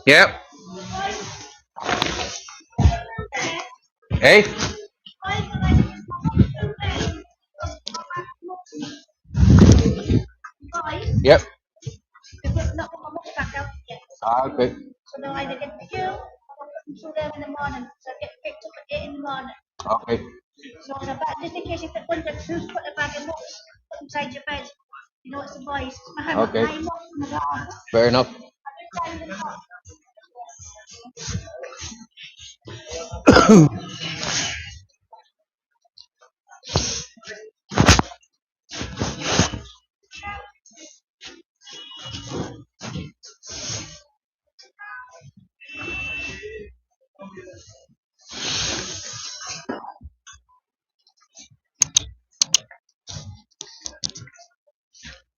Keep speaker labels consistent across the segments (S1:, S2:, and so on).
S1: Yep. Hey. Yep. Okay.
S2: So now I get you, so them in the morning, so I get picked up at 8 in the morning.
S1: Okay.
S2: So on a bag, just in case you get one that who's put the bag in books, put inside your bed. You know it's the boys.
S1: Okay.
S2: I'm up from the ground.
S1: Fair enough.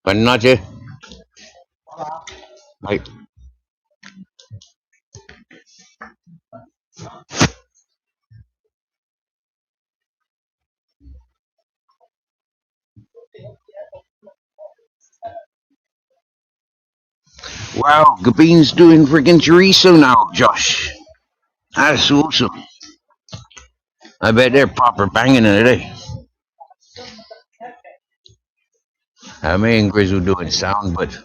S1: Buenas noches. Bye. Wow, Gabin's doing friggin' chorizo now, Josh. That's awesome. I bet they're proper banging it today. Me and Grizzle doing sound, but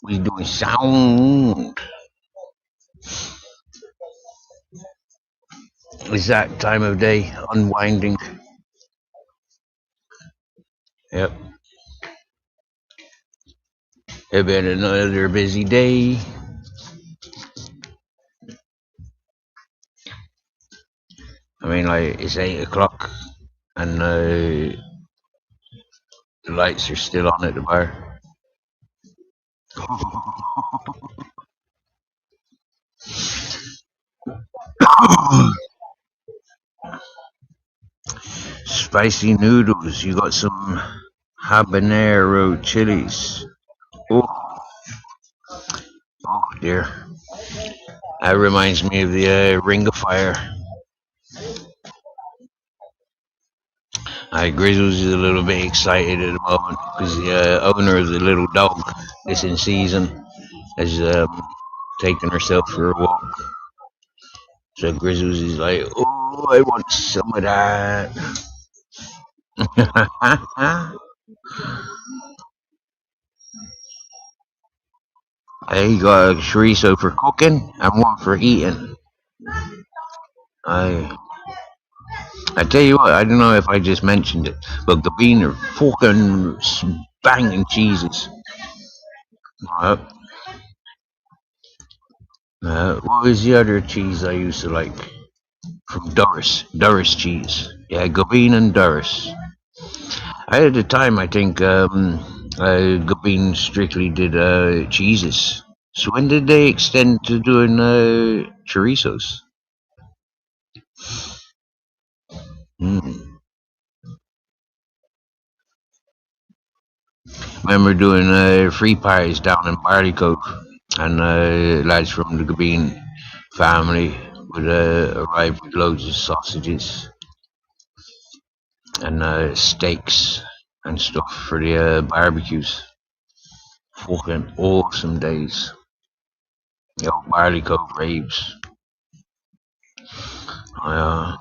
S1: we doing sound. It's that time of day, unwinding. Yep. It's been another busy day. I mean, like, it's 8 o'clock, and the lights are still on at the bar. Spicy noodles. You got some habanero chilies. Oh, oh dear. That reminds me of the Ring of Fire. Grizzles is a little bit excited at the moment because the owner of the little dog this in season has taken herself for a walk. So Grizzles is like, oh, I want some of that. I got a chorizo for cooking and one for eating. I tell you what, I don't know if I just mentioned it, but Gabin are fucking banging cheeses. What was the other cheese I used to like? From Doris cheese. Yeah, Gabin and Doris. At the time, I think Gabin strictly did cheeses. So when did they extend to doing chorizos? Mm. Remember doing free pies down in Barley Cove, and lads from the Gabin family would arrive with loads of sausages and steaks and stuff for the barbecues. Fucking awesome days. Yo, Barley Cove raves. Uh,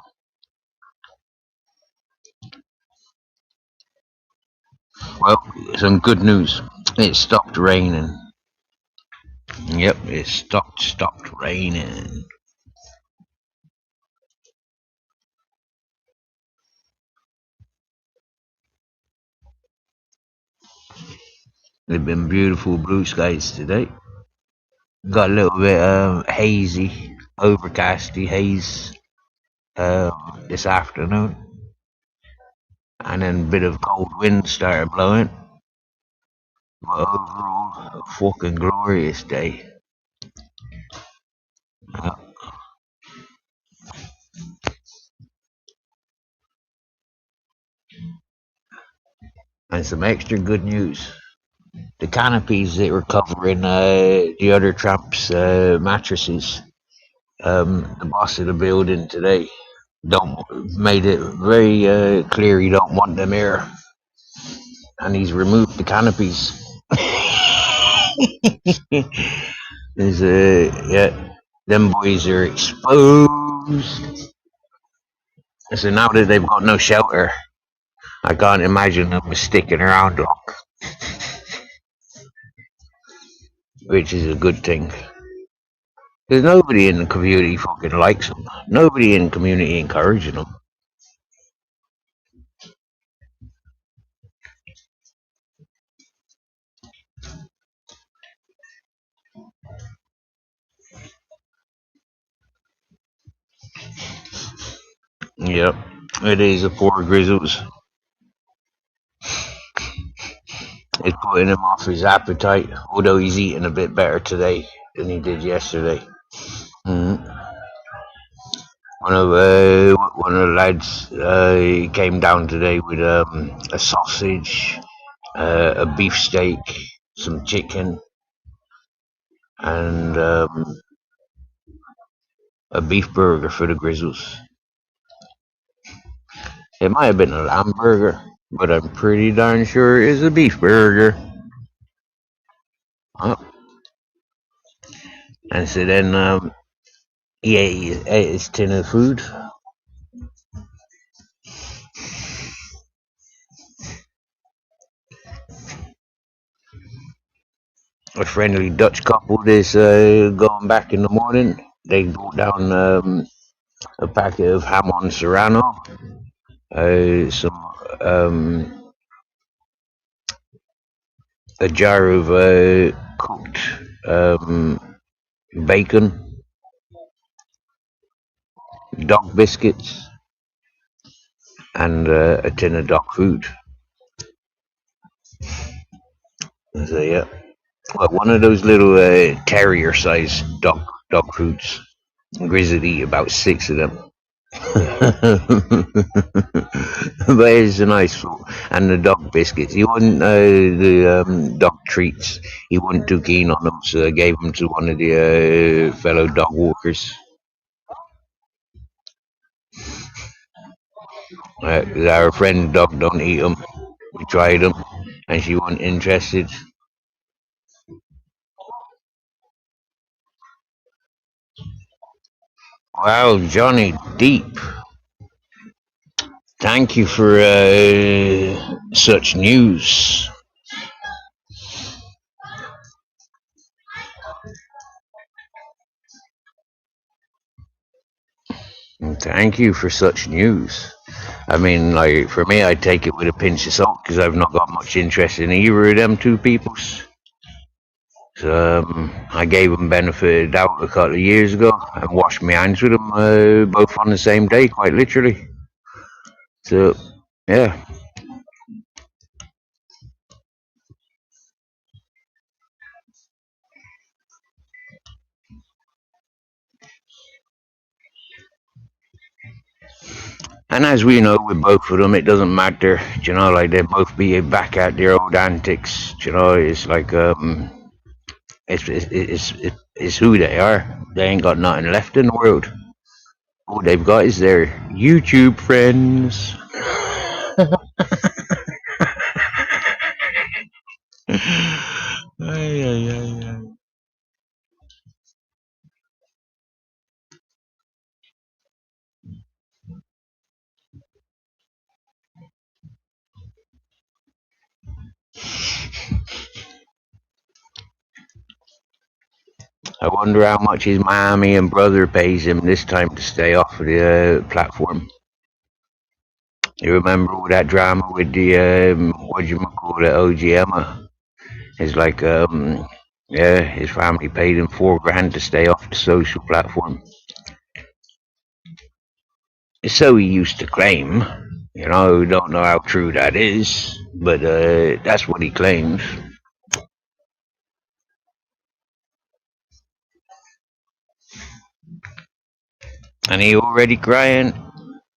S1: well, some good news. It stopped raining. Yep, it stopped raining. They've been beautiful blue skies today. Got a little bit hazy, overcasty haze this afternoon, and then a bit of cold wind started blowing. But overall, a fucking glorious day. Uh, and some extra good news. The canopies that were covering the other tramps' mattresses, the boss of the building today don't made it very clear he don't want them here, and he's removed the canopies. There's yeah, them boys are exposed. So now that they've got no shelter, I can't imagine them sticking around long, which is a good thing. There's nobody in the community fucking likes them. Nobody in the community encouraging them. Yep, it is a poor Grizzles. It's putting him off his appetite, although he's eating a bit better today than he did yesterday. Mm. One of the lads came down today with a sausage, a beefsteak, some chicken, and a beef burger for the Grizzles. It might have been a lamb burger, but I'm pretty darn sure it's a beef burger. Oh. And so then he ate his tin of food. A friendly Dutch couple is going back in the morning. They brought down a packet of ham on serrano, some a jar of cooked bacon, dog biscuits, and a tin of dog food. So yeah, well, one of those little terrier-sized dog foods. Grizzly eat about 6 of them. But it's a nice food. And the dog biscuits. He wasn't the dog treats. He wasn't too keen on them, so I gave them to one of the fellow dog walkers. Our friend dog don't eat them. We tried them, and she wasn't interested. Wow, Johnny Deep. Thank you for such news. Thank you for such news. I mean, like, for me, I take it with a pinch of salt because I've not got much interest in either of them two peoples. So I gave them benefit of the doubt a couple of years ago and washed my hands with them both on the same day, quite literally. So, yeah. And as we know with both of them, it doesn't matter. You know, like they both be back at their old antics. You know, it's like it's who they are. They ain't got nothing left in the world. All they've got is their YouTube friends. Ay, ay, ay, ay. I wonder how much his mommy and brother pays him this time to stay off of the platform. You remember all that drama with the what you call it, OGMA? It's like yeah, his family paid him 4 grand to stay off the social platform. So he used to claim. You know, we don't know how true that is, but that's what he claims. And he already crying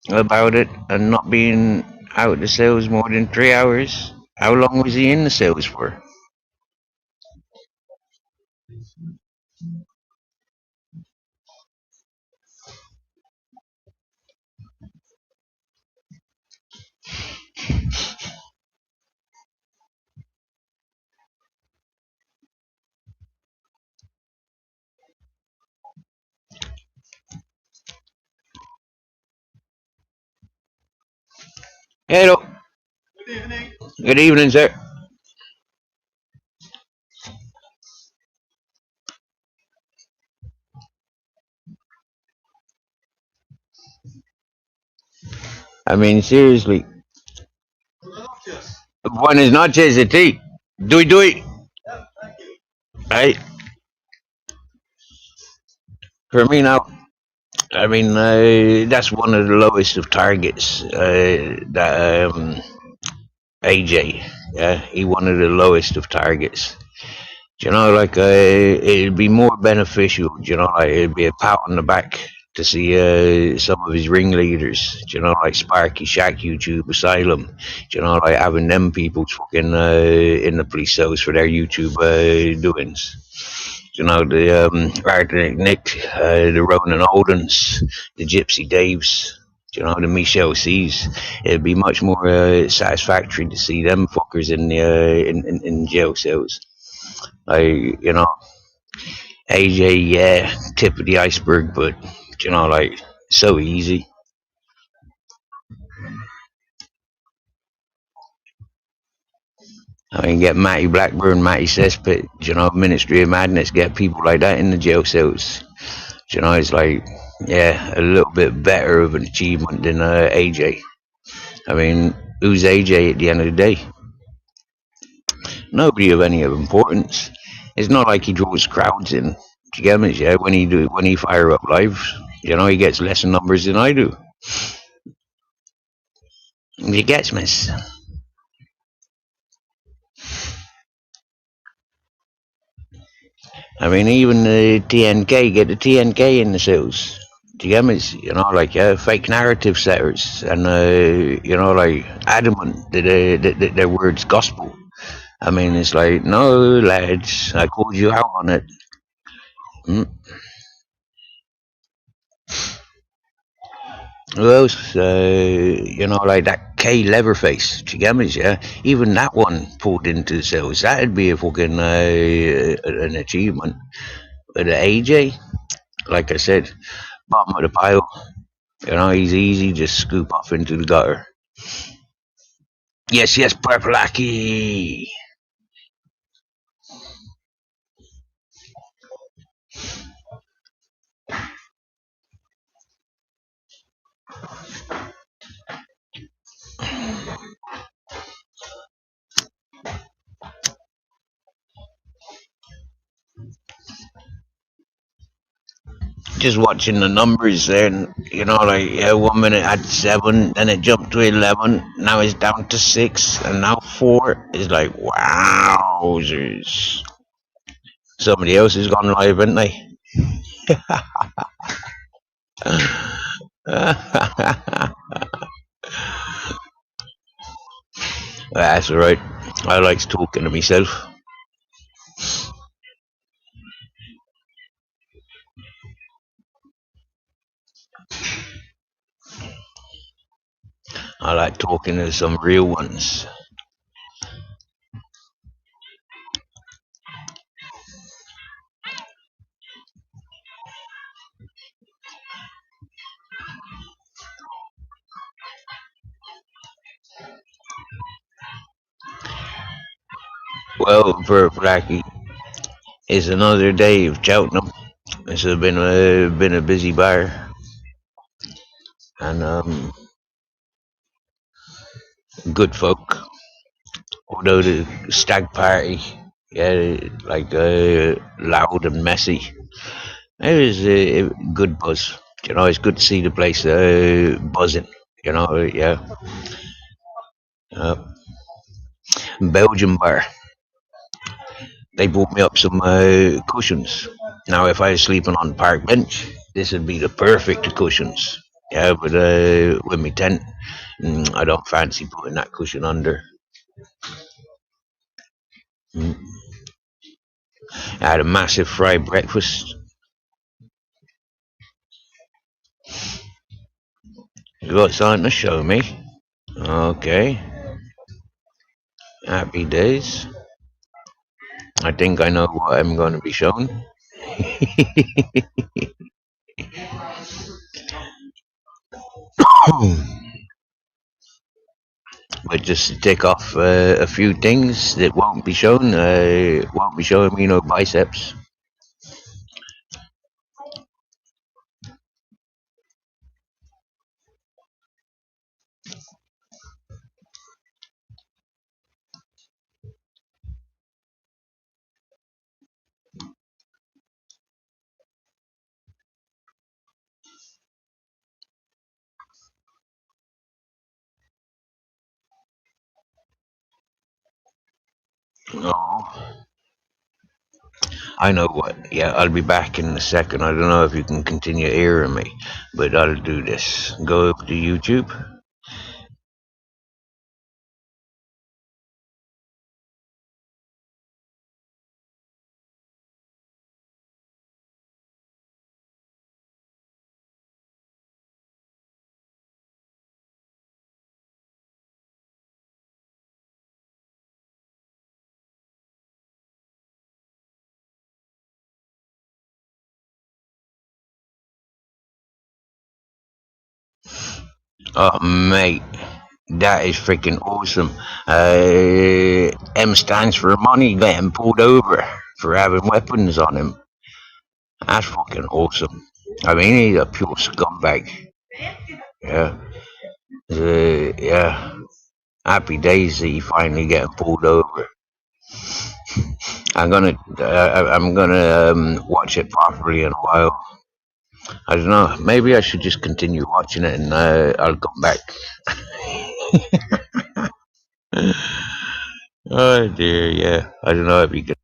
S1: about it and not being out the cells more than 3 hours. How long was he in the cells for? Hello. Good evening, sir. I mean, seriously. Buenas noches a ti. Do it. Hey, for me now, I mean, that's one of the lowest of targets that AJ. Yeah, he one of the lowest of targets. You know, like it'd be more beneficial. You know, like it'd be a pat on the back to see some of his ringleaders. You know, like Sparky, Shack, YouTube, Asylum. You know, like having them people fucking in the police cells for their YouTube doings. You know, the Arctic Nick, the Ronan Oldens, the Gypsy Daves. You know, the Michelle C's. It'd be much more satisfactory to see them fuckers in the in jail cells. Like, you know, AJ, yeah, tip of the iceberg, but you know, like so easy. I mean, get Matty Blackburn, Matty Cesspit, you know, Ministry of Madness, get people like that in the jail cells. You know, it's like, yeah, a little bit better of an achievement than AJ. I mean, who's AJ at the end of the day? Nobody of any of importance. It's not like he draws crowds in. Do you get me? Yeah, when he fire up live, you know, he gets less numbers than I do. You get me? I mean, even the TNK, get the TNK in the sales. Do you get me? You know, like fake narrative setters, and you know, like adamant that, that their words gospel. I mean, it's like, no, lads, I called you out on it. Mm. Who else? You know, like that K Leatherface. Do you get me? Yeah, even that one pulled into the sales. That'd be a fucking an achievement. But AJ, like I said, bottom of the pile. You know, he's easy, just scoop off into the gutter. Yes, yes, Purple Aki. Just watching the numbers then, you know, like, yeah, 1 minute at 7, then it jumped to 11, now it's down to 6, and now 4. It's like, wowzers. Somebody else has gone live, haven't they? That's alright. I like talking to myself. I like talking to some real ones. Well, for Blackie, it's another day of Cheltenham. It's been a busy bar, and good folk. Although the stag party, yeah, like loud and messy. It was a good buzz. You know, it's good to see the place buzzing. You know, yeah. Uh, Belgian bar. They brought me up some cushions. Now, if I was sleeping on the park bench, this would be the perfect cushions. Yeah, but with my tent, I don't fancy putting that cushion under. Mm. I had a massive fried breakfast. You got something to show me? Okay, happy days. I think I know what I'm going to be shown. But just to tick off a few things that won't be shown, won't be showing me no biceps. Oh, I know what. Yeah, I'll be back in a second. I don't know if you can continue hearing me, but I'll do this. Go over to YouTube. Oh, mate, that is freaking awesome. M stands for money getting pulled over for having weapons on him. That's fucking awesome. I mean, he's a pure scumbag. Yeah. Yeah. Happy days that he finally getting pulled over. I'm gonna watch it properly in a while. I don't know. Maybe I should just continue watching it and I'll come back. Oh dear, yeah. I don't know if you can.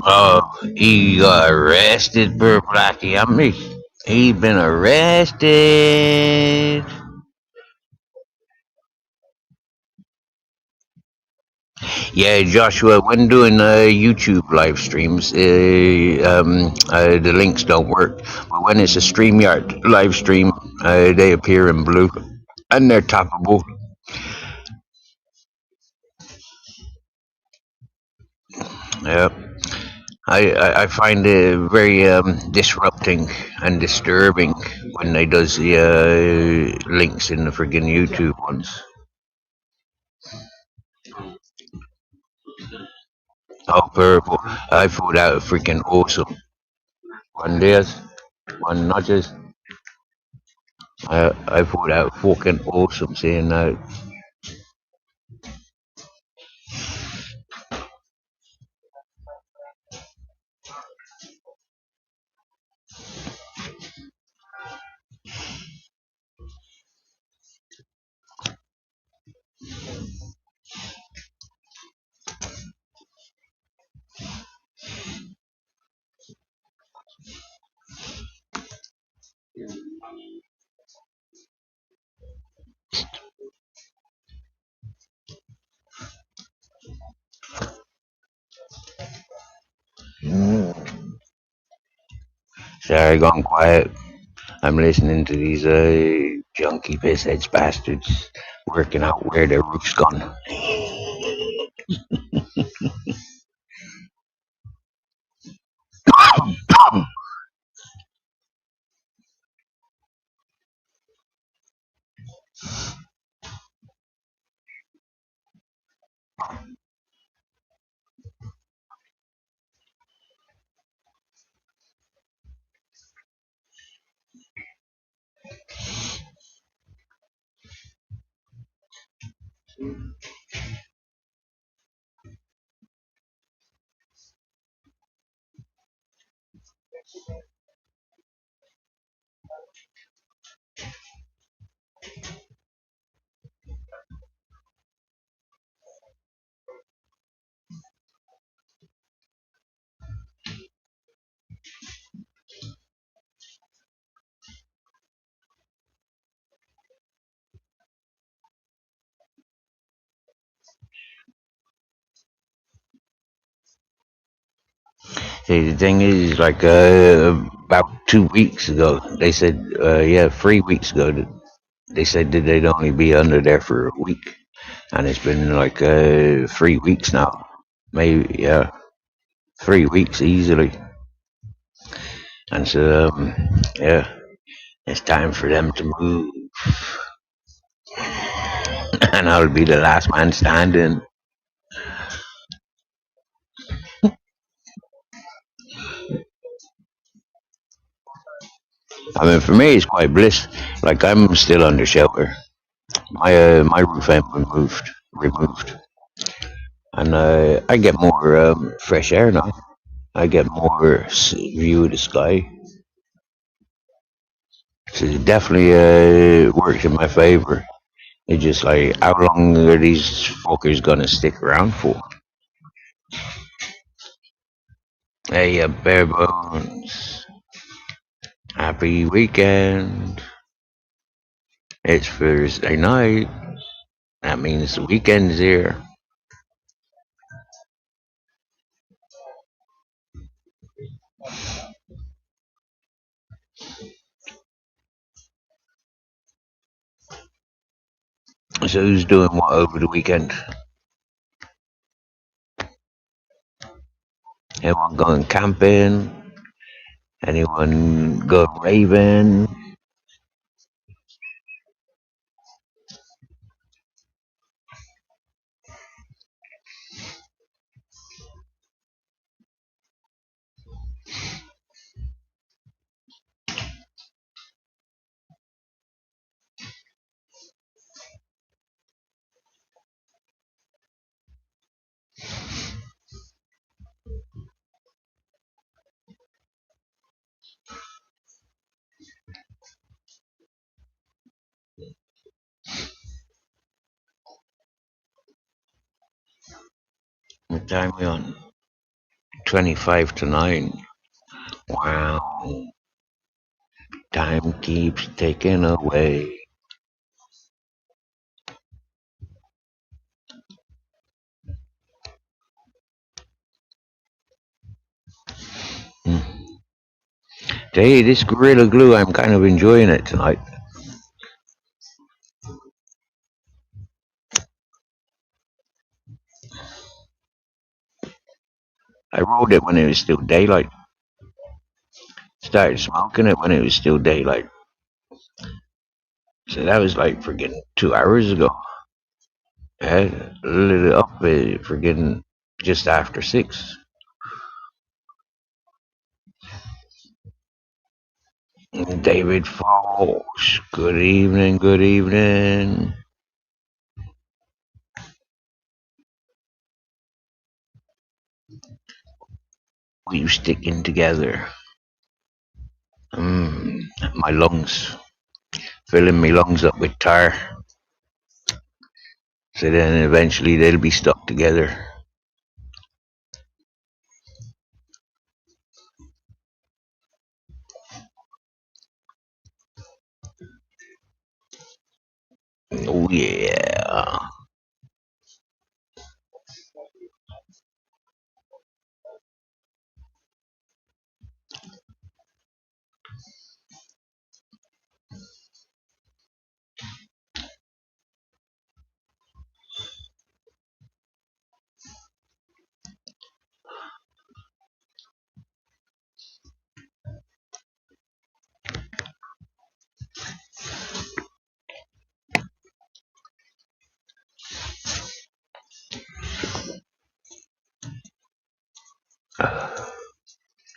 S1: Oh, he got arrested for Blackie. I mean, he been arrested. Yeah, Joshua, when doing YouTube live streams, the links don't work. But when it's a StreamYard live stream, they appear in blue and they're tappable. Yeah. I find it very disrupting and disturbing when they does the links in the friggin' YouTube ones. Oh, purple! I thought that was freaking awesome. One days, one notches. I thought that was fucking awesome seeing that. Sorry, gone quiet. I'm listening to these junkie pissheads bastards working out where their roof's gone. See, the thing is, like, about 2 weeks ago, they said, yeah, 3 weeks ago, they said that they'd only be under there for a week. And it's been like 3 weeks now. Maybe, yeah, 3 weeks easily. And so, yeah, it's time for them to move. And I'll be the last man standing. I mean, for me, it's quite bliss. Like, I'm still under shelter. My roof ain't removed. And I get more fresh air now. I get more view of the sky. So it definitely works in my favor. It's just like, how long are these fuckers gonna stick around for? Hey, bare bones. Happy weekend. It's Thursday night. That means the weekend's here. So who's doing what over the weekend? Anyone going camping? Anyone go raving? What time we on? 25 to 9. Wow. Time keeps ticking away. Hmm. Hey, this Gorilla Glue, I'm kind of enjoying it tonight. I rolled it when it was still daylight. Started smoking it when it was still daylight. So that was like freaking 2 hours ago. I lit it up freaking just after 6. David Falls. Good evening, good evening. We sticking together. Mm, my lungs. Filling my lungs up with tar. So then eventually they'll be stuck together. Oh yeah.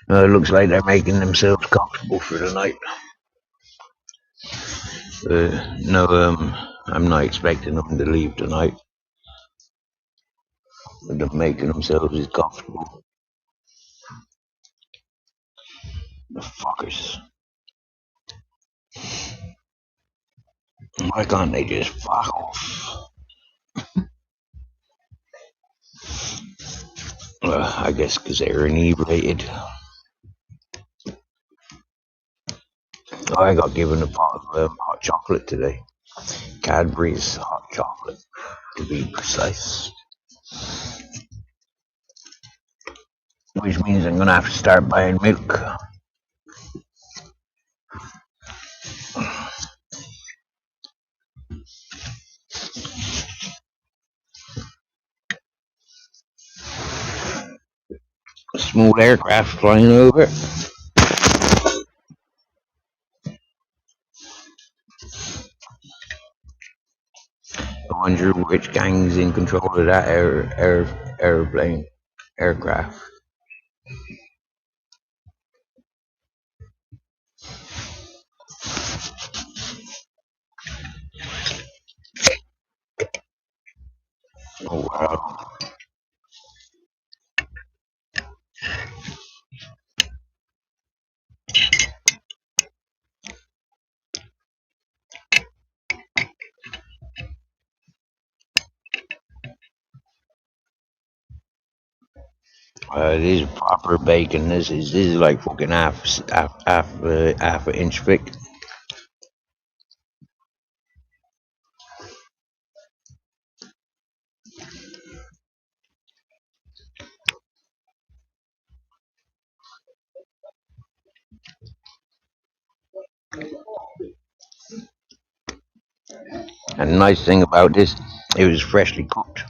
S1: It looks like they're making themselves comfortable for the night. No, I'm not expecting them to leave tonight. They're making themselves as comfortable. The fuckers. Why can't they just fuck off? I guess because they're inebriated. I got given a pot of hot chocolate today. Cadbury's hot chocolate, to be precise. Which means I'm gonna have to start buying milk. A small aircraft flying over. I wonder which gang's in control of that airplane, aircraft. Oh wow. This is proper bacon. This is like fucking half an inch thick. And the nice thing about this, it was freshly cooked.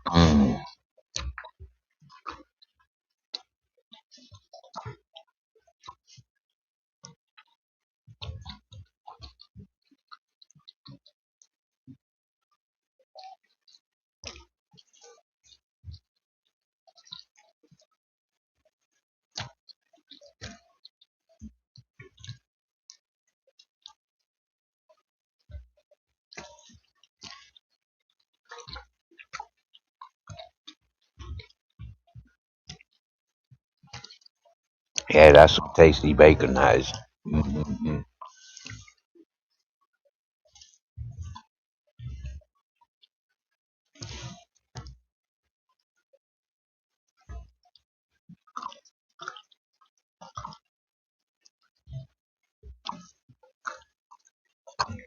S1: Mm. Yeah, that's some tasty bacon, that is. Mm-hmm.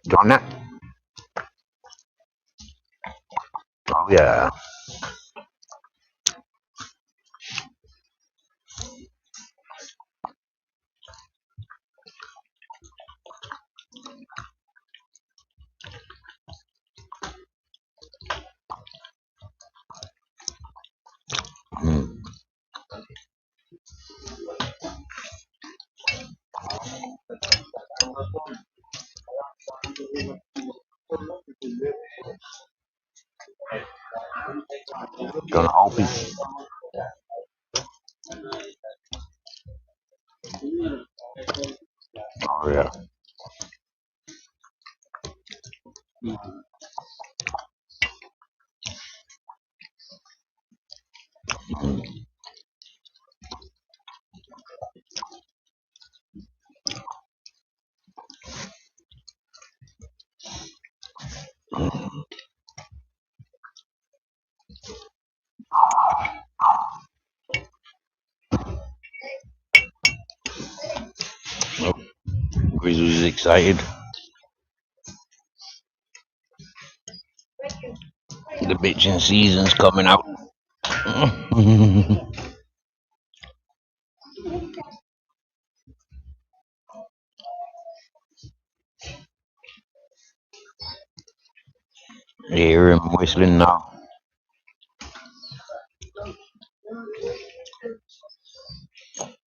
S1: Donut? Oh, yeah. Mm. Gonna open. Oh, yeah. Mm. Mm. Oh, Grizzles is excited. The bitching season's coming out. You hear him whistling now.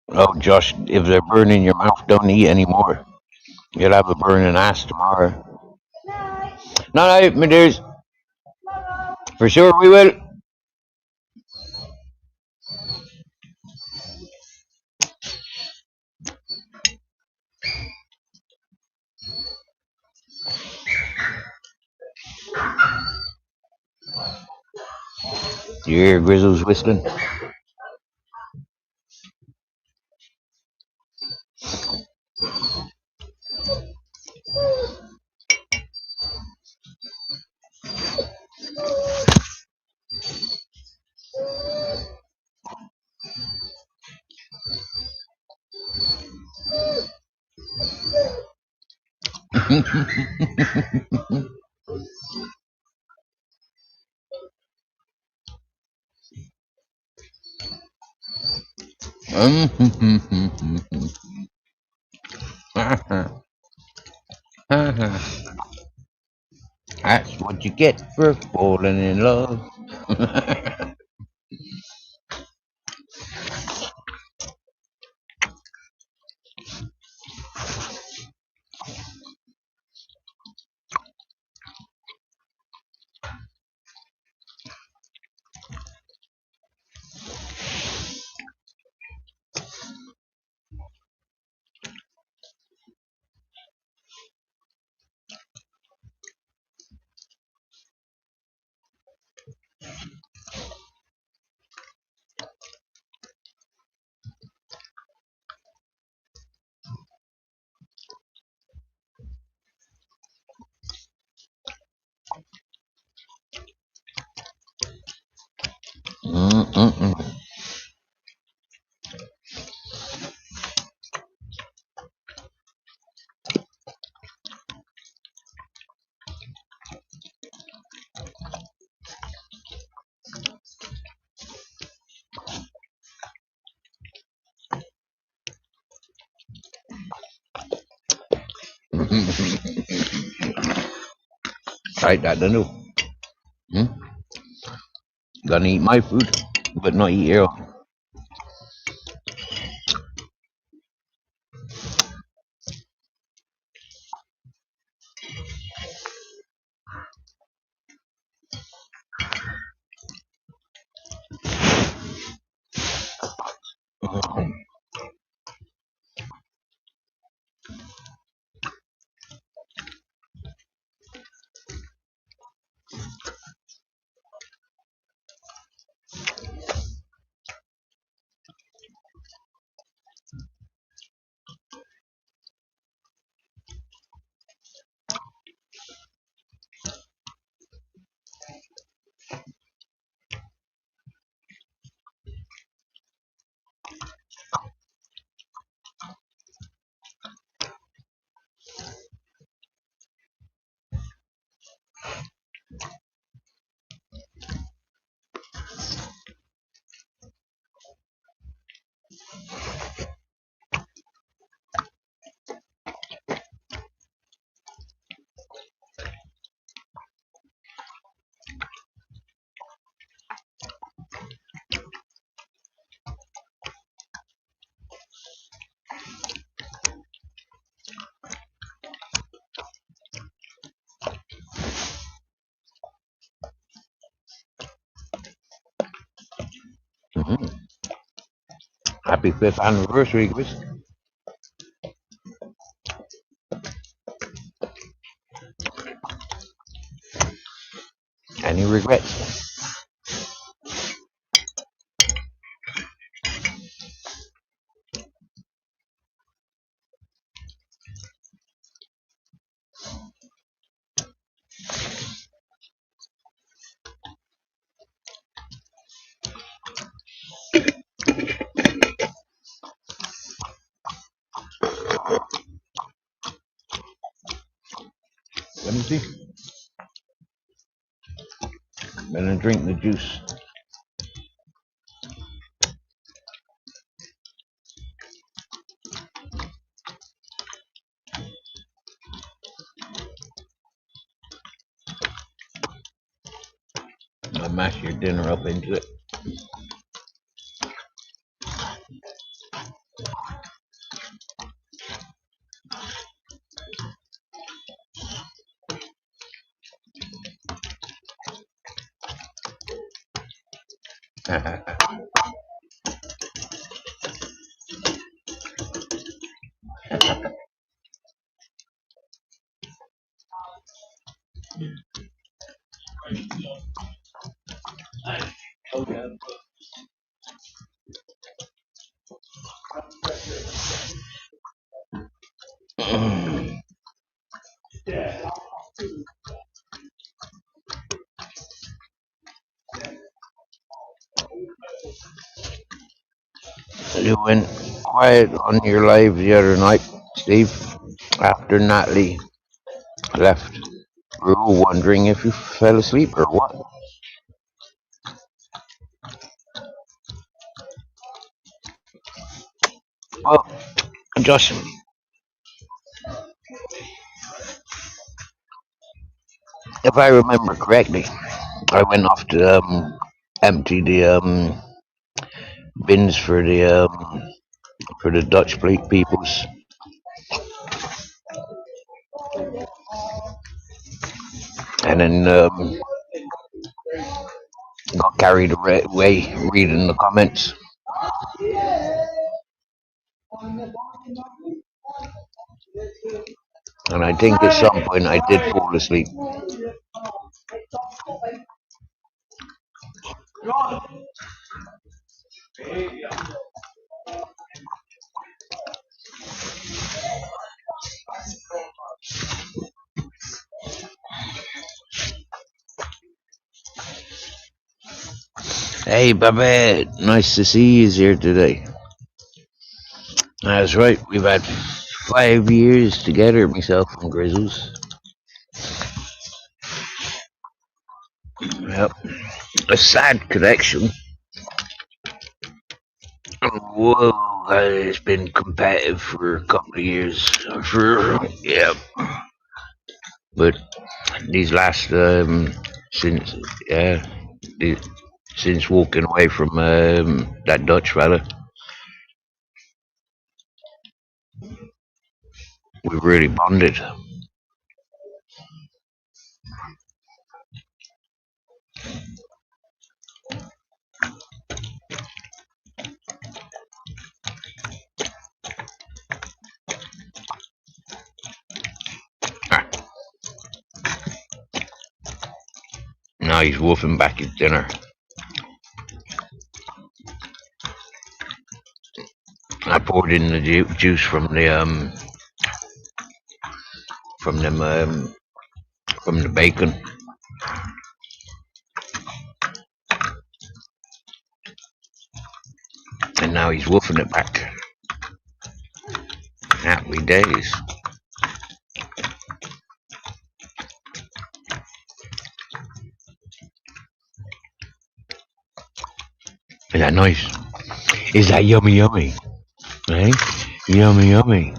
S1: Oh, Josh, if they're burning your mouth, don't eat anymore. You'll have a burning ass tomorrow. No, no, my dears. For sure we will. You hear Grizzles whistling? That's what you get for falling in love. Mm-mm-mm. Right, that don't know. Hmm? Gonna eat my food, but not eat your. Mhm. Happy 5th anniversary, Chris. Any regrets? Let me see. I'm gonna drink the juice. I'll mash your dinner up into it. You went quiet on your live the other night, Steve, after Natalie left. We were wondering if you fell asleep or what. Well, just if I remember correctly, I went off to empty the bins for the Dutch peoples, and then got carried away reading the comments. And I think at some point I did fall asleep. Hey, Babette, nice to see you here today. That's right, we've had 5 years together, myself and Grizzles. Yep, a sad connection. Whoa, it's been competitive for a couple of years. Yeah, but these last since yeah, the, since walking away from that Dutch fella, we've really bonded. Ah, now he's wolfing back his dinner. I poured in the juice from them from the bacon, and now he's wolfing it back. Happy days. that nice? Is that yummy yummy? Eh? Yummy yummy.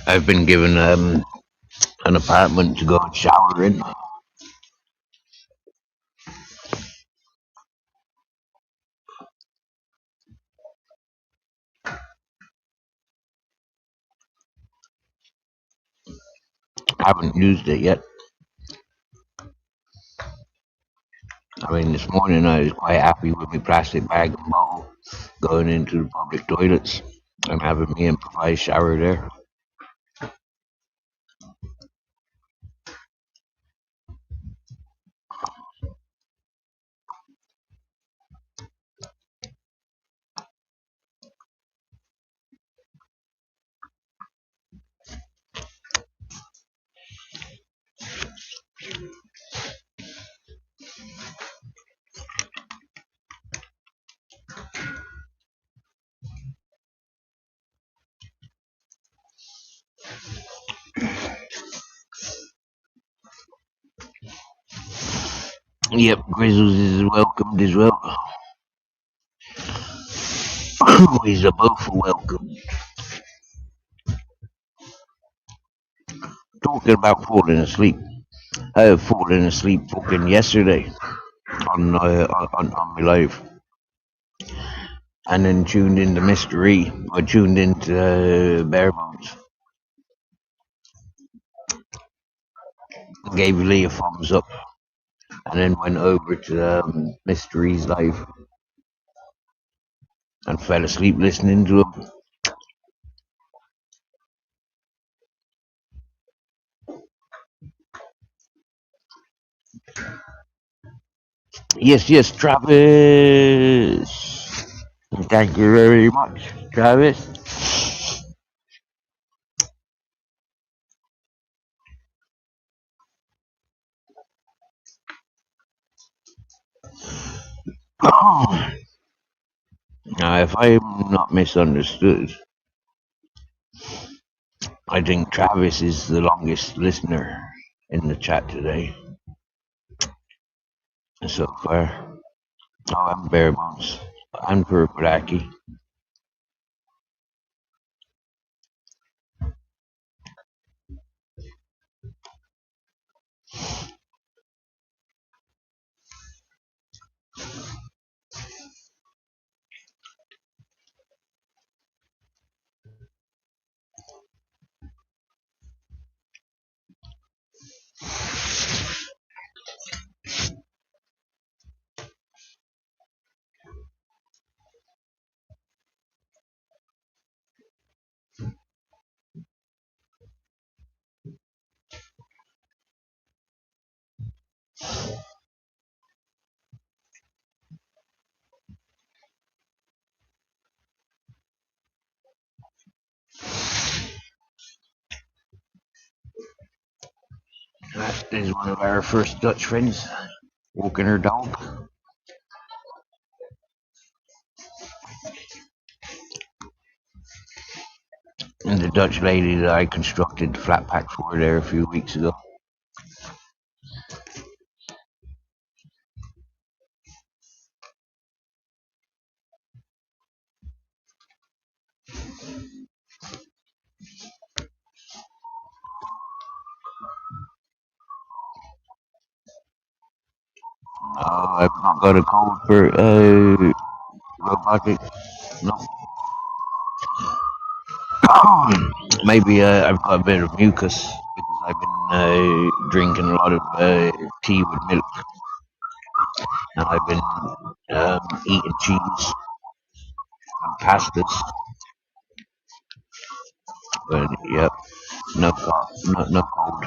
S1: I've been given an apartment to go and shower in. I haven't used it yet. I mean, this morning I was quite happy with my plastic bag and bottle going into the public toilets and having me improvised shower there. Yep, Grizzles is welcomed as well. He's a both welcome. Talking about falling asleep. I have fallen asleep fucking yesterday on my live, and then tuned into Mystery. I tuned into Bare Bones. Gave Lee a thumbs up, and then went over to Mystery's live and fell asleep listening to him. Yes, yes, Travis. Thank you very much, Travis. Now, if I'm not misunderstood, I think Travis is the longest listener in the chat today so far. Oh, I'm Bare Bones. I'm Purple. That is one of our first Dutch friends walking her dog. And the Dutch lady that I constructed the flat pack for there a few weeks ago. I've not got a code for robotic no. Maybe I've got a bit of mucus because I've been drinking a lot of tea with milk, and I've been eating cheese and pastas. But yep, no, no cold.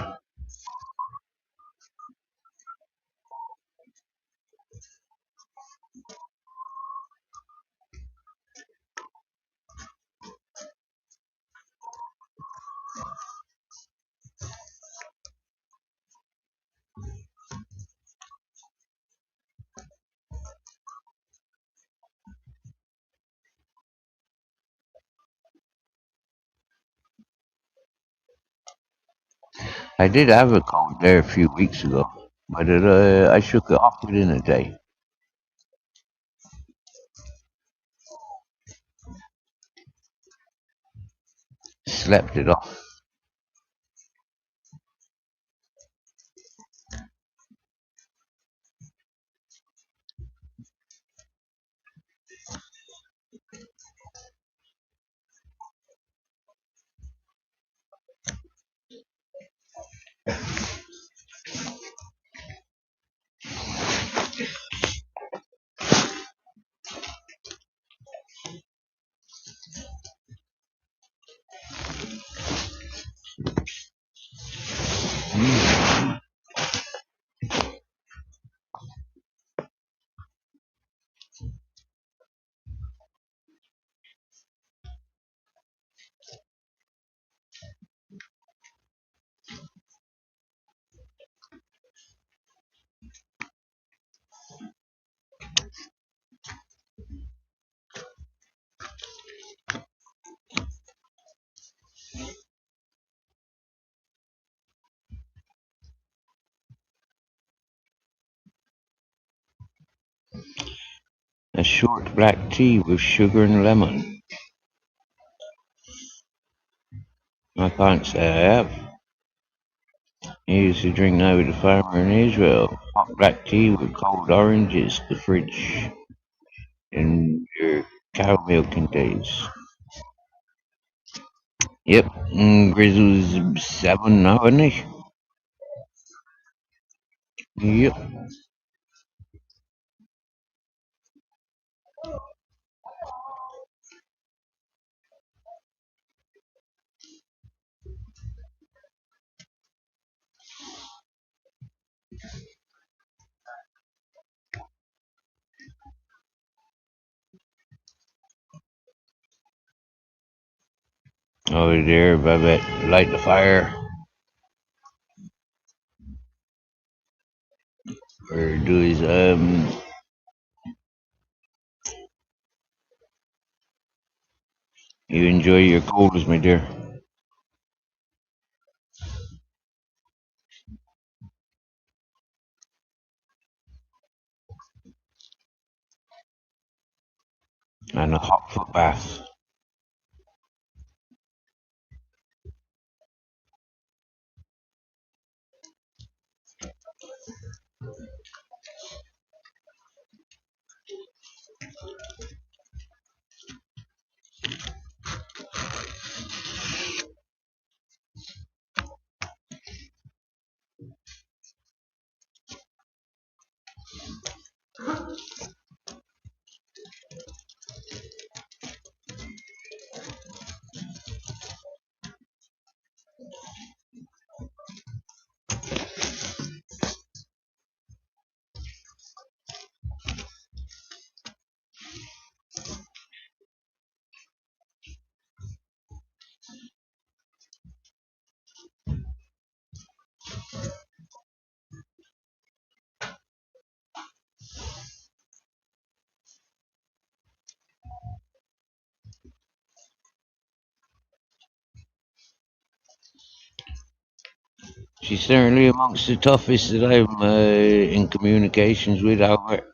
S1: I did have a cold there a few weeks ago, but I shook it off within a day. Slept it off. A short black tea with sugar and lemon. I can't say I have. I used to drink that with a farmer in Israel. Hot black tea with cold oranges, the fridge, and your cow milking days. Yep, Grizzles 7 now, isn't he? Yep. Over there, Babette, light the fire, or do his You enjoy your coals, my dear, and a hot foot bath. She's certainly amongst the toughest that I'm in communications with, Albert.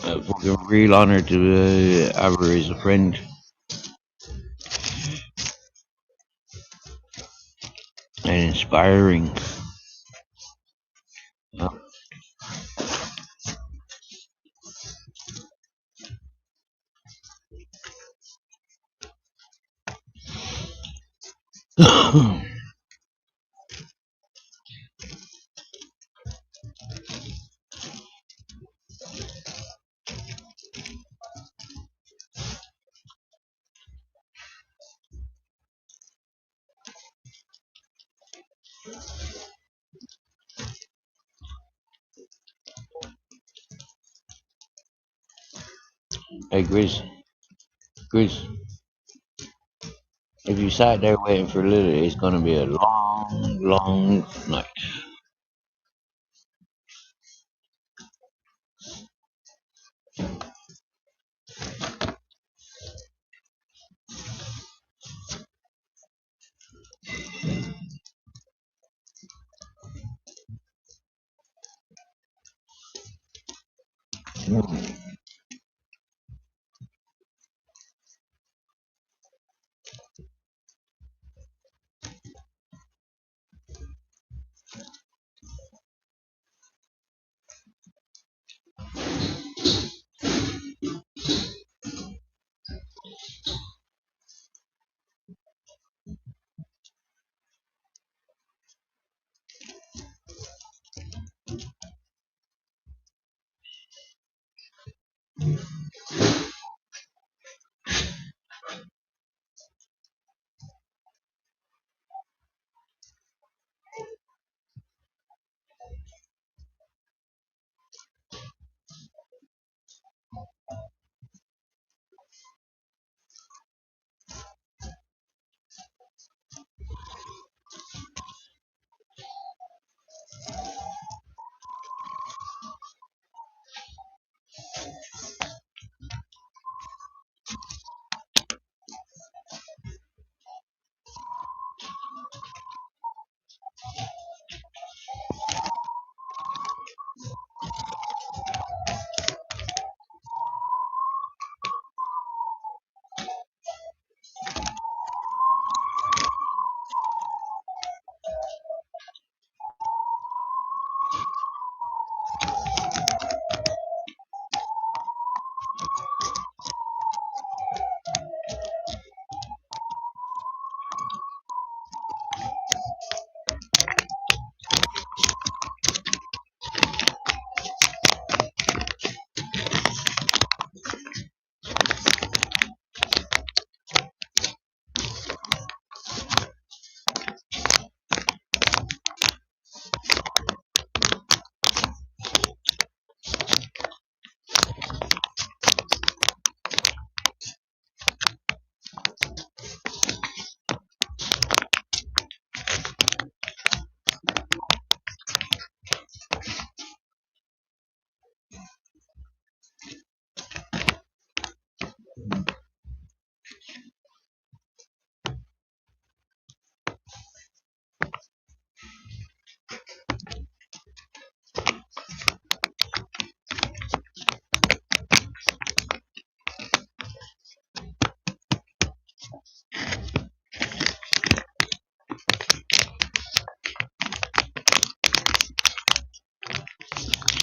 S1: Fucking real honour to have her as a friend and inspiring. Hey, Grizz, if you sat there waiting for Lily, it's gonna be a long, long night.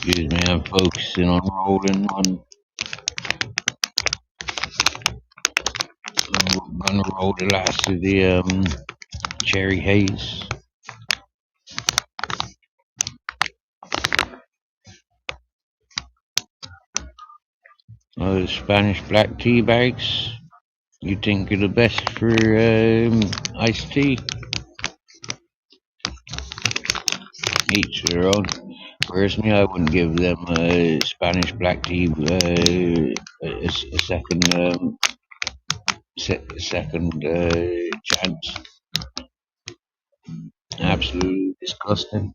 S1: Excuse me, I'm focusing on rolling one. I'm gonna roll the last of the cherry haze. Spanish black tea bags. You think are the best for iced tea? Each their own. Personally, I wouldn't give them Spanish black tea a second second chance. Absolutely disgusting.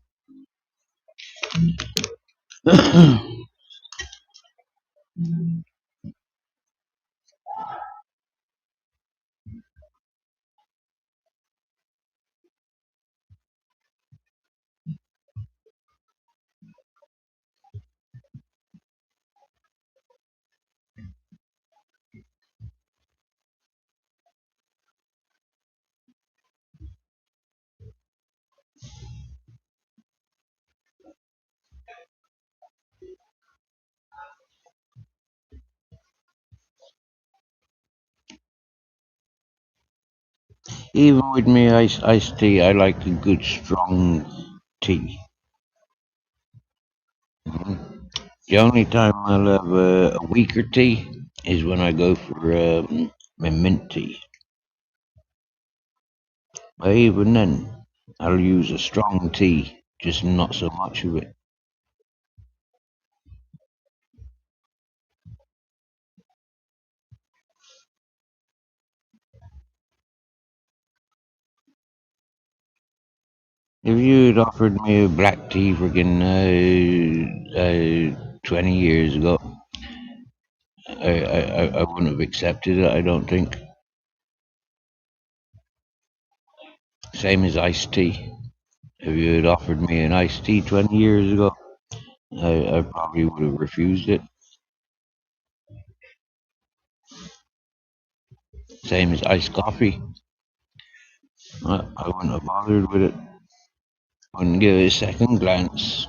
S1: Even with me iced tea, I like a good strong tea. Mhm. The only time I'll have a weaker tea is when I go for my mint tea. But even then, I'll use a strong tea, just not so much of it. If you had offered me a black tea friggin' 20 years ago, I wouldn't have accepted it, I don't think. Same as iced tea. If you had offered me an iced tea 20 years ago, I probably would have refused it. Same as iced coffee. I wouldn't have bothered with it. Wouldn't give it a second glance.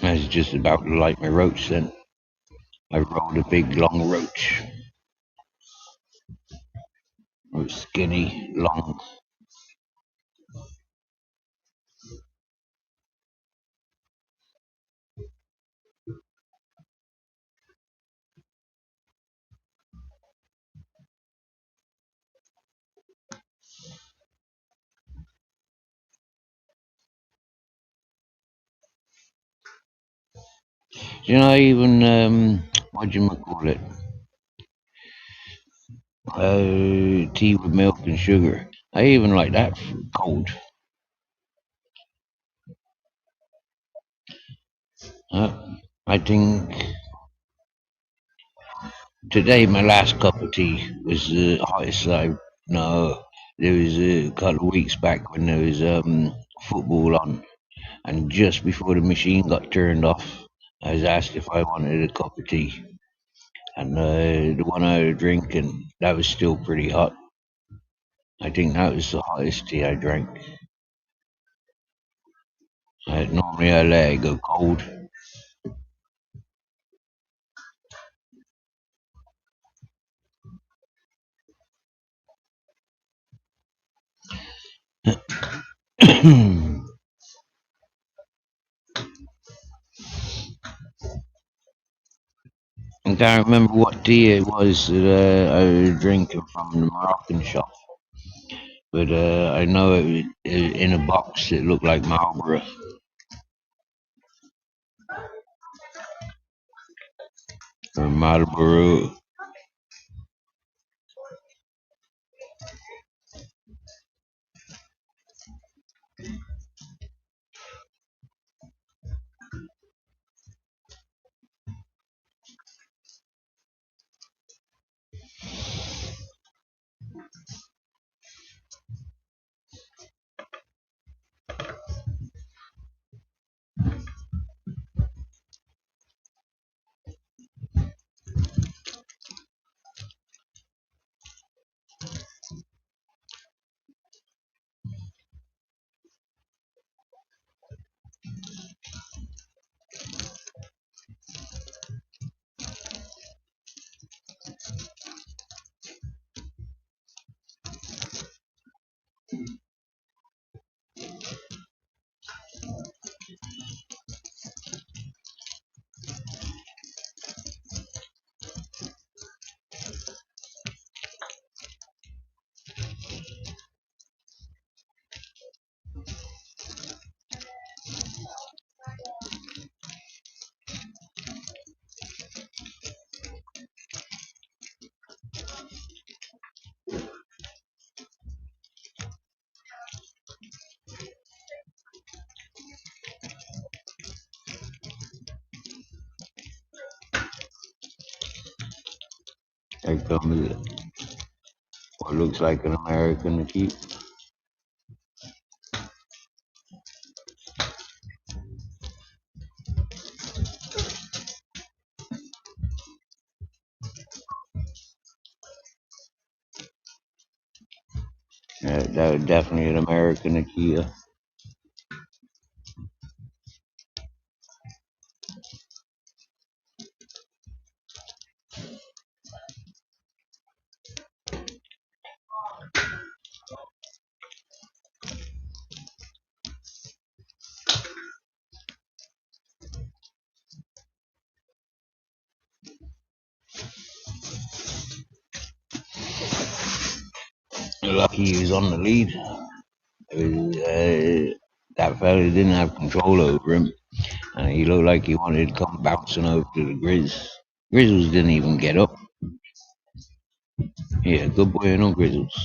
S1: I was just about to light my roach then. I rolled a big long roach. It was skinny, long. You know, I even, what do you call it? Tea with milk and sugar. I even like that cold. I think today my last cup of tea was the hottest I've. No, there was a couple of weeks back when there was football on, and just before the machine got turned off, I was asked if I wanted a cup of tea, and the one I was drinking that was still pretty hot. I think that was the hottest tea I drank. Normally I let it go cold. I can't remember what tea it was that I was drinking from the Moroccan shop, but I know it was in a box. It looked like Marlboro or Marlboro. There comes what looks like an American to keep. That was definitely an American Akita. Lucky he was on the lead. That fella didn't have control over him, and he looked like he wanted to come bouncing over to the Grizzles didn't even get up. Yeah, good boy on Grizzles.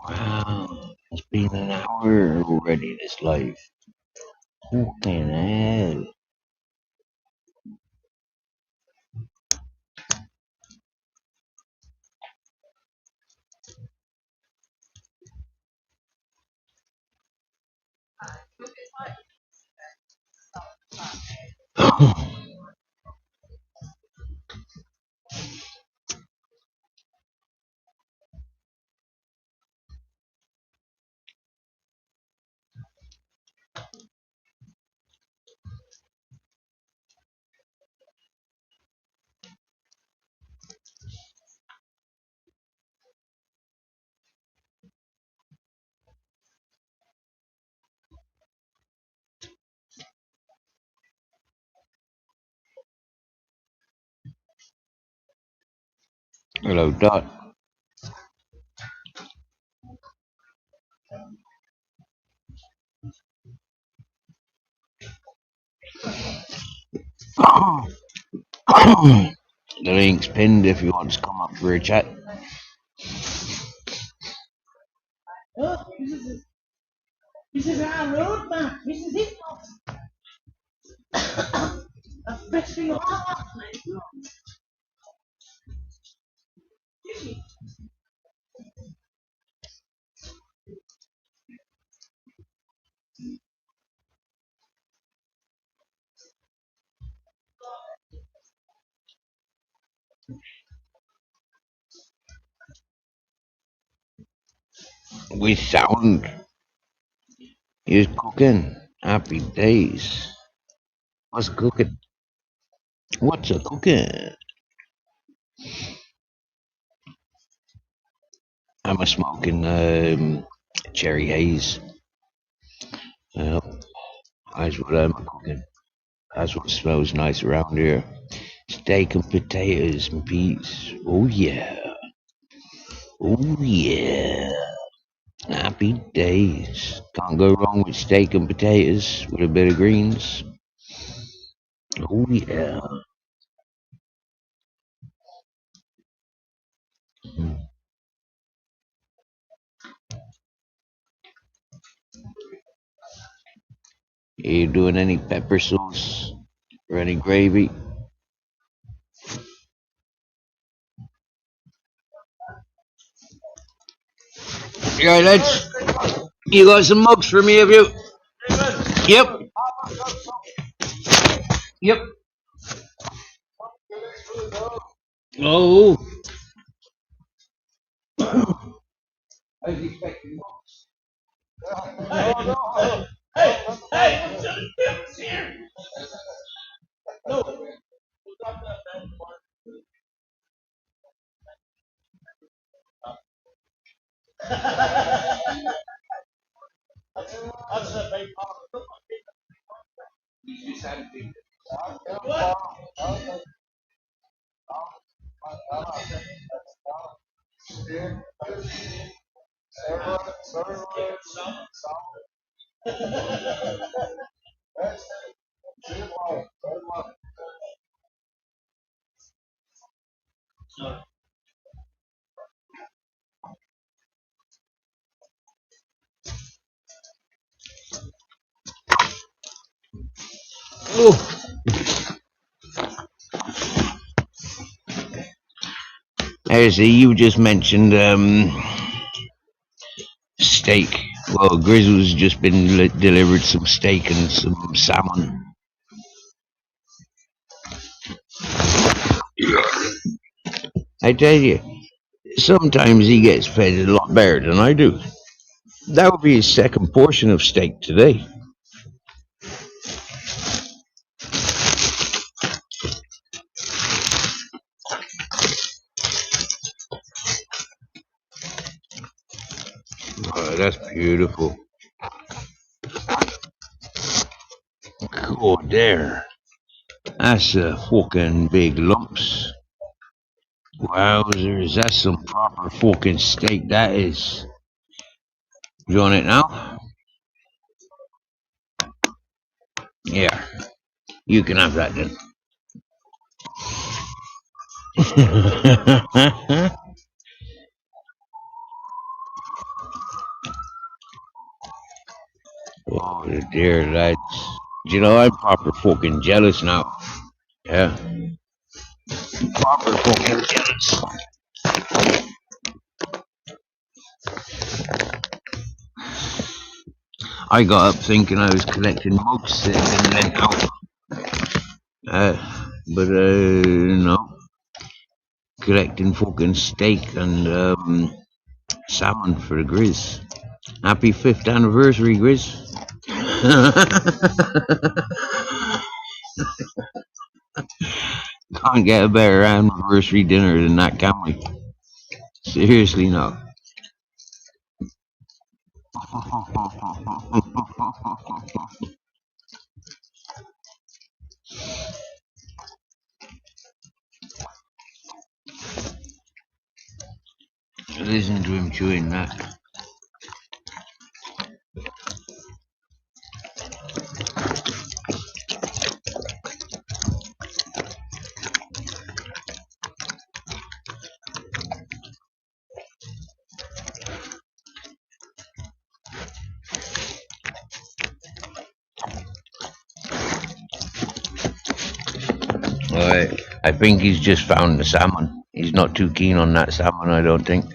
S1: Wow, it's been an hour already. This life. Fucking hell. Hello, Dot. The link's pinned if you want to come up for a chat.
S2: Oh, this is our road, man. This is it. That's the best thing I've
S1: With sound. He's cooking. Happy days. What's cooking? What's a cooking? I'm a smoking cherry haze. Uh, that's what I'm cooking. That's what smells nice around here. Steak and potatoes and peas. Oh yeah. Oh yeah. Happy days. Can't go wrong with steak and potatoes with a bit of greens. Oh yeah. Are you doing any pepper sauce or any gravy? Yeah, lads. You got some mugs for me, have you? Yep. Yep. Oh. I was expecting mugs. Oh, as you just mentioned, steak. Well, Grizzles just been delivered some steak and some salmon. I tell you, sometimes he gets fed a lot better than I do. That would be his second portion of steak today. Oh, that's beautiful. Oh, there. That's fucking big lumps. Wowzers, that's some proper fucking steak. That is. You want it now? Yeah, you can have that then. Oh dear, that's. You know, I'm proper fucking jealous now. Yeah, proper fucking jealous. I got up thinking I was collecting mugs that had been lent out. But no, collecting fucking steak and salmon for the Grizz. Happy 5th anniversary, Grizz. Can't get a better anniversary dinner than that, can we? Seriously, no. Listen to him chewing that. I think he's just found the salmon. He's not too keen on that salmon, I don't think.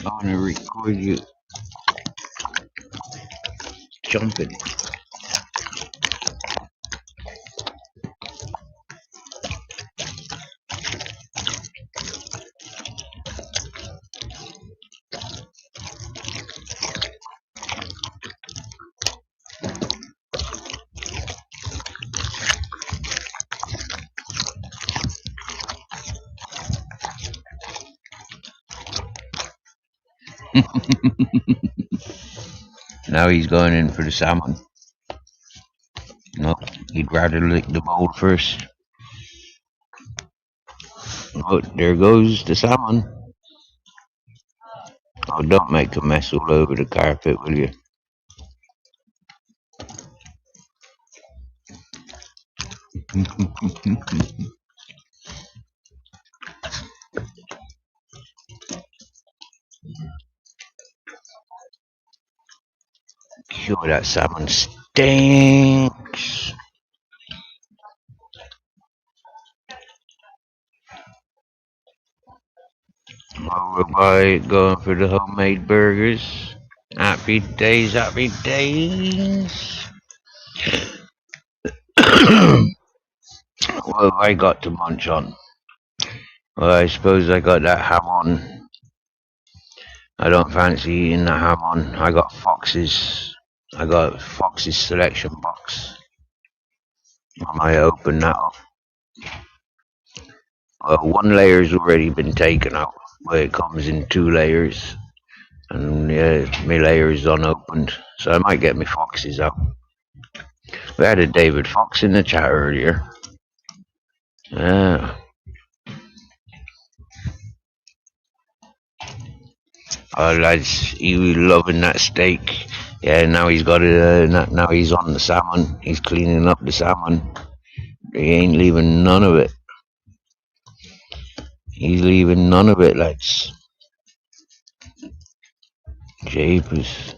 S1: I want to record you jumping. Now he's going in for the salmon. No, he'd rather lick the bowl first. Oh, there goes the salmon. Oh, don't make a mess all over the carpet, will you? Sure, that salmon stinks. Alright, going for the homemade burgers. Happy days, happy days. What have I got to munch on? Well, I suppose I got that ham on. I don't fancy eating that ham on. I got Fox's. I got Fox's selection box. I might open that up. One layer's already been taken out, but it comes in two layers. And yeah, my layer is unopened, so I might get my Foxes out. We had a David Fox in the chat earlier. Yeah. Oh, lads, he was loving that steak. Yeah, now he's got it. Now he's on the salmon. He's cleaning up the salmon. He ain't leaving none of it. He's leaving none of it, lads. Japers.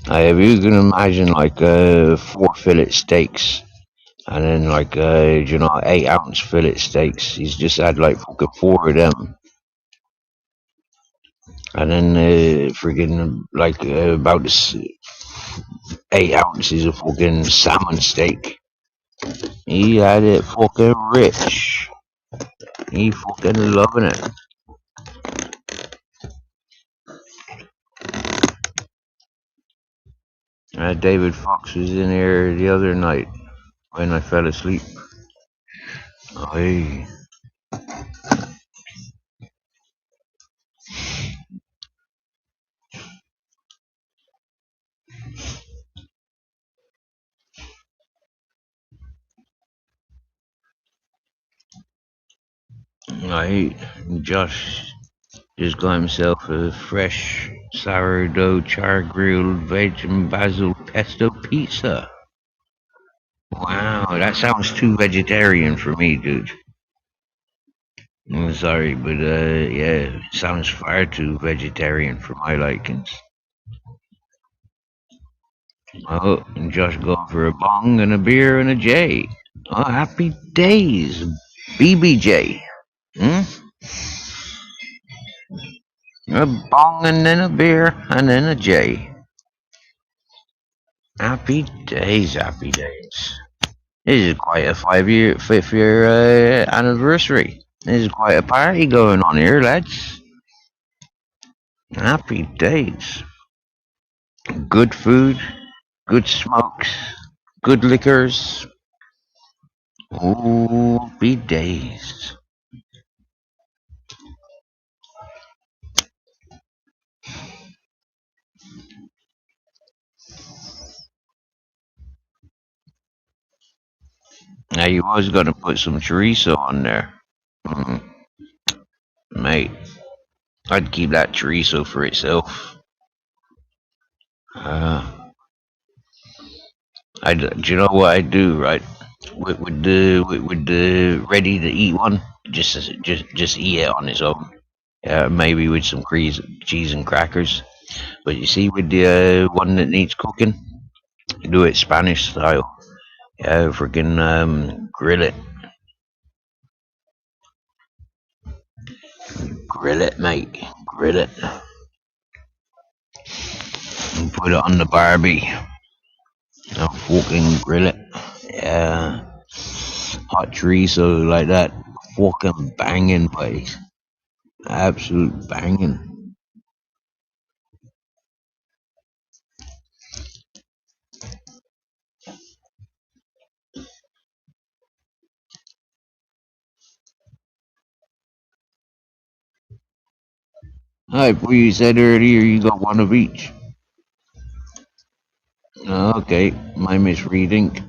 S1: If you can imagine like 4 fillet steaks, and then like 8-ounce fillet steaks. He's just had like fucking 4 of them, and then freaking like about 8 ounces of fucking salmon steak. He had it fucking rich. He fucking loving it. David Fox was in here the other night when I fell asleep. Aye. Aye. Josh just got himself a fresh sourdough char grilled veg and basil pesto pizza. Wow, that sounds too vegetarian for me, dude. I'm sorry, but yeah, it sounds far too vegetarian for my likings. Oh, and Josh going for a bong and a beer and a J. Oh, happy days, BBJ. Hmm? A bong and then a beer and then a J. Happy days, happy days. This is quite a 5-year, 5th year anniversary. This is quite a party going on here, lads. Happy days. Good food, good smokes, good liquors. Oh, be days. Now you was gonna put some chorizo on there, mm, mate. I'd keep that chorizo for itself. Uh, do you know what I do, right? With the ready to eat one, just eat it on its own. Maybe with some cheese and crackers. But you see, with the one that needs cooking, do it Spanish style. Yeah, freaking grill it, mate, grill it, and put it on the Barbie. And fucking grill it. Yeah, hot chorizo like that, fucking banging, place. Absolute banging. Hi, well, you said earlier you got one of each. Okay, my misreading.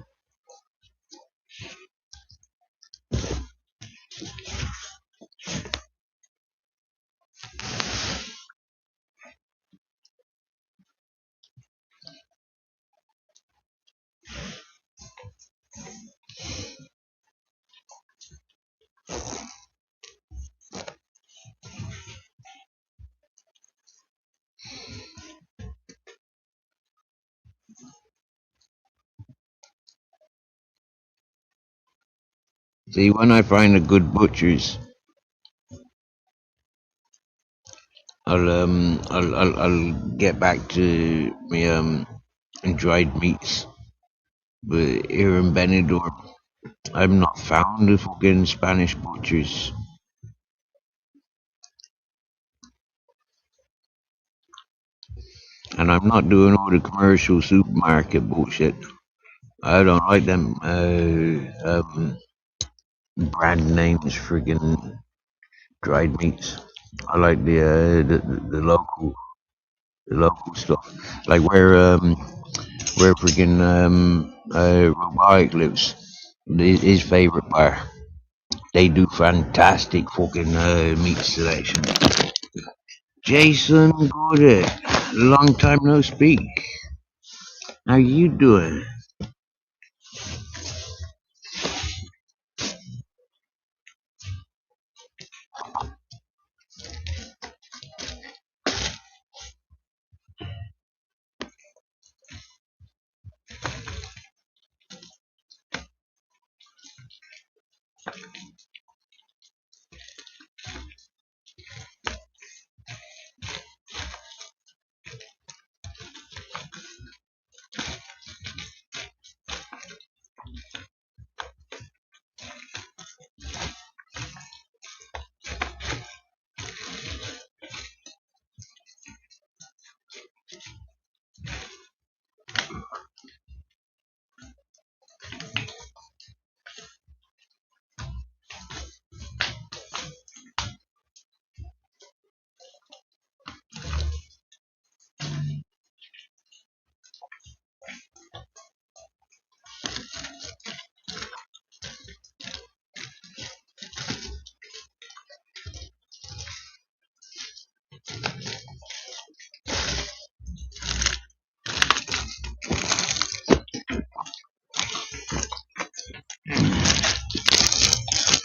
S1: See, when I find a good butcher's, I'll get back to me dried meats, but here in Benidorm, I'm not found the fucking Spanish butchers, and I'm not doing all the commercial supermarket bullshit. I don't like them brand names, friggin' dried meats. I like the local stuff, like where friggin' Robotic lives. His favorite bar. They do fantastic fucking meat selection. Jason Gordon, long time no speak. How you doing?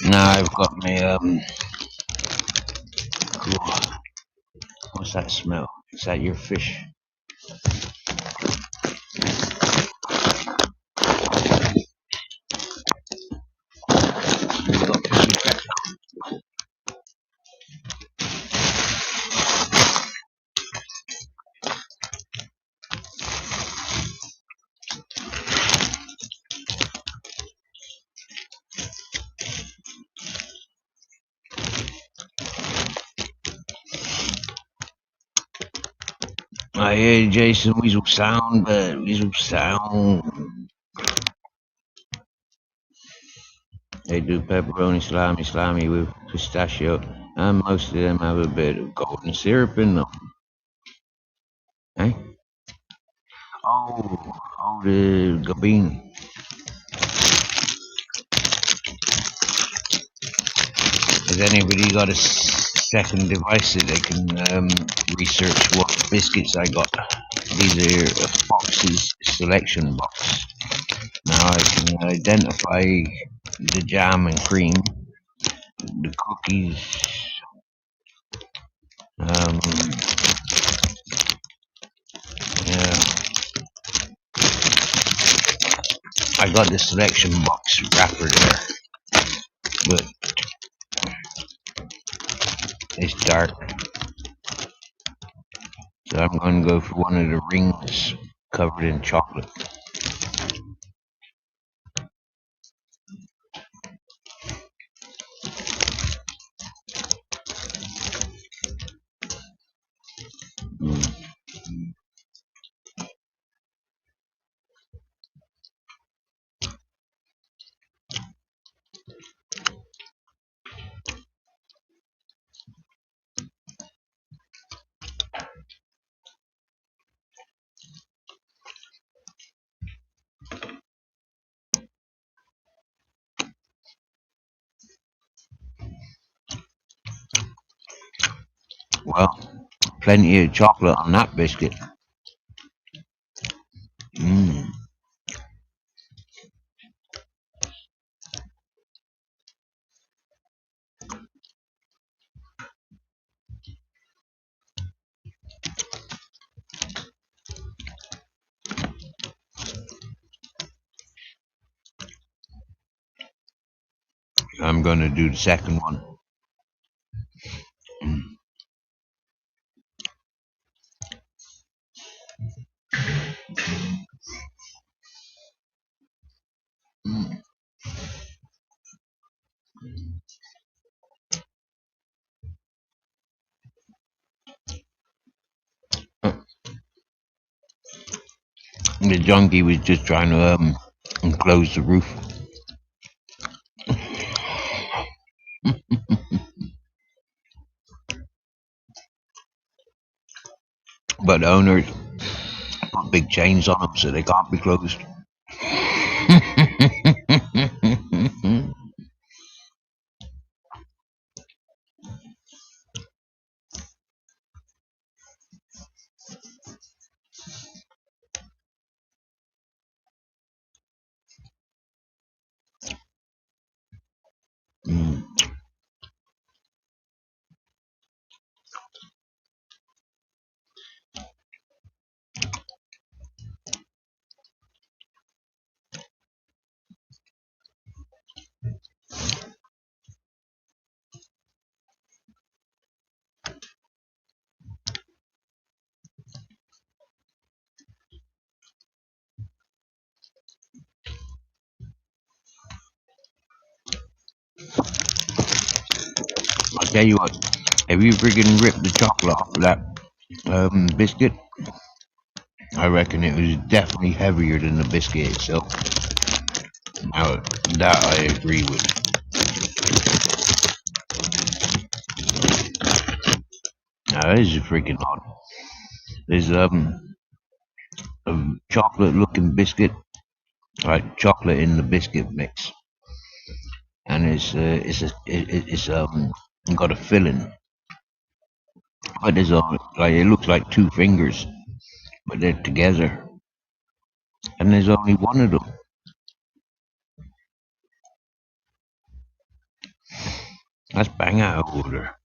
S1: Now I've got me what's that smell? Is that your fish? I hear Jason Weasel sound, but Weasel sound. They do pepperoni salami with pistachio, and most of them have a bit of golden syrup in them. Eh? The gabine. Has anybody got a second device that they can research what biscuits I got? These are a Fox's selection box. Now I can identify the jam and cream, the cookies. Um, yeah, I got the selection box wrapper there, but it's dark, so I'm going to go for one of the rings covered in chocolate. Mm. Well, plenty of chocolate on that biscuit. Mm. I'm going to do the second one. Mm. The junkie was just trying to close the roof. But the owners put big chains on them so they can't be closed. Mm. I tell you what, if you freaking ripped the chocolate off of that biscuit, I reckon it was definitely heavier than the biscuit itself. Now, that I agree with. Now, this is freaking odd. There's a chocolate-looking biscuit, like chocolate in the biscuit mix, and it's got a filling, but there's like it looks like two fingers, but they're together, and there's only one of them. That's bang out of order.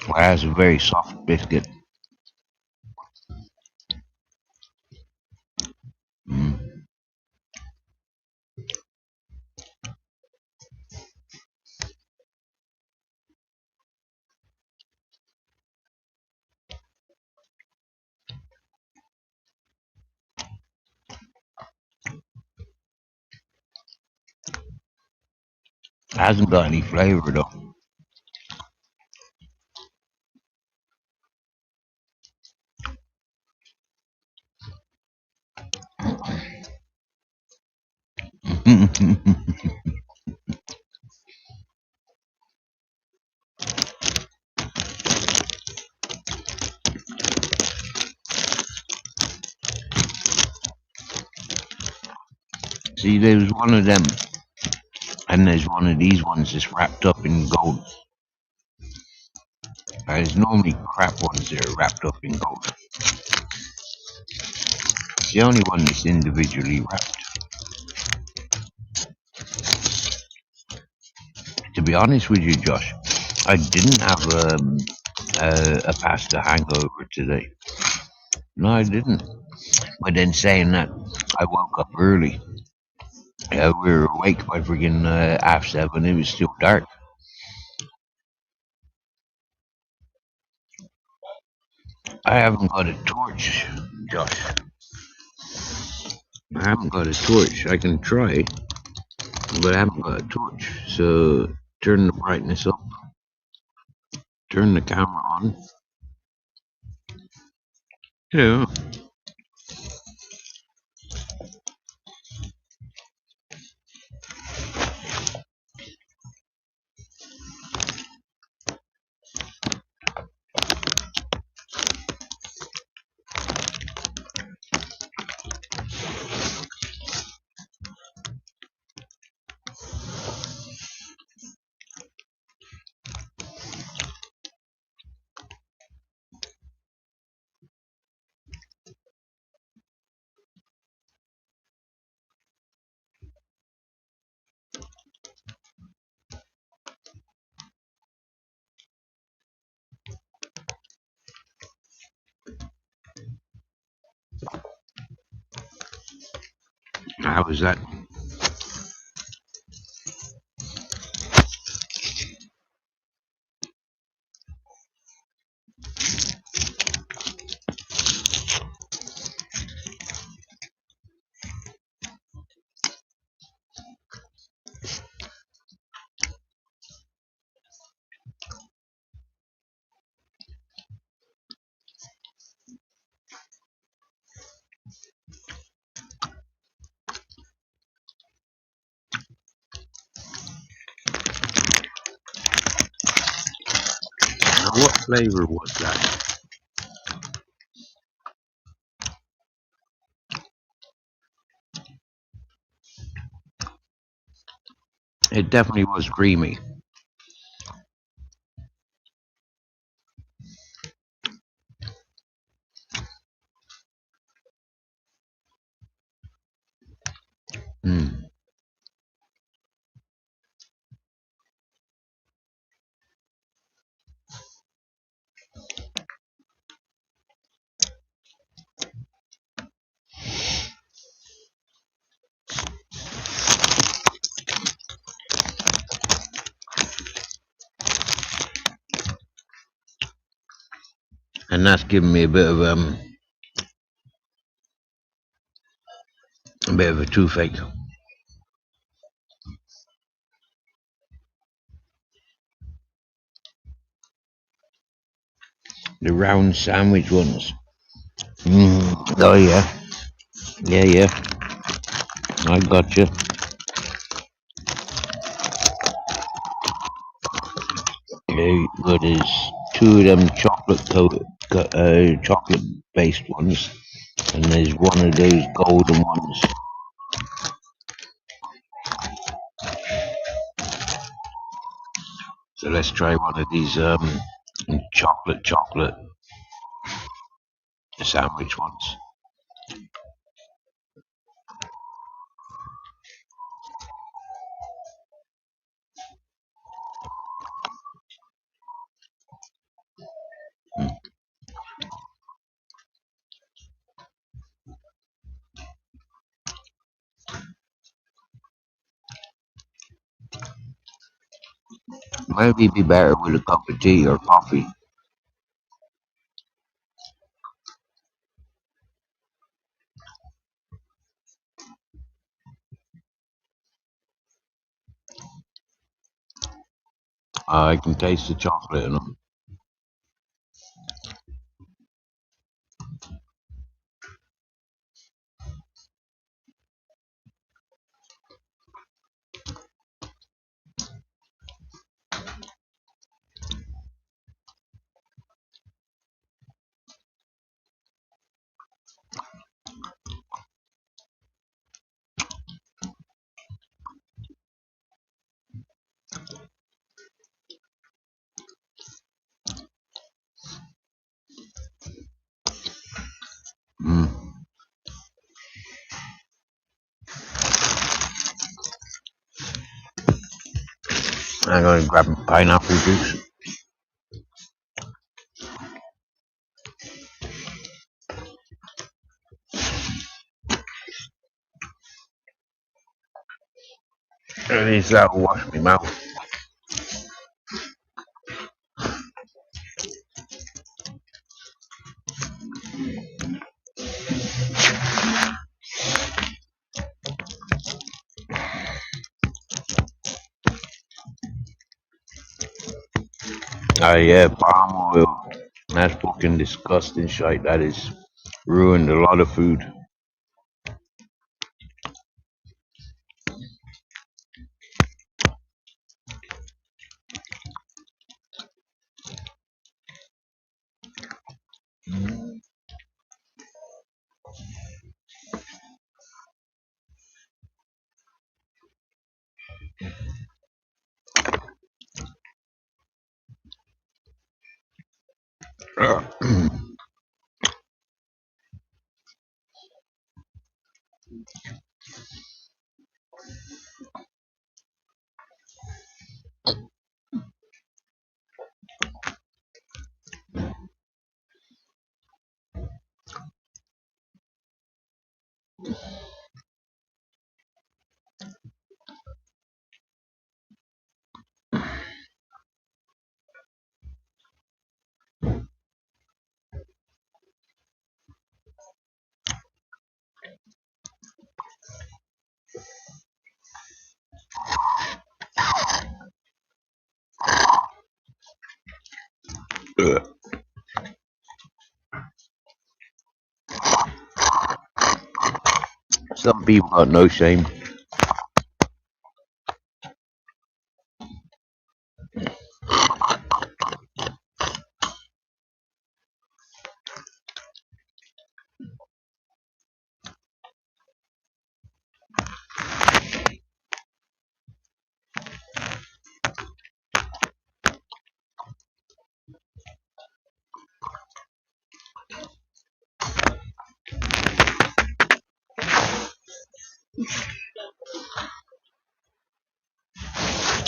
S1: Well, that's a very soft biscuit. Mm. It hasn't got any flavor though. See, there's one of them, and there's one of these ones that's wrapped up in gold. There's normally crap ones that are wrapped up in gold. It's the only one that's individually wrapped. To be honest with you, Josh, I didn't have a pasta hangover today. No, I didn't. But then saying that, I woke up early. We were awake by freaking 7:30. It was still dark. I haven't got a torch, Josh. I haven't got a torch. I can try, but I haven't got a torch. So turn the brightness up, turn the camera on. Yeah, how was that? What flavour was that? It definitely was creamy. Mm. And that's giving me a bit of a toothache. The round sandwich ones. Oh yeah, yeah. I got you. But there's two of them chocolate based ones, and there's one of those golden ones. So let's try one of these chocolate sandwich ones. Maybe be better with a cup of tea or coffee. I can taste the chocolate in them. Mm. I'm gonna grab pineapple juice. At least that'll wash my mouth. Yeah, palm oil. That's fucking disgusting shite. That is ruined a lot of food. Some people got no shame.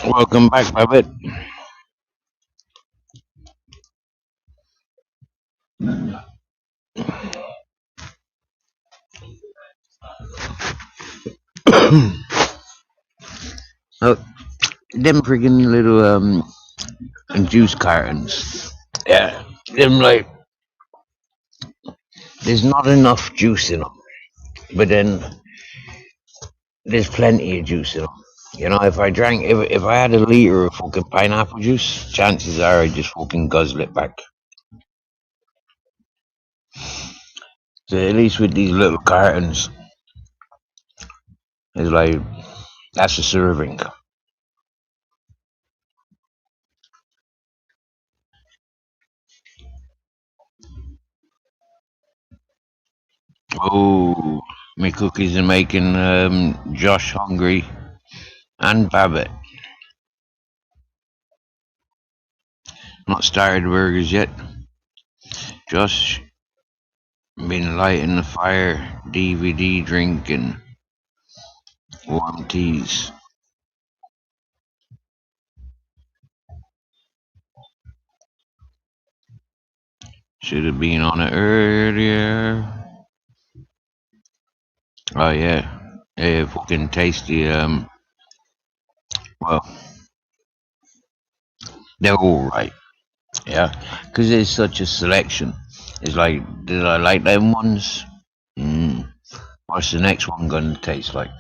S1: Welcome back, Rabbit. Oh, them friggin' little juice cartons. Yeah, them like there's not enough juice in them, but then there's plenty of juice in them. You know, if I had a liter of fucking pineapple juice, chances are I'd just fucking guzzle it back. So at least with these little cartons, it's like that's a serving. Oh, my cookies are making Josh hungry and Babbitt. Not started burgers yet. Just been lighting the fire, DVD drinking, warm teas. Should have been on it earlier. Oh yeah, yeah, fucking tasty. Well, they're all right. Yeah, because there's such a selection. It's like, did I like them ones? Mm. What's the next one gonna taste like?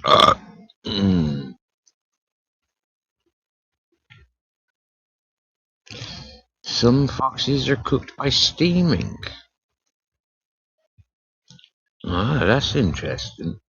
S1: Uh, mm. Some foxes are cooked by steaming. Ah, that's interesting.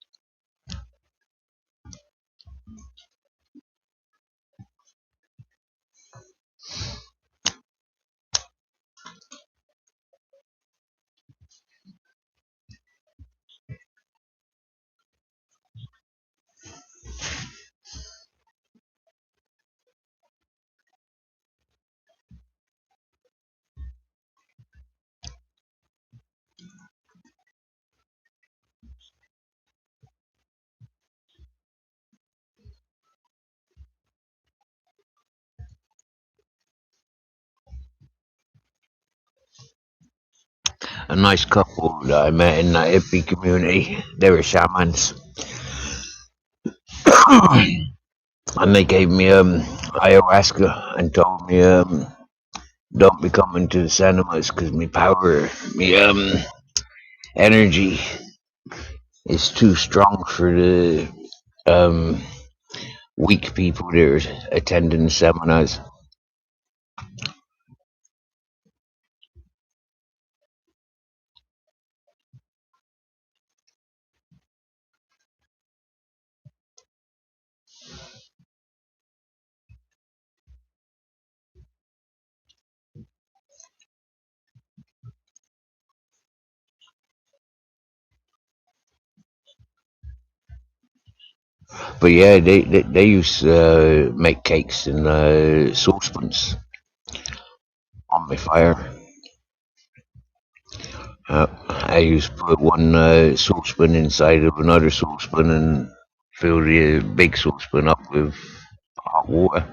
S1: A nice couple that I met in that hippie community. They were shamans, and they gave me ayahuasca and told me don't be coming to the cinemas because me power, me energy is too strong for the um weak people that are attending the seminars. But yeah, they used to make cakes in saucepans on my fire. I used to put one saucepan inside of another saucepan and fill the big saucepan up with hot water.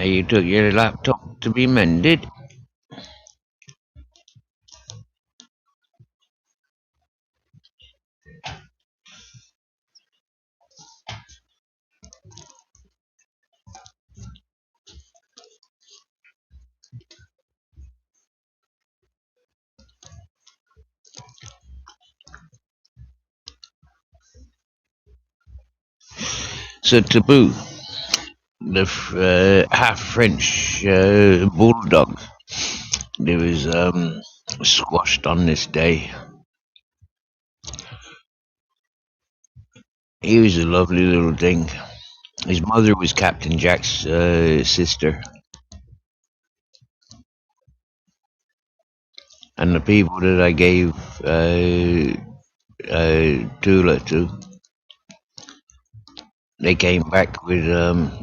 S1: You took your laptop to be mended. So Taboo, the half French bulldog, that was squashed on this day. He was a lovely little thing. His mother was Captain Jack's sister, and the people that I gave Tula to, they came back with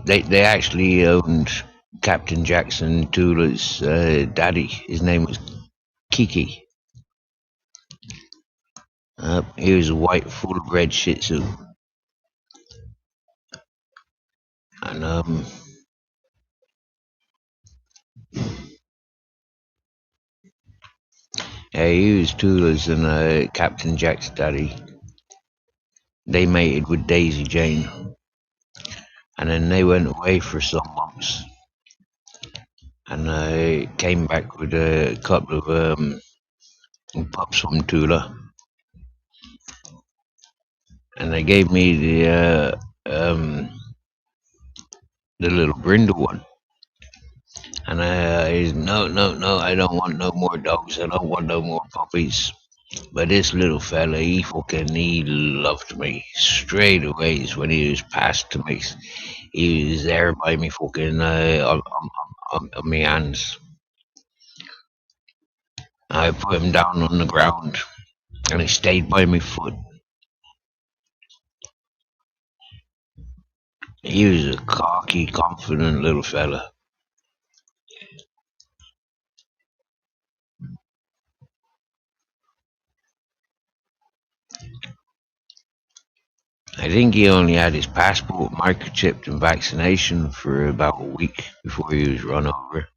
S1: they actually owned Captain Jackson Tula's daddy. His name was Kiki. He was a white full bred Shih Tzu, and yeah, he was Tula's and Captain Jack's daddy. They mated with Daisy Jane, and then they went away for some months, and came back with a couple of pups from Tula, and they gave me the little brindle one. And no, I don't want no more dogs. I don't want no more puppies. But this little fella, he loved me straight away when he was passed to me. He was there by me fucking on my hands. I put him down on the ground, and he stayed by my foot. He was a cocky, confident little fella. I think he only had his passport microchipped and vaccination for about a week before he was run over.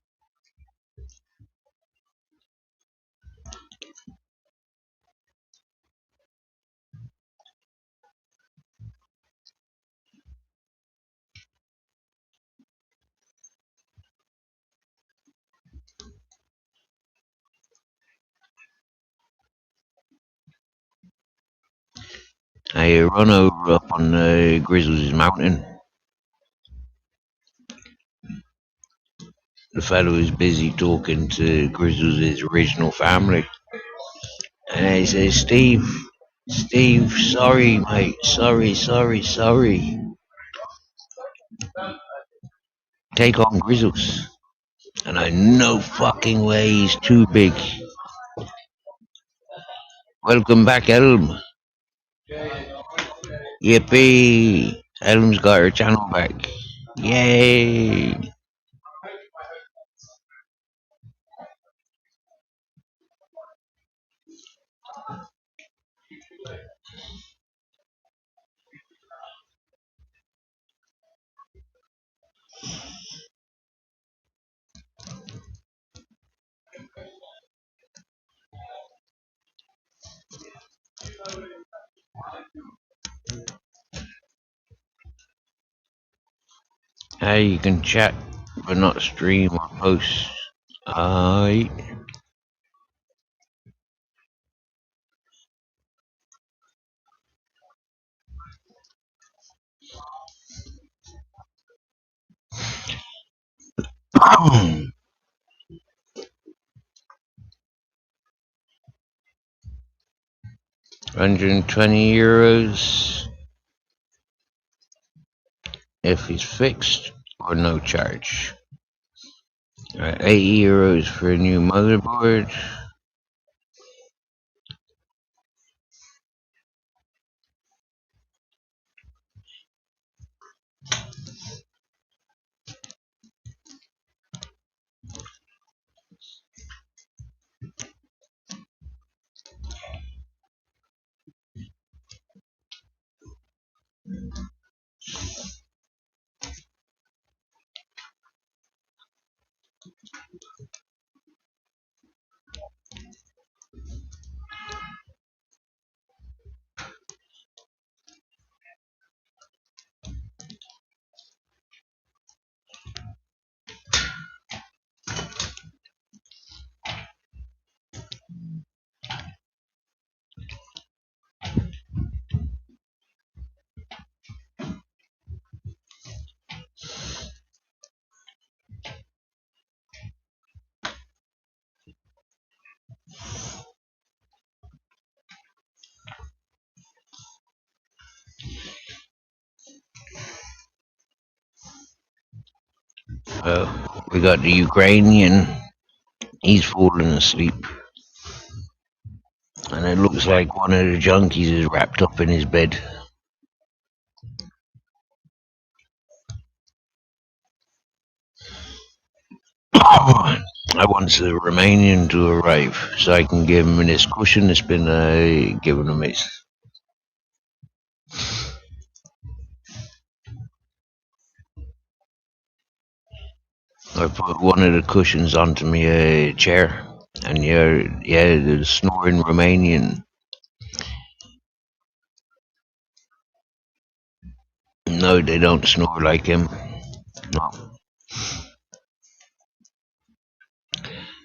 S1: I run over up on Grizzles mountain. The fellow was busy talking to Grizzles' original family. And I says, Steve, sorry, mate, sorry. Take on Grizzles. And I no fucking way he's too big. Welcome back, Elm. Yippee! Elm's got her channel back. Yay! Hey, you can chat, but not stream or post. Aight. 120 euros if he's fixed or no charge. 80 euros for a new motherboard. We got the Ukrainian. He's fallen asleep, and it looks like one of the junkies is wrapped up in his bed. I want the Romanian to arrive so I can give him this cushion that's been given him. I put one of the cushions onto my chair, and yeah, the snoring Romanian. No, they don't snore like him. No,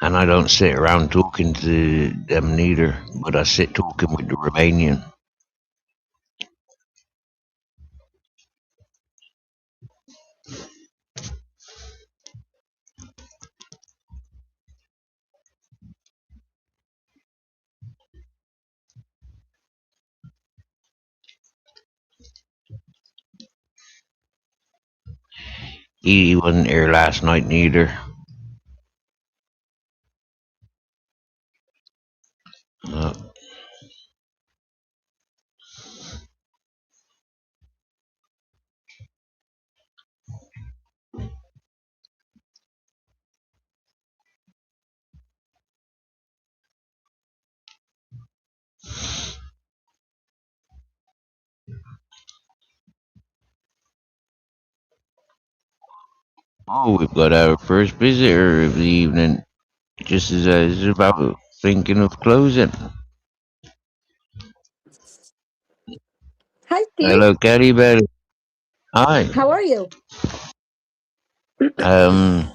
S1: and I don't sit around talking to them neither. But I sit talking with the Romanian. He wasn't here last night neither. Uh, oh, we've got our first visitor of the evening. Just as I was about thinking of closing.
S3: Hi, Steve.
S1: Hello, Caddy Belly. Hi.
S3: How are you?
S1: Um,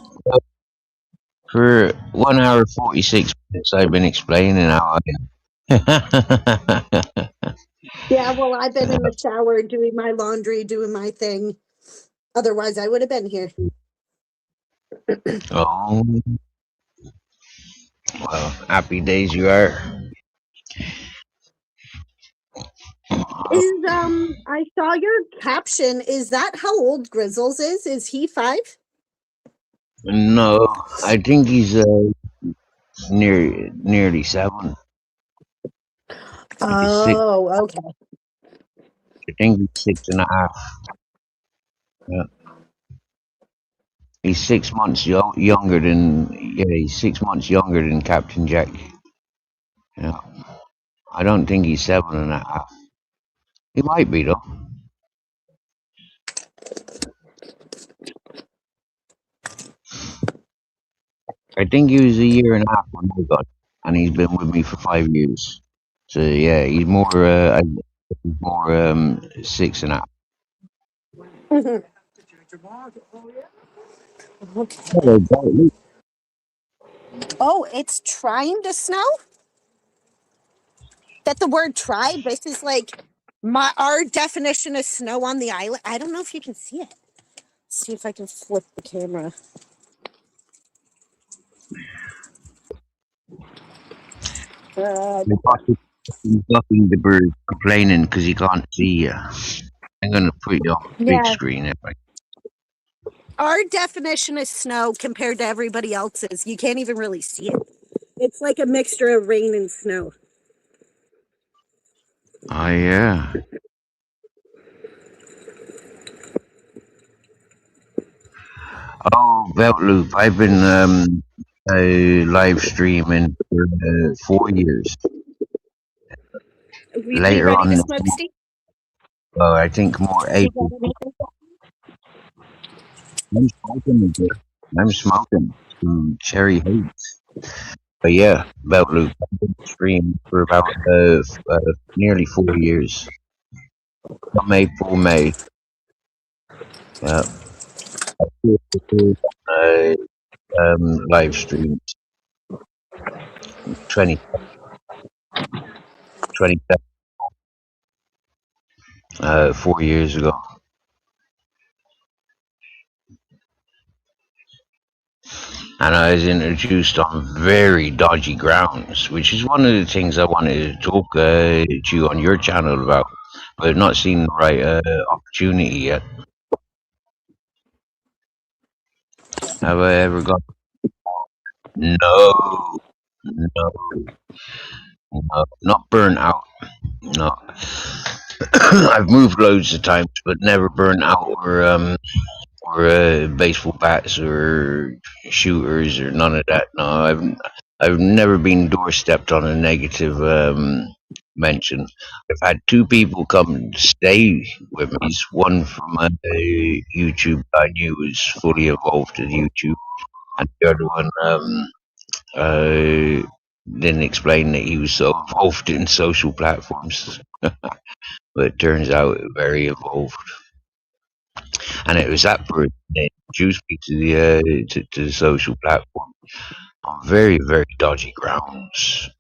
S1: for 1 hour 46 minutes, I've been explaining how I am.
S3: Yeah, well, I've been in the shower doing my laundry, doing my thing. Otherwise, I would have been here.
S1: Oh, well, happy days you are.
S3: I saw your caption. Is that how old Grizzles is? Is he 5?
S1: No, I think he's nearly 7. He's 6.
S3: Oh, okay.
S1: I think he's 6.5. Yeah. He's 6 months younger than he's 6 months younger than Captain Jack. Yeah, I don't think he's 7.5. He might be though. I think he was a year and a half when I got, and he's been with me for 5 years. So yeah, he's more 6.5.
S3: Mhm. Okay.
S1: Hello, Bartley.
S3: Oh, it's trying to snow? That the word try? This is like our definition of snow on the island. I don't know if you can see it. See if I can flip the camera.
S1: He's blocking the bird complaining because he can't see you. I'm gonna put you on big
S3: Yeah.
S1: screen if I.
S3: Our definition of snow compared to everybody else's, you can't even really see it. It's like a mixture of rain and snow.
S1: Oh yeah. Oh, Belt Loop. I've been live streaming for 4 years.
S3: We
S1: Later
S3: ready to
S1: on,
S3: smoke, Steve?
S1: I think more
S3: You
S1: 80.
S3: got anything?
S1: I'm smoking a bit. I'm smoking some cherry haze. But yeah, Belt Loop. I've been streaming for about nearly 4 years. From April, May. Yeah. Uh, live stream 20, 20 4 years ago. And I was introduced on very dodgy grounds, which is one of the things I wanted to talk to you on your channel about, but I've not seen the right opportunity yet. Have I ever got? No, no, no, not burnt out. No, I've moved loads of times, but never burnt out or baseball bats or shooters or none of that. No, I've never been doorstepped on a negative mention. I've had two people come stay with me. One from a YouTube I knew was fully involved in YouTube, and the other one uh, didn't explain that he was so involved in social platforms. But it turns out very involved, and it was that person that introduced me to the social platform on very very dodgy grounds,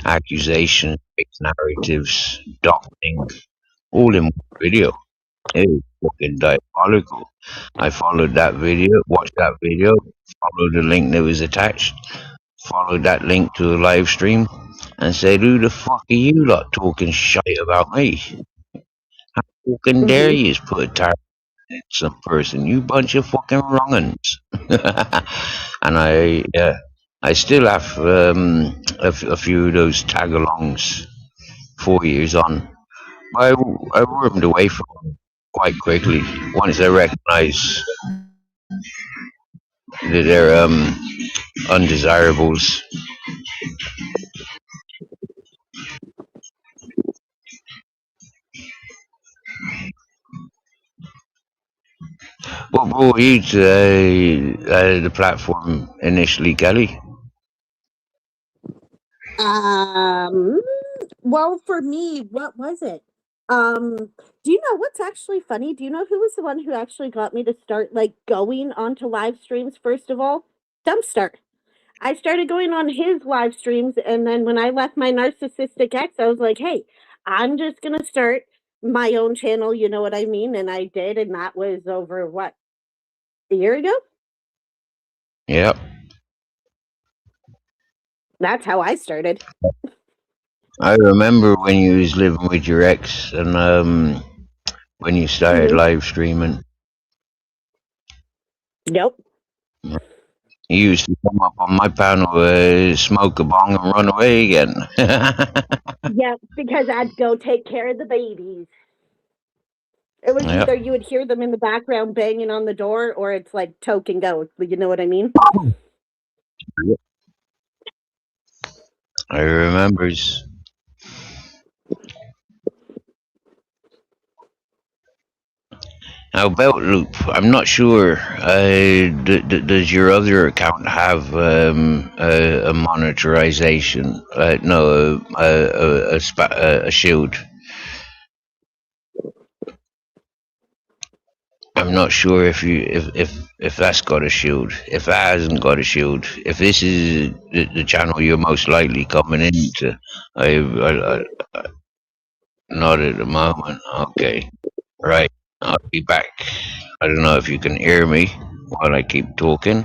S1: accusations, fake narratives, doctoring, all in one video. It was fucking diabolical. I followed that video, watched that video, followed the link that was attached, followed that link to a live stream, and said, "Who the fuck are you lot talking shit about me? Fucking dare
S3: Hmm.
S1: you put a target on some person? You bunch of fucking wrong'uns." And I still have a few of those tag-alongs 4 years on. I wormed away from them quite quickly once I recognised that they're undesirables. What brought you to the platform initially, Kelly?
S3: Um, well, for me, what was it? Um, do you know what's actually funny? Do you know who was the one who actually got me to start like going onto live streams first of all? Dumpster. I started going on his live streams, and then when I left my narcissistic ex, I was like, "Hey, I'm just gonna start my own channel." You know what I mean? And I did, and that was over what, a year ago.
S1: Yep.
S3: That's how I started.
S1: I remember when you was living with your ex and when you started
S3: Hmm.
S1: live streaming.
S3: Nope.
S1: You used to come up on my panel, smoke a bong and run away again.
S3: Yeah, because I'd go take care of the babies. It was
S1: Yep.
S3: either you would hear them in the background banging on the door, or it's like toke and go. You know what I mean?
S1: I remember. Now, Belt Loop, I'm not sure. Does your other account have a monetization? No, a shield. I'm not sure if that's got a shield. If that hasn't got a shield, if this is the channel you're most likely coming into, I not at the moment. Okay, right. I'll be back. I don't know if you can hear me while I keep talking,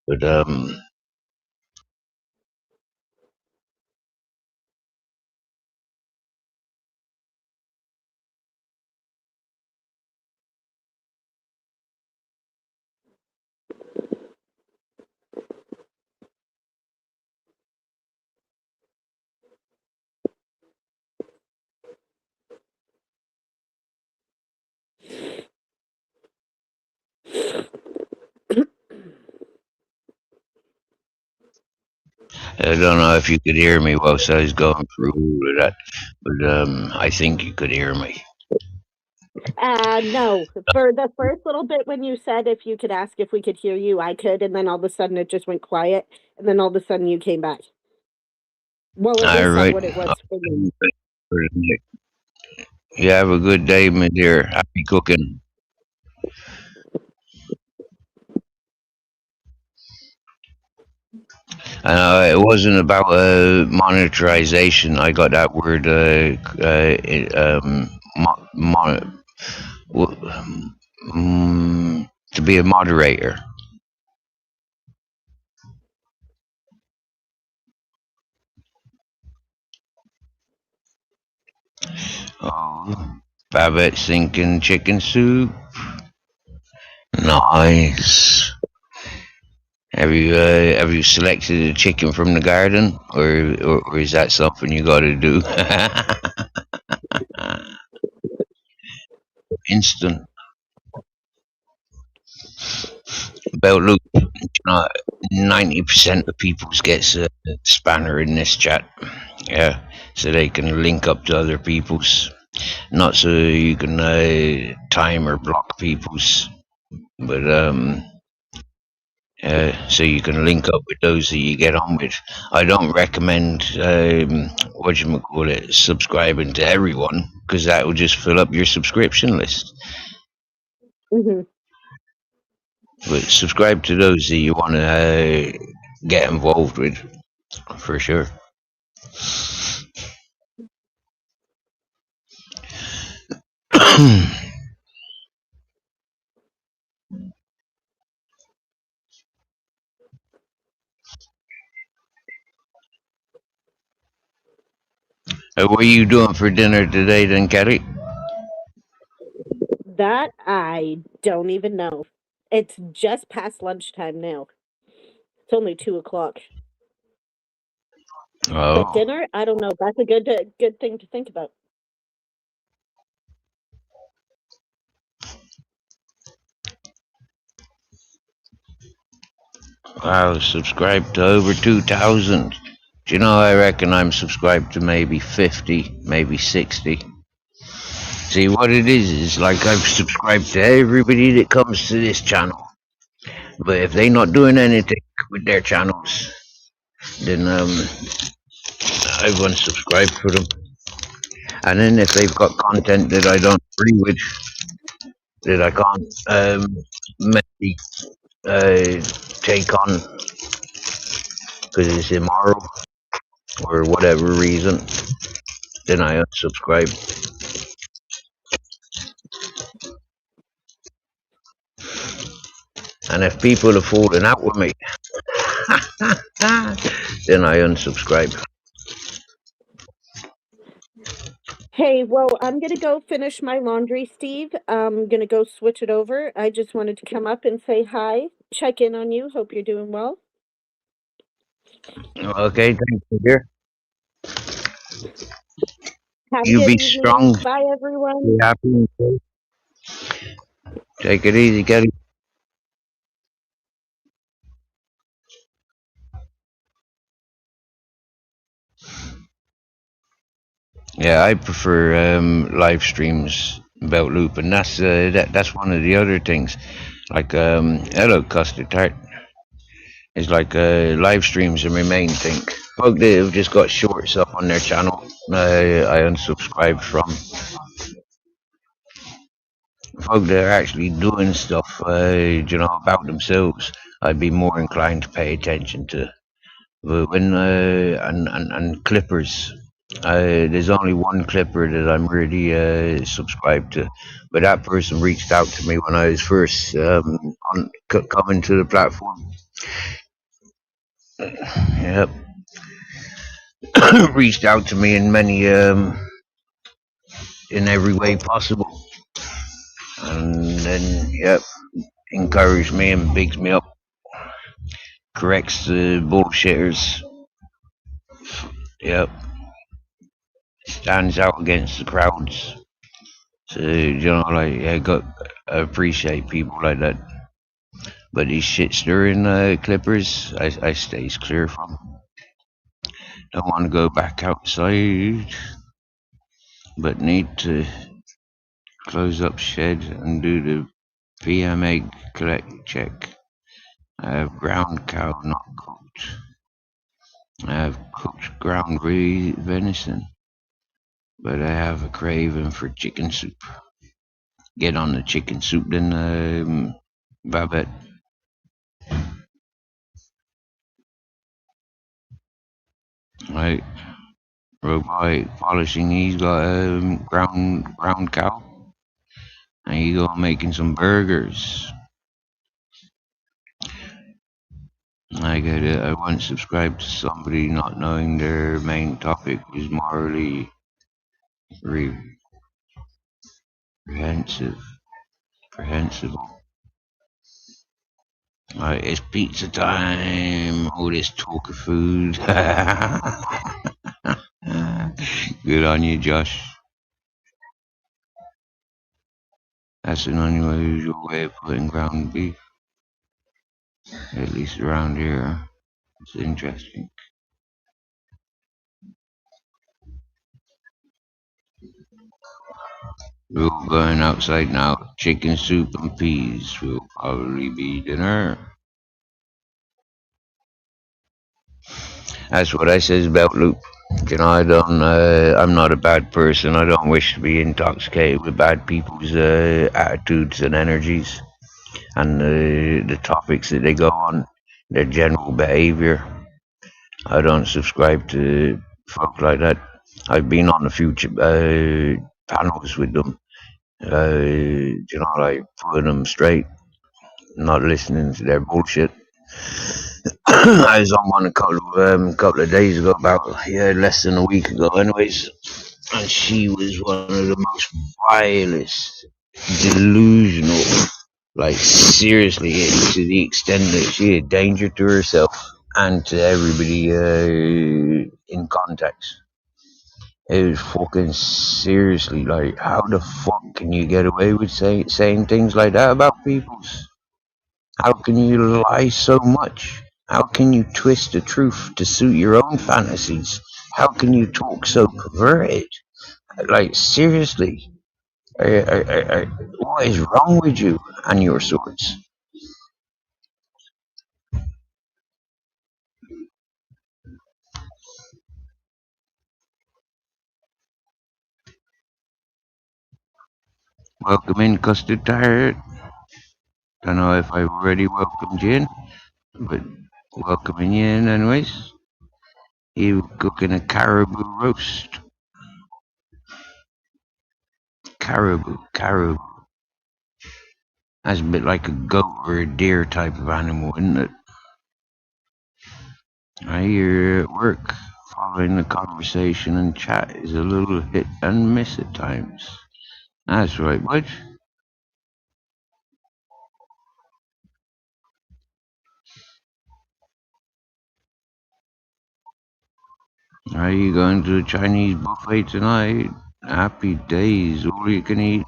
S1: but I don't know if you could hear me whilst I was going through all of that, but I think you could hear me.
S3: No. For the first little bit when you said if you could ask if we could hear you, I could, and then all of a sudden it just went quiet, and then all of a sudden you came back. Well, at
S1: All
S3: least that's
S1: right.
S3: what it was for me.
S1: You have a good day, my dear. Happy cooking. It wasn't about monetization. I got that word to be a moderator. Oh, Babette sinking chicken soup. Nice. Have you selected a chicken from the garden, or is that something you got to do? Instant. About look, you know, 90% of people gets a spanner in this chat. Yeah, so they can link up to other people's, not so you can time or block people's, but so you can link up with those that you get on with. I don't recommend what you call it, subscribing to everyone, because that will just fill up your subscription list.
S3: Hmm.
S1: But subscribe to those that you want to get involved with, for sure. What are you doing for dinner today, then, Kerry?
S3: That I don't even know. It's just past lunchtime now. It's only 2 o'clock. But
S1: Oh,
S3: dinner, I don't know. That's a good thing to think about.
S1: wow, subscribed to over 2,000. Do you know, I reckon I'm subscribed to maybe 50, maybe 60. See, what it is like I've subscribed to everybody that comes to this channel. But if they not doing anything with their channels, then I've unsubscribed for them. And then if they've got content that I don't agree with, that I can't maybe take on because it's immoral or whatever reason, then I unsubscribe. And if people are falling out with me, then I unsubscribe.
S3: Hey, well, I'm gonna go finish my laundry, Steve. I'm gonna go switch it over. I just wanted to come up and say hi, check in on you. Hope you're doing well.
S1: Okay, thanks, dear.
S3: Have a
S1: You
S3: good
S1: be
S3: evening.
S1: strong,
S3: Bye, everyone.
S1: be happy, and safe. Take it easy, Kelly. Yeah, I prefer live streams about loop, and that's one of the other things. Like hello, custard tart. It's like live streams are my main thing. Folk that have just got shorts up on their channel, I unsubscribed from. Folk that are actually doing stuff, about themselves, I'd be more inclined to pay attention to. But when and clippers, there's only one clipper that I'm really subscribed to, but that person reached out to me when I was first coming to the platform. Yep, reached out to me in many in every way possible, and then yep, encouraged me and bigs me up, corrects the bullshitters. Yep, stands out against the crowds. So like I got I appreciate people like that. But these shit stirring clippers, I stays clear from. Don't want to go back outside, but need to close up shed and do the PM egg collect check. I have ground cow not cooked. I have cooked ground venison, but I have a craving for chicken soup. Get on the chicken soup then, Babette. Right, robot polishing. He's got ground cow. And he go making some burgers. I get it. I once subscribed to somebody not knowing their main topic was morally reprehensible. Alright, it's pizza time. All this talk of food. Good on you, Josh. That's an unusual way of putting ground beef, at least around here. It's interesting. We're going outside now. Chicken soup and peas will probably be dinner. That's what I says about Luke. You know, I don't. I'm not a bad person. I don't wish to be intoxicated with bad people's attitudes and energies and the topics that they go on, their general behaviour. I don't subscribe to folk like that. I've been on a few panels with them. You know, like putting them straight, not listening to their bullshit. I was on one couple of days ago, about less than a week ago, anyways, and she was one of the most vilest, delusional, like seriously, to the extent that she had danger to herself and to everybody in context. It was fucking seriously like, how the fuck can you get away with saying things like that about people? How can you lie so much? How can you twist the truth to suit your own fantasies? How can you talk so perverted? Like, seriously, what is wrong with you and your sorts? Welcome in, Custard Tart. Don't know if I've already welcomed you in, but welcoming you in anyways. You cooking a caribou roast. Caribou. That's a bit like a goat or a deer type of animal, isn't it? I hear at work. Following the conversation and chat is a little hit and miss at times. That's right, bud. Are you going to the Chinese buffet tonight? Happy days. All you can eat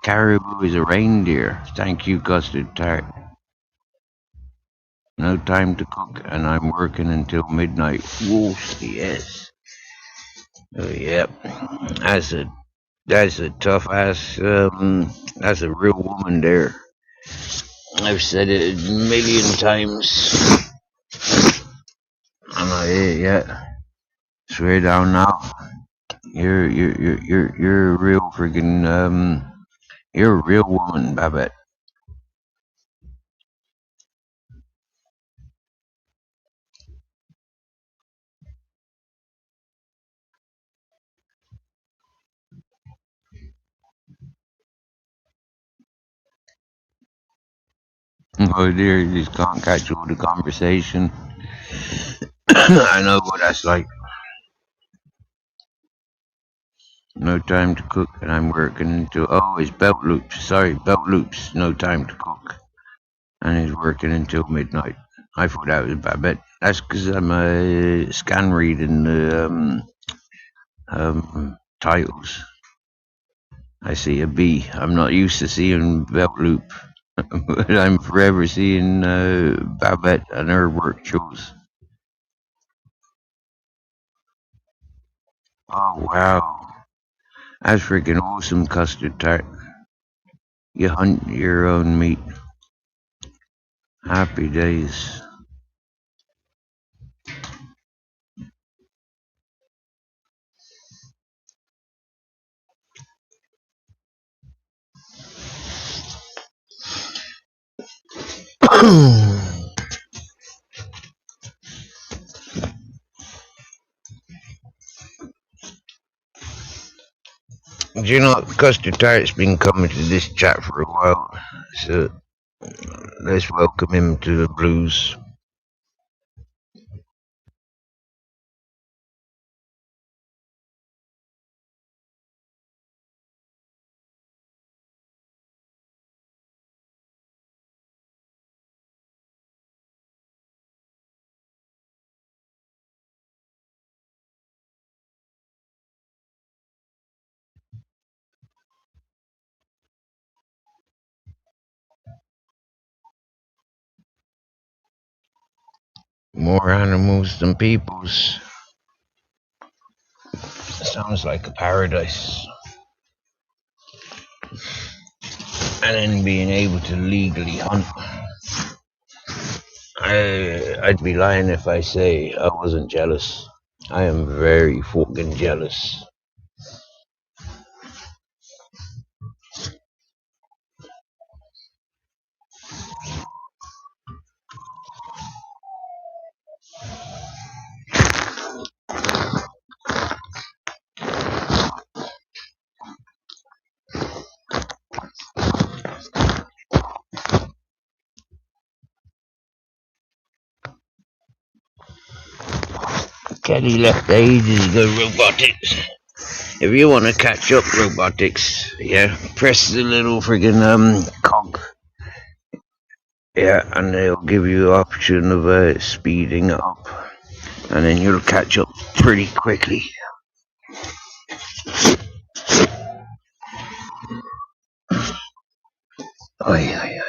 S1: caribou is a reindeer. Thank you, Custard Tart. No time to cook, and I'm working until midnight. Woof, yes. Oh, yep. That's a that's a tough ass. That's a real woman there. I've said it a million times. I'm not here yet. Swear down now. You're a real freaking you're a real woman, Babette. Oh dear, you just can't catch all the conversation. I know what that's like. No time to cook, and I'm working until it's belt loops. Sorry, belt loops. No time to cook, and he's working until midnight. I thought that was Babette. That's because I'm scan reading the titles. I see a B. I'm not used to seeing belt loop, but I'm forever seeing Babette and her work shows. Oh wow, that's freaking awesome, Custard Tart. You hunt your own meat. Happy days. Do you know, Custard Tart's been coming to this chat for a while, so let's welcome him to the blues. More animals than peoples. Sounds like a paradise. And then being able to legally hunt. I'd be lying if I say I wasn't jealous. I am very fucking jealous. Kelly left ages ago, robotics. If you want to catch up, robotics, yeah, press the little friggin' cog. Yeah, and they'll give you the option of speeding up. And then you'll catch up pretty quickly. Aye, aye, aye.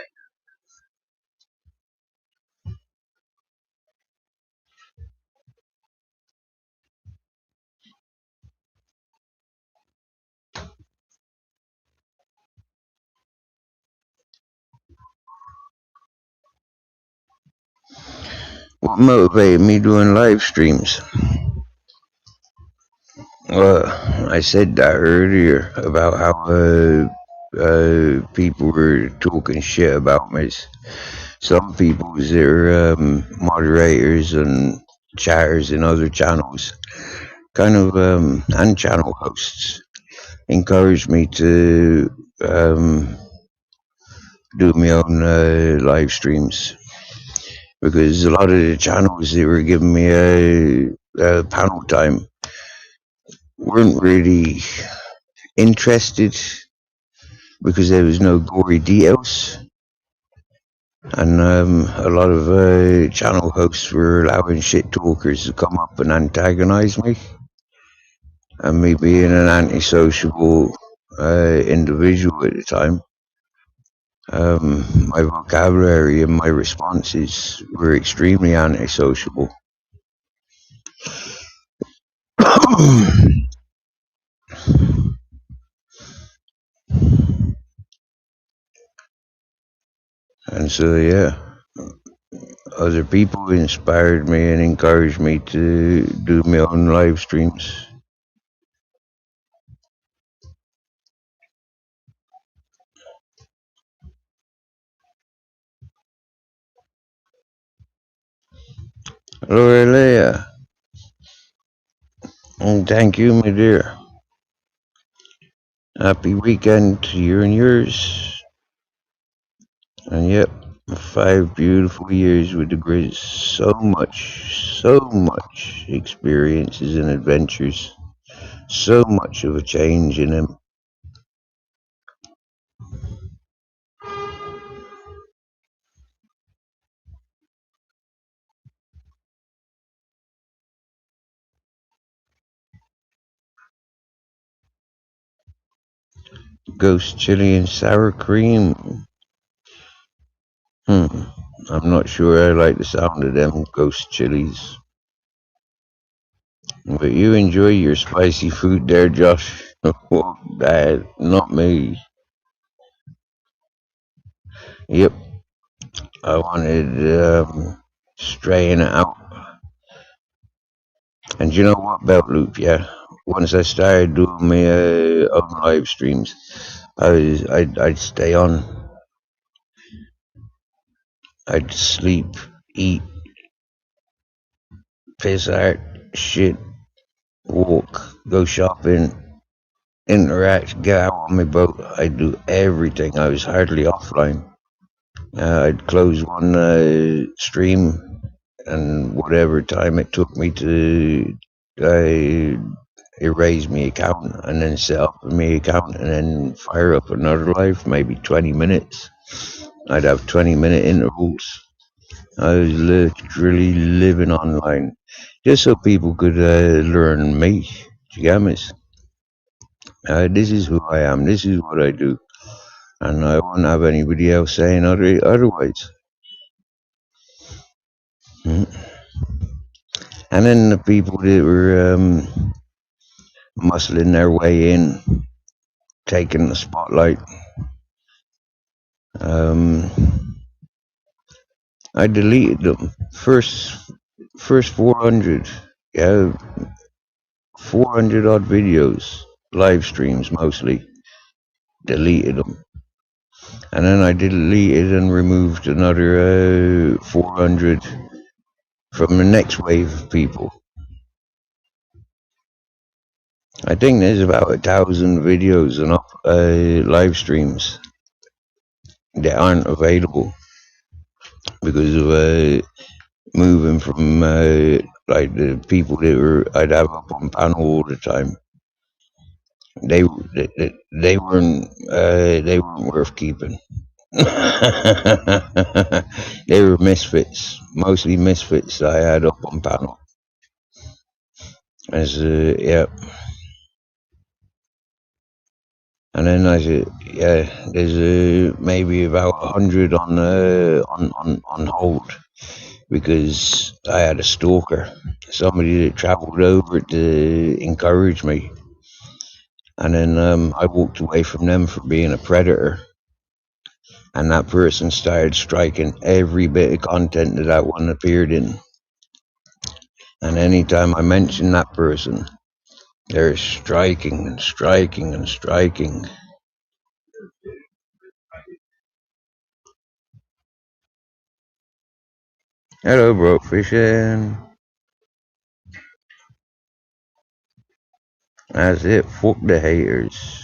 S1: What motivated me doing live streams? Well, I said that earlier about how people were talking shit about me. Some people, they're moderators and chatters in other channels, kind of and channel hosts, encouraged me to do my own live streams, because a lot of the channels they were giving me a panel time weren't really interested, because there was no gory details, and a lot of channel hosts were allowing shit talkers to come up and antagonize me, and me being an antisocial individual at the time, my vocabulary and my responses were extremely antisocial. And so, yeah, other people inspired me and encouraged me to do my own live streams. Hello, Leah. And thank you, my dear. Happy weekend to you and yours. And yep, 5 beautiful years with the Grizz. So much experiences and adventures. So much of a change in him. Ghost chili and sour cream. I'm not sure I like the sound of them ghost chilies. But you enjoy your spicy food there, Josh. Oh, that, not me. Yep, I wanted straying it out. And you know what, Belt Loop, yeah. Once I started doing my own live streams, I'd stay on. I'd sleep, eat, piss out, shit, walk, go shopping, interact, get out on my boat. I'd do everything. I was hardly offline. I'd close one stream, and whatever time it took me to erase my account, and then set up my account, and then fire up another live, maybe 20 minutes. I'd have 20-minute intervals. I was literally living online, just so people could learn me. Do you get me? This is who I am. This is what I do, and I won't have anybody else saying otherwise. And then the people that were muscling their way in, taking the spotlight. Um, I deleted them. First 400, yeah, 400 odd videos, live streams mostly. Deleted them, and then I deleted and removed another 400 from the next wave of people. I think there's about 1,000 videos and up live streams that aren't available because of moving from like the people that were I'd have up on panel all the time. They weren't worth keeping. They were misfits, mostly misfits. I had up on panel. As yeah, and then I said, yeah, there's maybe about 100 on hold because I had a stalker, somebody that travelled over to encourage me, and then I walked away from them for being a predator, and that person started striking every bit of content that one appeared in, and anytime I mention that person, they're striking and striking and striking. Hello, bro, fishing. That's it. Fuck the haters.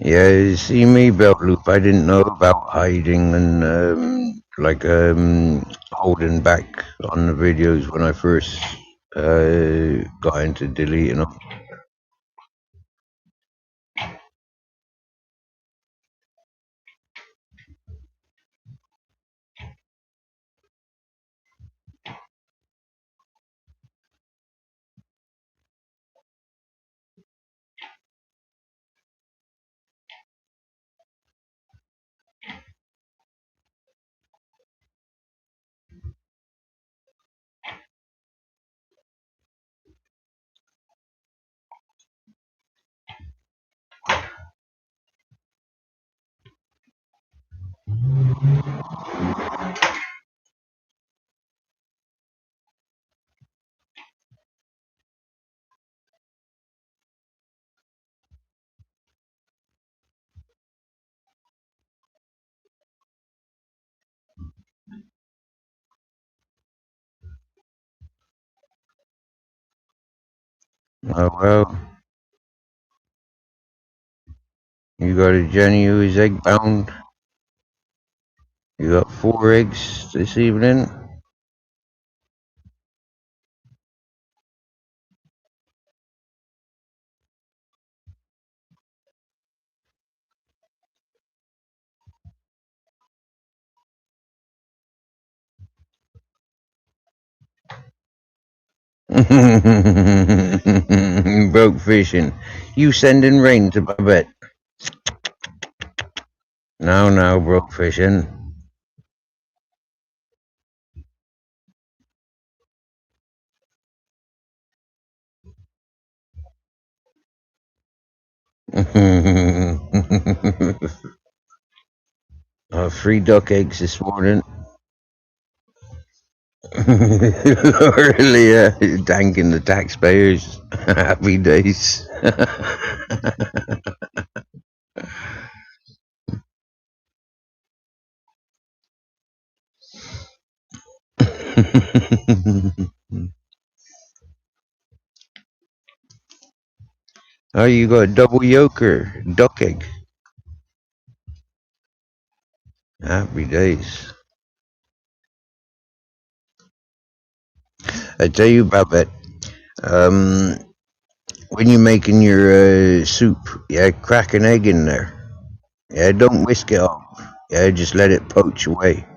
S1: Yeah, you see me, belt loop. I didn't know about hiding and holding back on the videos when I first got into deleting them. Oh well, you got a Jenny who is egg bound. You got 4 eggs this evening. Broke fishing. You sending rain to my bed. Now, broke fishing. Free duck eggs this morning. Really, thanking the taxpayers. Happy days. Oh, you got double yoker, duck egg. Happy days. I tell you about that. Um, when you're making your soup, yeah, crack an egg in there. Yeah, don't whisk it off. Yeah, just let it poach away.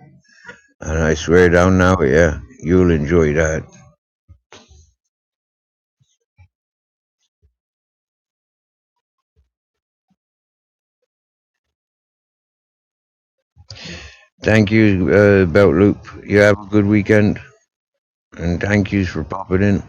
S1: And I swear down now, yeah, you'll enjoy that. Thank you, Belt Loop. You have a good weekend. And thank yous for popping in.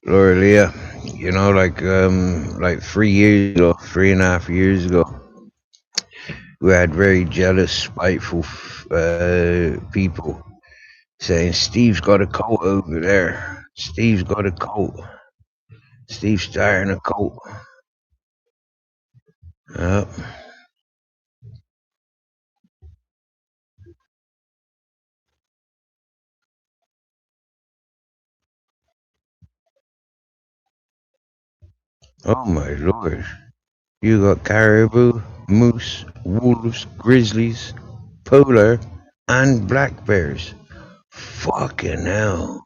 S1: Laura Leah, like 3 years ago, 3.5 years ago, we had very jealous, spiteful people saying, Steve's got a coat over there. Steve's got a coat. Steve's starting a coat. Uh, oh my lord. You got caribou, moose, wolves, grizzlies, polar, and black bears. Fucking hell.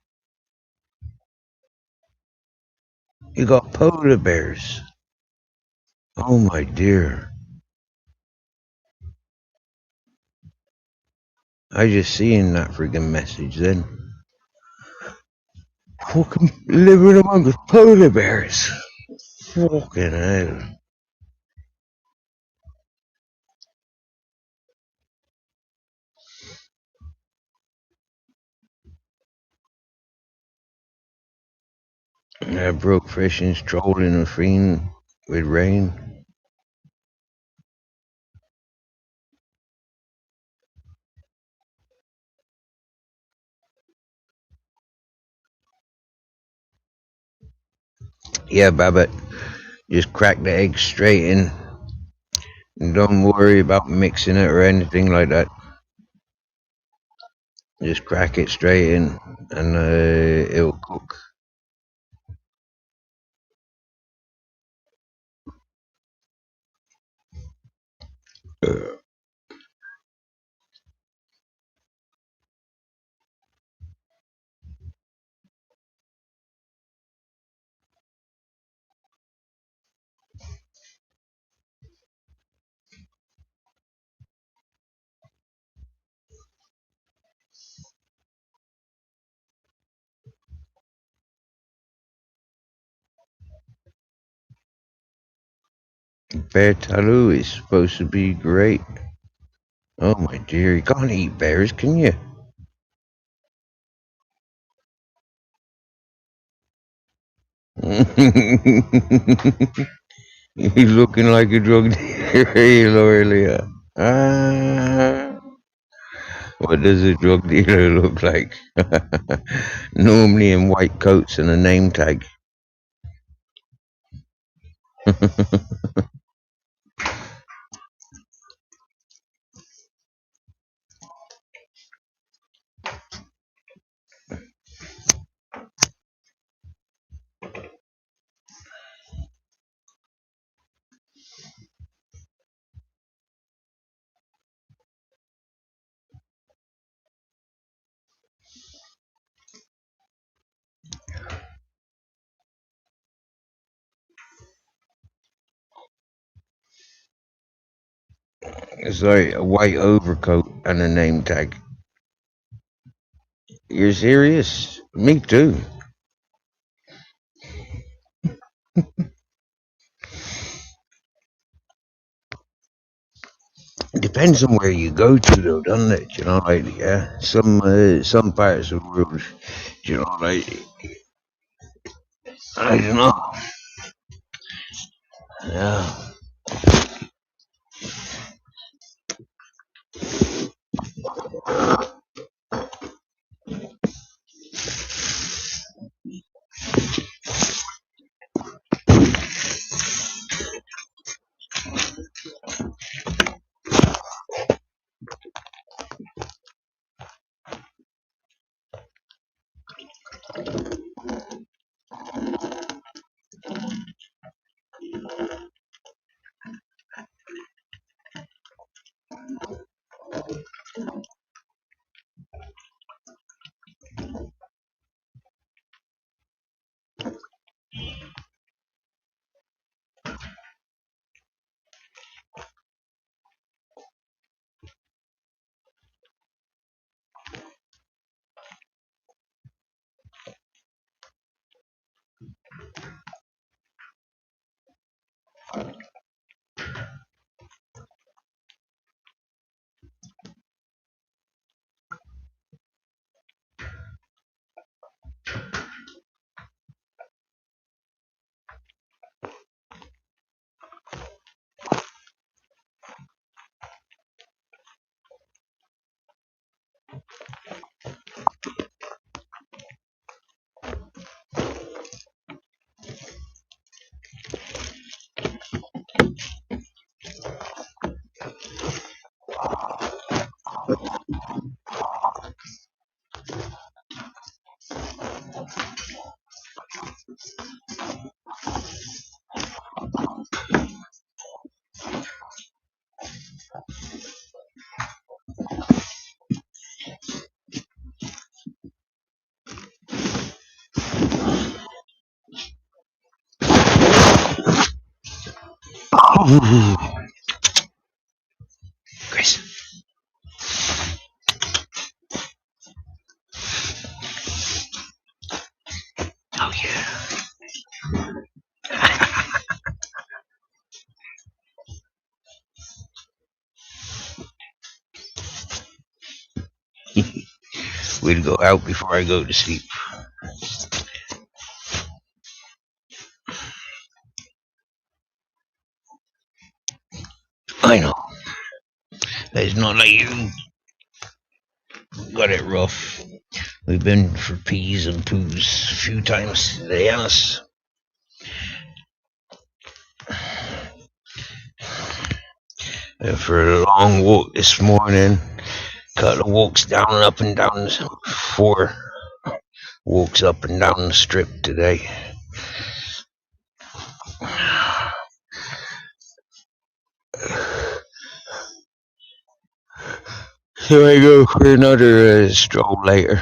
S1: You got polar bears. Oh my dear. I just seen that freaking message then. Fucking living amongst polar bears. Fucking hell. I broke fishing, trolling and freeing with rain. Yeah, Babbitt. Just crack the egg straight in. And don't worry about mixing it or anything like that. Just crack it straight in and it'll cook. Bear taloo is supposed to be great. Oh my dear, you can't eat bears, can you? He's looking like a drug dealer earlier. Ah, what does a drug dealer look like? Normally in white coats and a name tag. It's like a white overcoat and a name tag. You're serious? Me too. It depends on where you go to, though, doesn't it? You know, like yeah, some parts of the world, you know, like I don't know. Yeah. Oh, Chris. Oh yeah. We'd go out before I go to sleep. I know. It's not like you got it rough. We've been for peas and poos a few times today, Alice. For a long walk this morning. Couple of walks down and up and down. 4 walks up and down the strip today. So I go for another stroll later.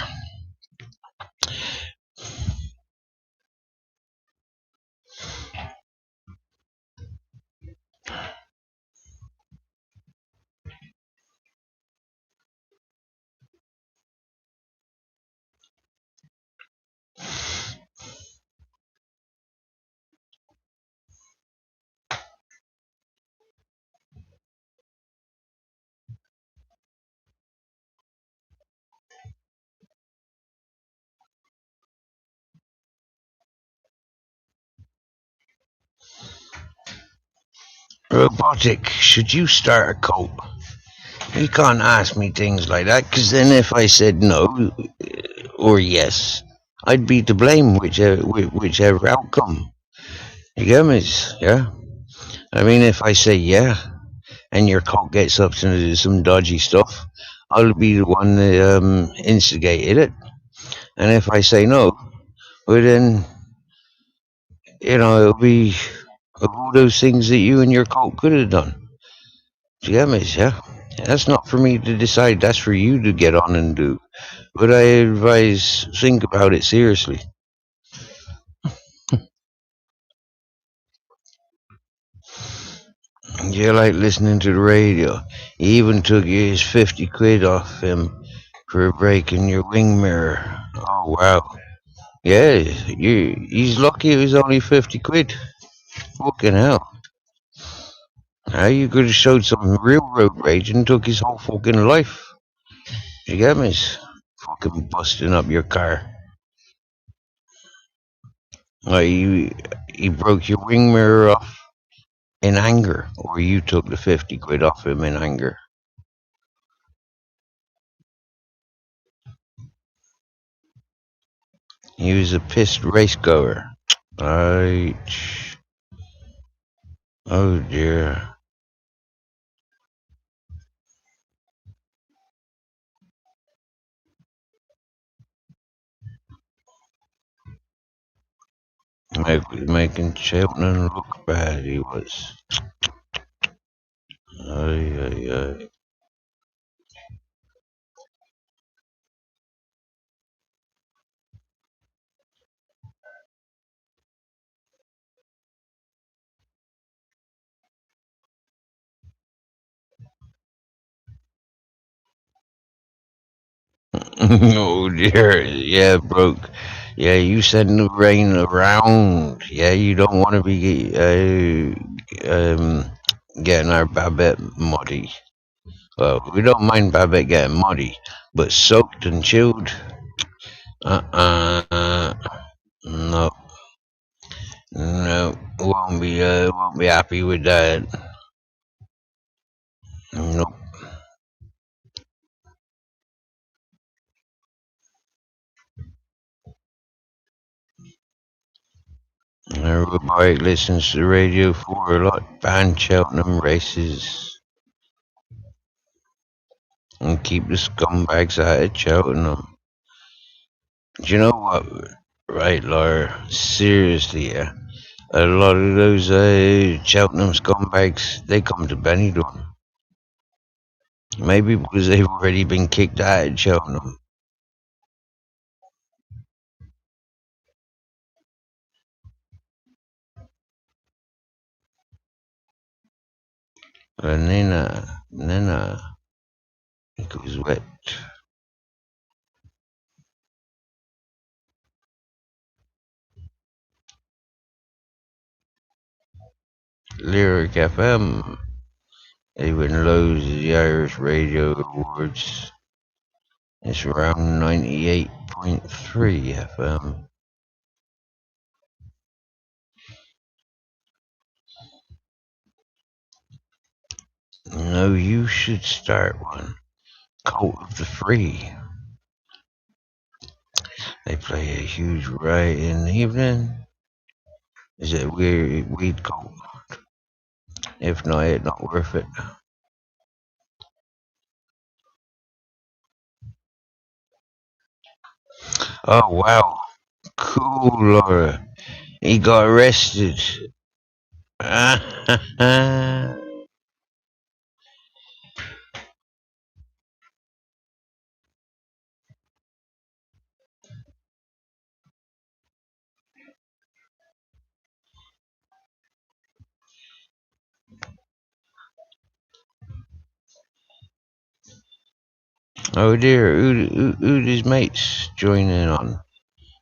S1: Robotic, should you start a cult? You can't ask me things like that, because then if I said no or yes, I'd be to blame whichever outcome. You get me? Yeah. I mean, if I say yeah, and your cult gets up to some dodgy stuff, I'll be the one that instigated it. And if I say no, well then, it'll be of all those things that you and your cult could have done. Do you get me? Yeah. That's not for me to decide. That's for you to get on and do. But I advise think about it seriously. You like listening to the radio. He even took you his 50 quid off him for breaking your wing mirror. Oh, wow. Yeah, he's lucky it was only 50 quid. Fucking hell. How you could have showed some real road rage and took his whole fucking life. You get me? Fucking busting up your car. Like he broke your wing mirror off in anger, or you took the 50 quid off him in anger. He was a pissed race goer. Right. Oh dear. Making Cheltenham look bad, he was. Ay, ay, ay. Oh dear. Yeah, broke. Yeah, you send the rain around. Yeah, you don't want to be getting our Babette muddy. Well, we don't mind Babette getting muddy, but soaked and chilled. Uh, no, no, won't be happy with that. Nope. Everybody listens to the radio for a lot. Ban Cheltenham races and keep the scumbags out of Cheltenham. Do you know what? Right, Laura. Seriously, yeah. A lot of those Cheltenham scumbags, they come to Benidorm. Maybe because they've already been kicked out of Cheltenham. Nina, it goes wet. Lyric FM. They win loads of the Irish Radio Awards. It's around 98.3 FM. No, you should start one. Cult of the Free. They play a huge riot in the evening. Is it weed cult? If not, it's not worth it. Oh wow, cool, Laura. He got arrested. Oh dear, who his mates joining on?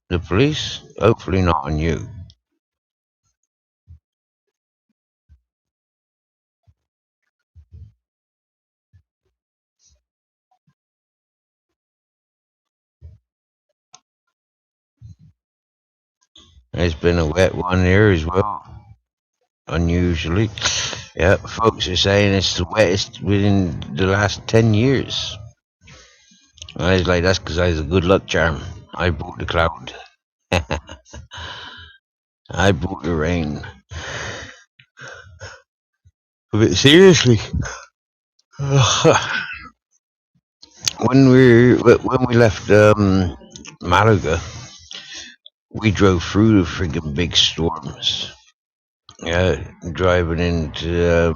S1: The police? Hopefully not on you. It's been a wet one here as well, unusually. Yeah, folks are saying it's the wettest within the last 10 years. I was like, that's because I was a good luck charm. I brought the cloud. I brought the rain. But seriously, when we left Malaga, we drove through the friggin' big storms. Yeah, driving into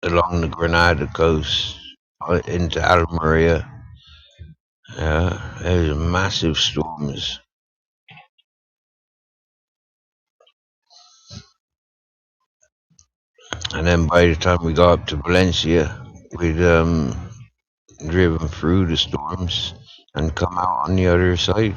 S1: along the Granada coast into Almeria. Yeah, there was massive storms. And then by the time we got up to Valencia, we'd driven through the storms and come out on the other side.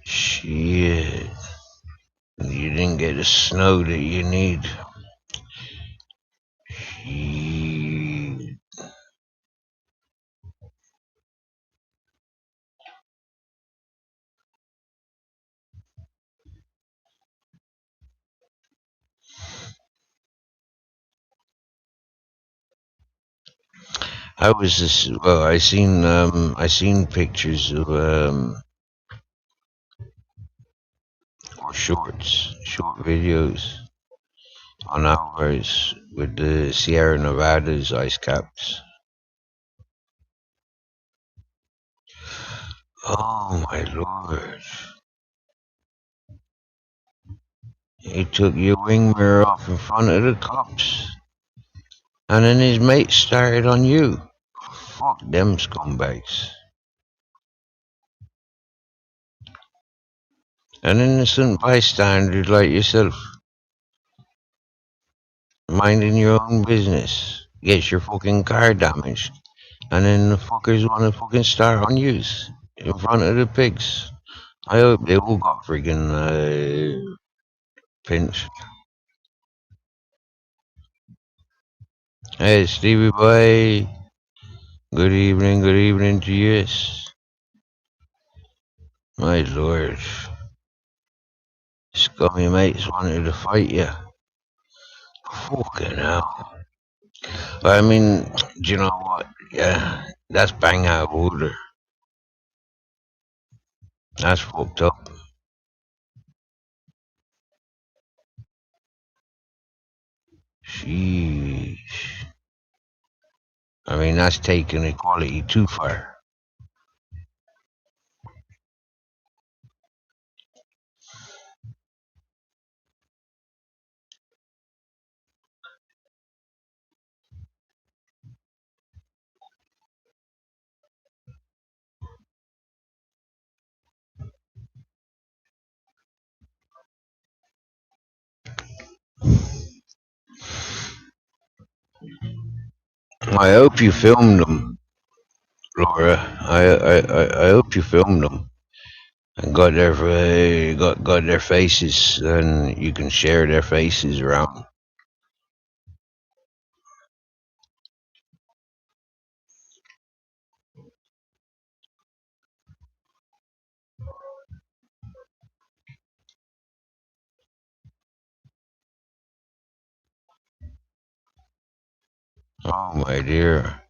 S1: Shit. You didn't get the snow that you need. Shit. I was just well. I seen pictures of or short videos on Alvarez with the Sierra Nevadas ice caps. Oh my lord! He took your wing mirror off in front of the cops, and then his mate started on you. Fuck them scumbags. An innocent bystander like yourself, minding your own business, gets your fucking car damaged, and then the fuckers want to fucking start on you in front of the pigs. I hope they all got friggin' pinched. Hey, Stevie boy. Good evening to you. My lord. Scummy mates wanted to fight you. Fucking hell. I mean, do you know what? Yeah, that's bang out of order. That's fucked up. Sheesh. I mean, that's taking equality too far. I hope you filmed them, Laura. I hope you filmed them and got their faces, and you can share their faces around. Oh my dear.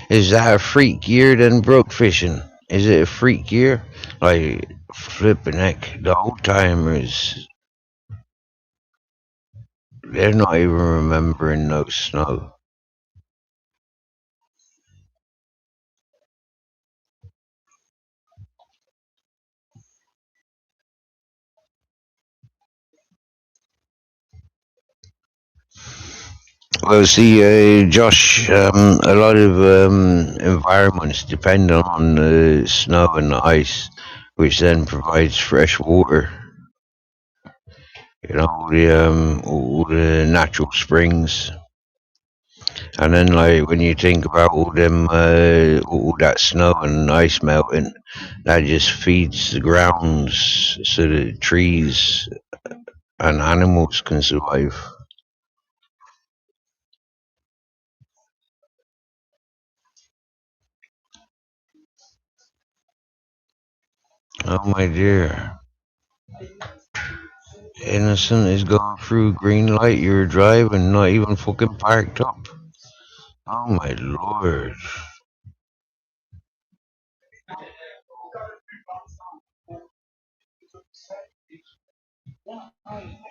S1: Is that a freak year then, broke fishing? Is it a freak year? Like, flipping heck, the old timers, they're not even remembering no snow. Well, see, Josh, a lot of environments depend on the snow and the ice, which then provides fresh water. You know, all the natural springs. And then, like, when you think about all that snow and ice melting, that just feeds the grounds so that trees and animals can survive. Oh my dear. Innocent is going through green light, you're driving, not even fucking parked up. Oh my lord.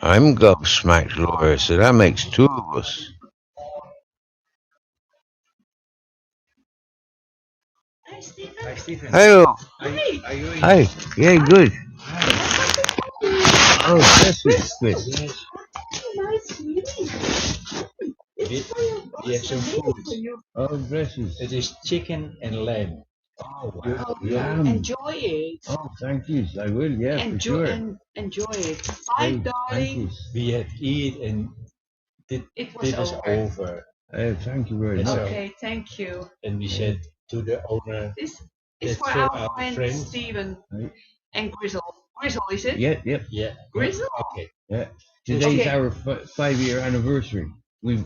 S1: I'm gobsmacked, Laura, so that makes two of us.
S2: Hi, Stephen.
S1: Hello.
S2: Hey,
S1: Hi. Yeah, good. Oh, that's good.
S2: nice meeting. It's for your
S4: We have some
S2: birthday,
S4: food.
S2: for you.
S1: Oh, blesses.
S4: It is chicken and lamb.
S1: Oh,
S4: You,
S1: wow.
S2: Oh,
S4: you
S1: Yum.
S2: enjoy it.
S1: Oh, thank you. I will, yeah, for
S2: Enjoy
S1: sure.
S2: and enjoy it. Bye,
S1: Hey, thank
S2: darling.
S1: you.
S4: we have eat and
S2: It was
S4: this is
S2: over.
S4: over.
S1: Thank you very
S4: And
S1: much.
S4: so-
S2: Okay, thank you.
S4: And we said to the owner,
S2: This is
S4: that's
S2: for our friend Steven
S1: Right.
S2: and Grizzle. Grizzle, is it?
S1: Yep, yep.
S4: yeah,
S2: Grizzle?
S4: okay.
S1: Yeah. Today's
S2: Okay.
S1: our 5-year anniversary. We've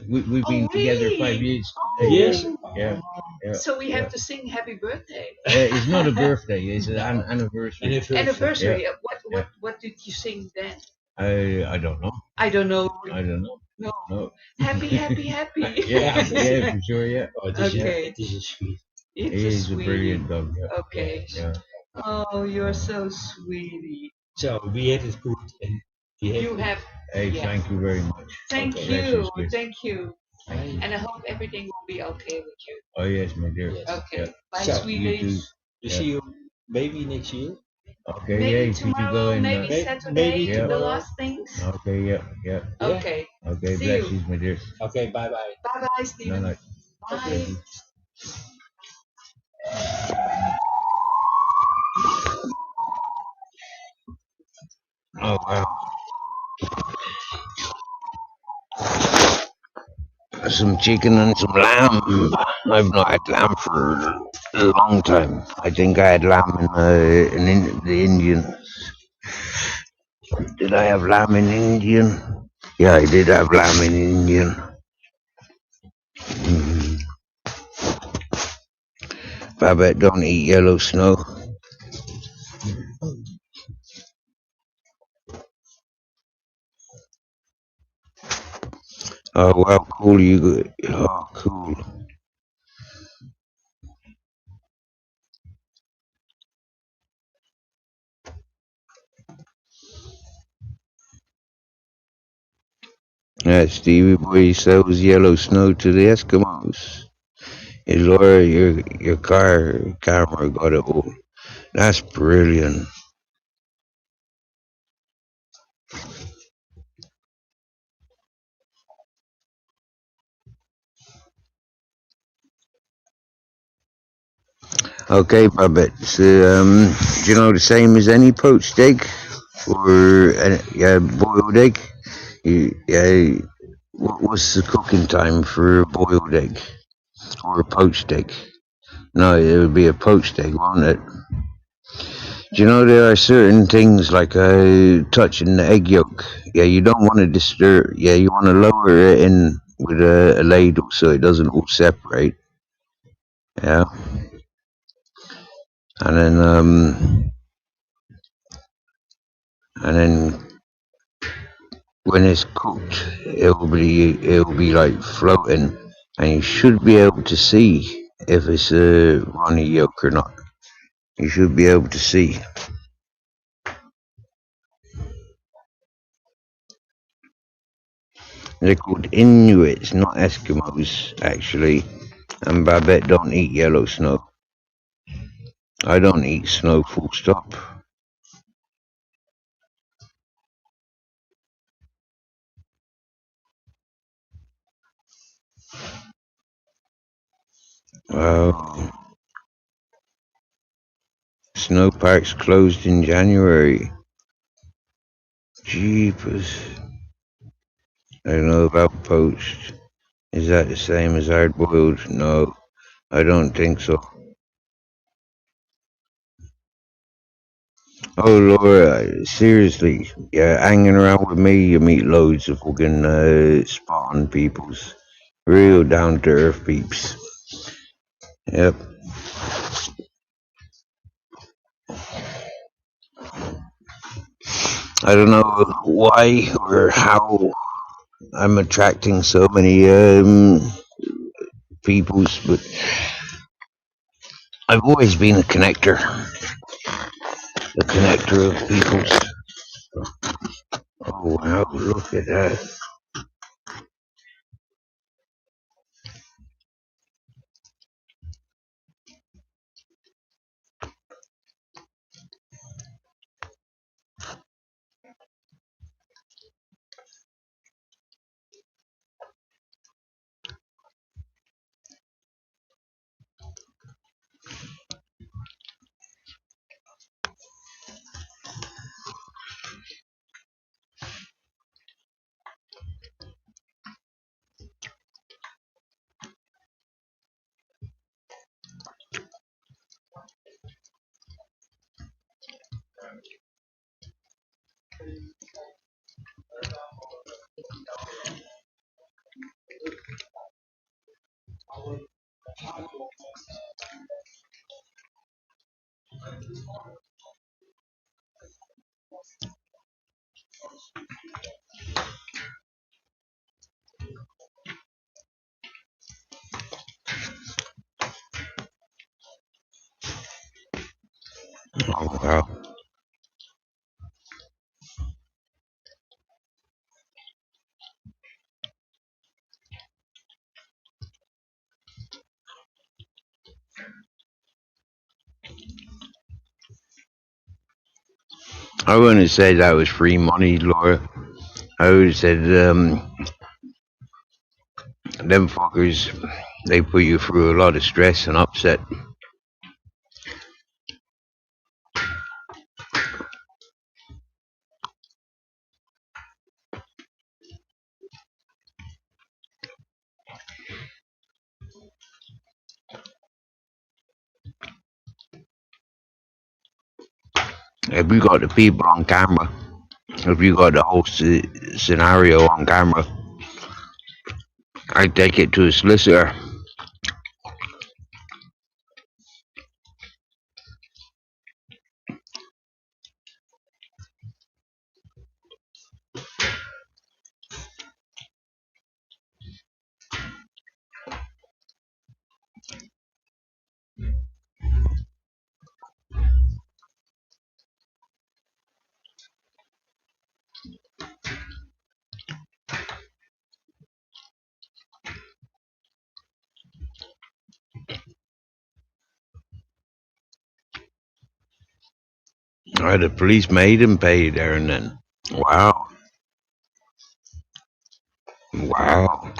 S1: been
S2: Oh,
S1: together
S2: really?
S1: 5 years.
S2: Oh.
S4: Yes.
S1: Yeah. Yeah.
S2: So we have
S1: yeah.
S2: to sing happy birthday.
S1: It's not a birthday. It's an anniversary.
S2: Anniversary.
S1: Yeah.
S2: What did you sing then?
S1: I don't know.
S2: I don't know.
S1: I don't know.
S2: No.
S1: No.
S2: Happy, happy, happy.
S1: Yeah, yeah, for sure. Yeah.
S4: Oh, this
S2: Okay.
S4: is sweet.
S2: It's
S1: He
S2: a
S1: is a
S2: sweetie.
S1: brilliant dog. Yeah.
S2: Okay.
S1: Yeah.
S2: Oh, you're so sweetie.
S4: So we had it good and we have
S2: You have.
S1: Hey,
S2: Yeah.
S1: thank you very much.
S2: Thank
S1: Okay.
S2: you.
S1: Bless you.
S2: Thank you.
S1: Thank you.
S2: And I hope everything will be okay with you.
S1: Oh yes, my dear.
S4: Yes.
S2: Okay.
S1: Yeah.
S2: Bye,
S4: So,
S1: You too.
S2: sweeties.
S4: we
S1: Yeah.
S4: see you maybe next year.
S1: Okay.
S2: Maybe
S1: Yeah. Could you
S2: tomorrow,
S1: go in?
S2: maybe
S4: May-
S2: Saturday,
S4: maybe
S2: the
S4: tomorrow.
S2: last things.
S1: Okay. Yeah. Yeah.
S4: Yeah.
S2: Okay.
S1: Okay.
S2: See
S1: Bless
S2: you.
S1: you, my dear.
S4: Okay, bye bye.
S2: Bye bye,
S1: No,
S2: Steven.
S1: no.
S2: Bye.
S1: Oh wow. Some chicken and some lamb. I've not had lamb for a long time. I think I had lamb in the Indian. Did I have lamb in Indian? Yeah, I did have lamb in Indian. Mm. Babette, don't eat yellow snow. Oh wow, cool. Oh, cool. Yeah, Stevie Boy sells yellow snow to the Eskimos. Hey, Laura, your camera got it all. That's brilliant. Okay, Babette. So, do you know the same as any poached egg or yeah, boiled egg? Yeah. What's the cooking time for a boiled egg or a poached egg? No, it would be a poached egg, won't it? Do you know there are certain things like touching the egg yolk? Yeah, you don't want to disturb. Yeah, you want to lower it in with a ladle so it doesn't all separate. Yeah, and then and then when it's cooked, it'll be like floating, and you should be able to see if it's a runny yolk or not. You should be able to see. They're called Inuits, not Eskimos, actually. And Babette don't eat yellow snow. I don't eat snow, full stop. Wow. Snow parks closed in January. Jeepers. I don't know about poached. Is that the same as hard boiled? No, I don't think so. Oh Laura, seriously, yeah, hanging around with me, you meet loads of fucking spot on peoples, real down to earth peeps. Yep. I don't know why or how I'm attracting so many peoples, but I've always been a connector of peoples. Oh wow, look at that. Oh, wow. I wouldn't have said that was free money, Laura. I would have said them fuckers, they put you through a lot of stress and upset. If you got the people on camera, if you got the whole scenario on camera, I'd take it to a solicitor. The police made him pay there and then. Wow. Wow.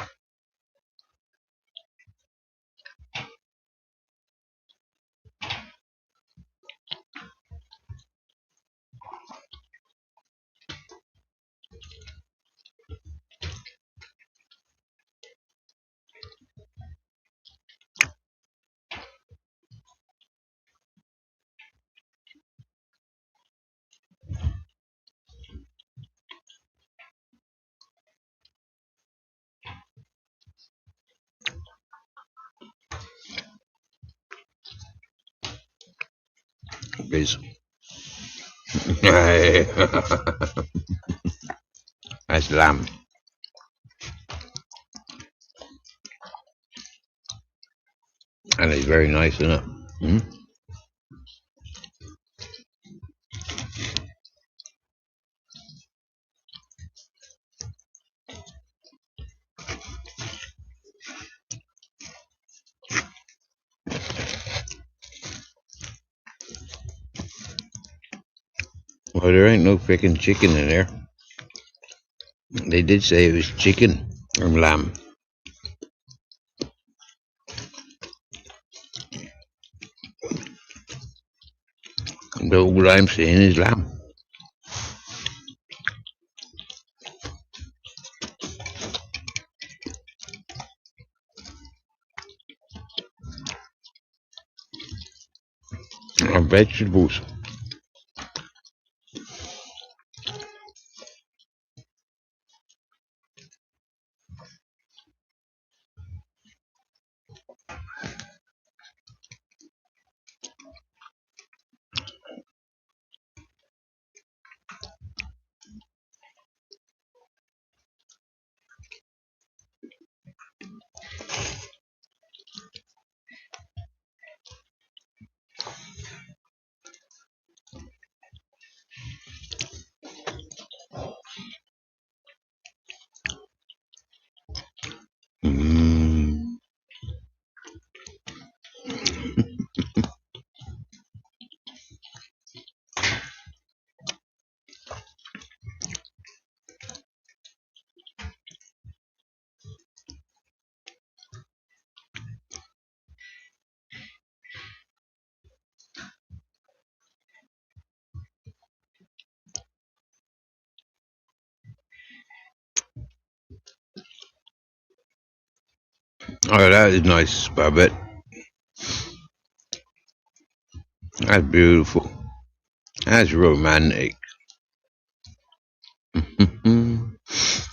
S1: Biz. That's lamb. And it's very nice, isn't it? Hmm? Well, there ain't no freaking chicken in there. They did say it was chicken or lamb. But what I'm saying is lamb. And vegetables. Mm. Oh, that is nice, Babette. That's beautiful. That's romantic.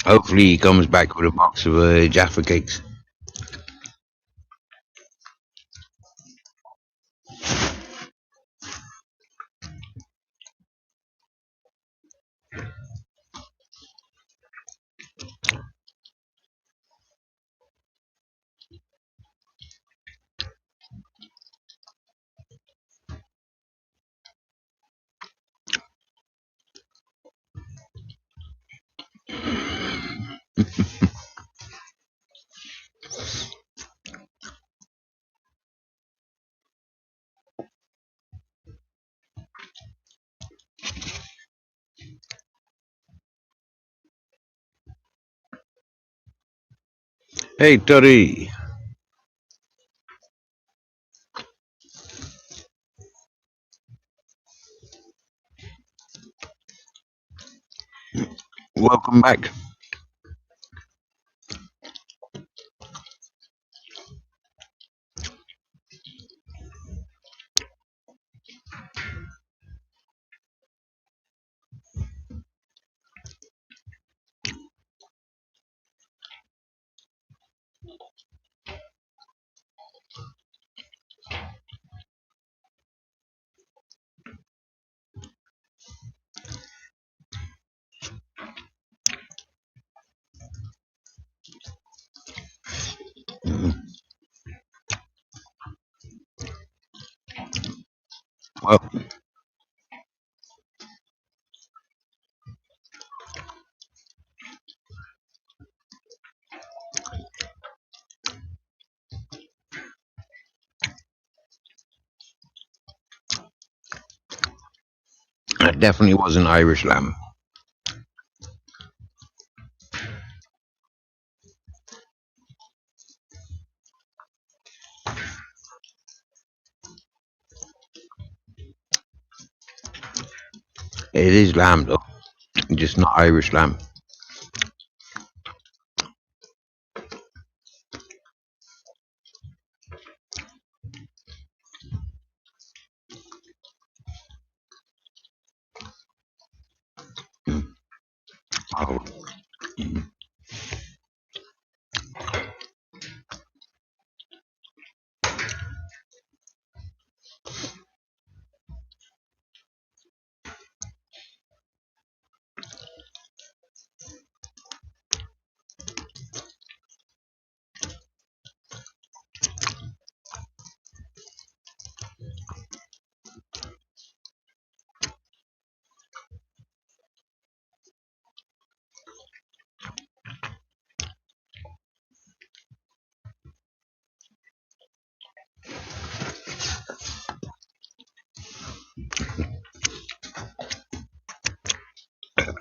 S1: Hopefully he comes back with a box of Jaffa cakes. Hey, Toddy. Welcome back. Well, that definitely wasn't Irish lamb. It is lamb though, just not Irish lamb. Oh.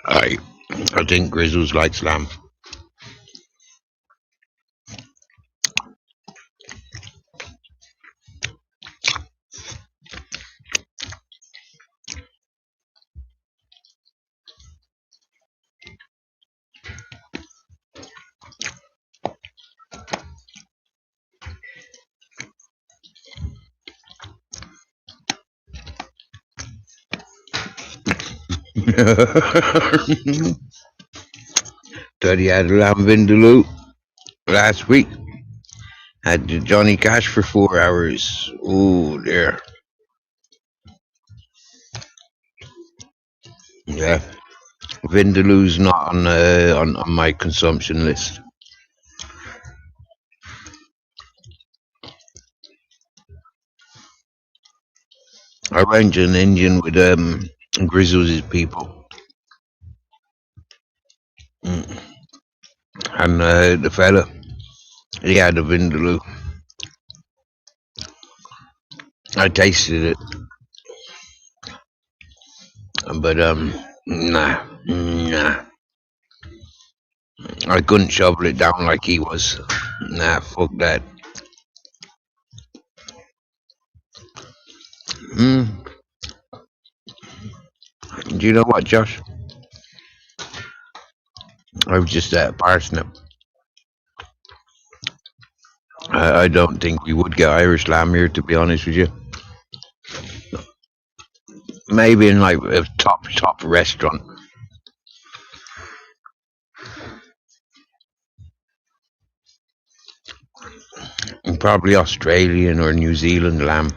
S1: I, I think Grizzles likes lamb. Toddy had a lamb vindaloo last week. Had the Johnny Cash for 4 hours. Oh, there. Yeah. Vindaloo's not on my consumption list. I arranged an Indian with Grizzles' people. Mm. And the fella, he had a vindaloo. I tasted it, but nah. I couldn't shovel it down like he was. Nah, fuck that. Mm. Do you know what, Josh? I was just at parsnip. I don't think we would get Irish lamb here, to be honest with you. maybe in like a top restaurant. And probably Australian or New Zealand lamb.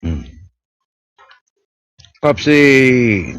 S1: Mm. Popsy!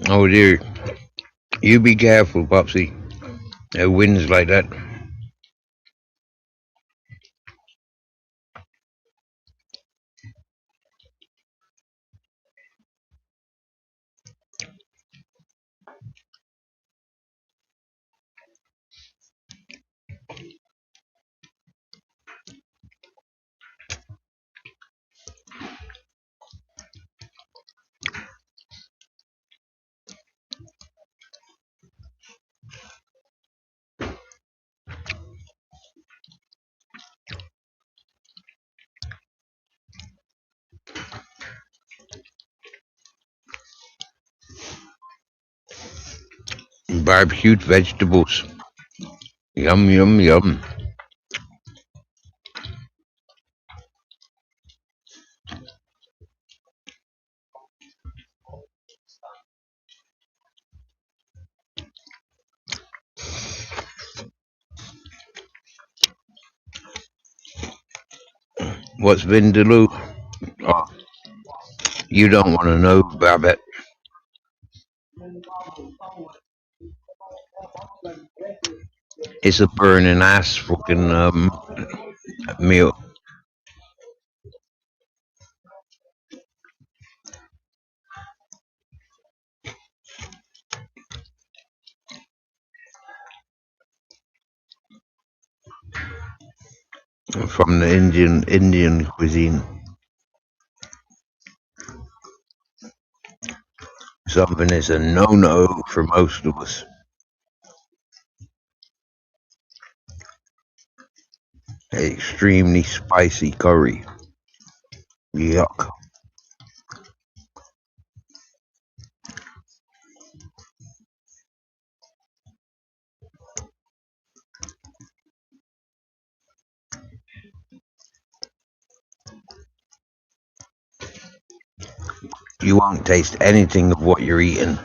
S1: Oh dear. You be careful, Popsy. It winds like that. Barbecued vegetables. Yum, yum, yum. What's Vindaloo? Oh, you don't want to know, Babette. It's a burning ass fucking meal. From the Indian cuisine. Something is a no for most of us. Extremely spicy curry. Yuck. You won't taste anything of what you're eating,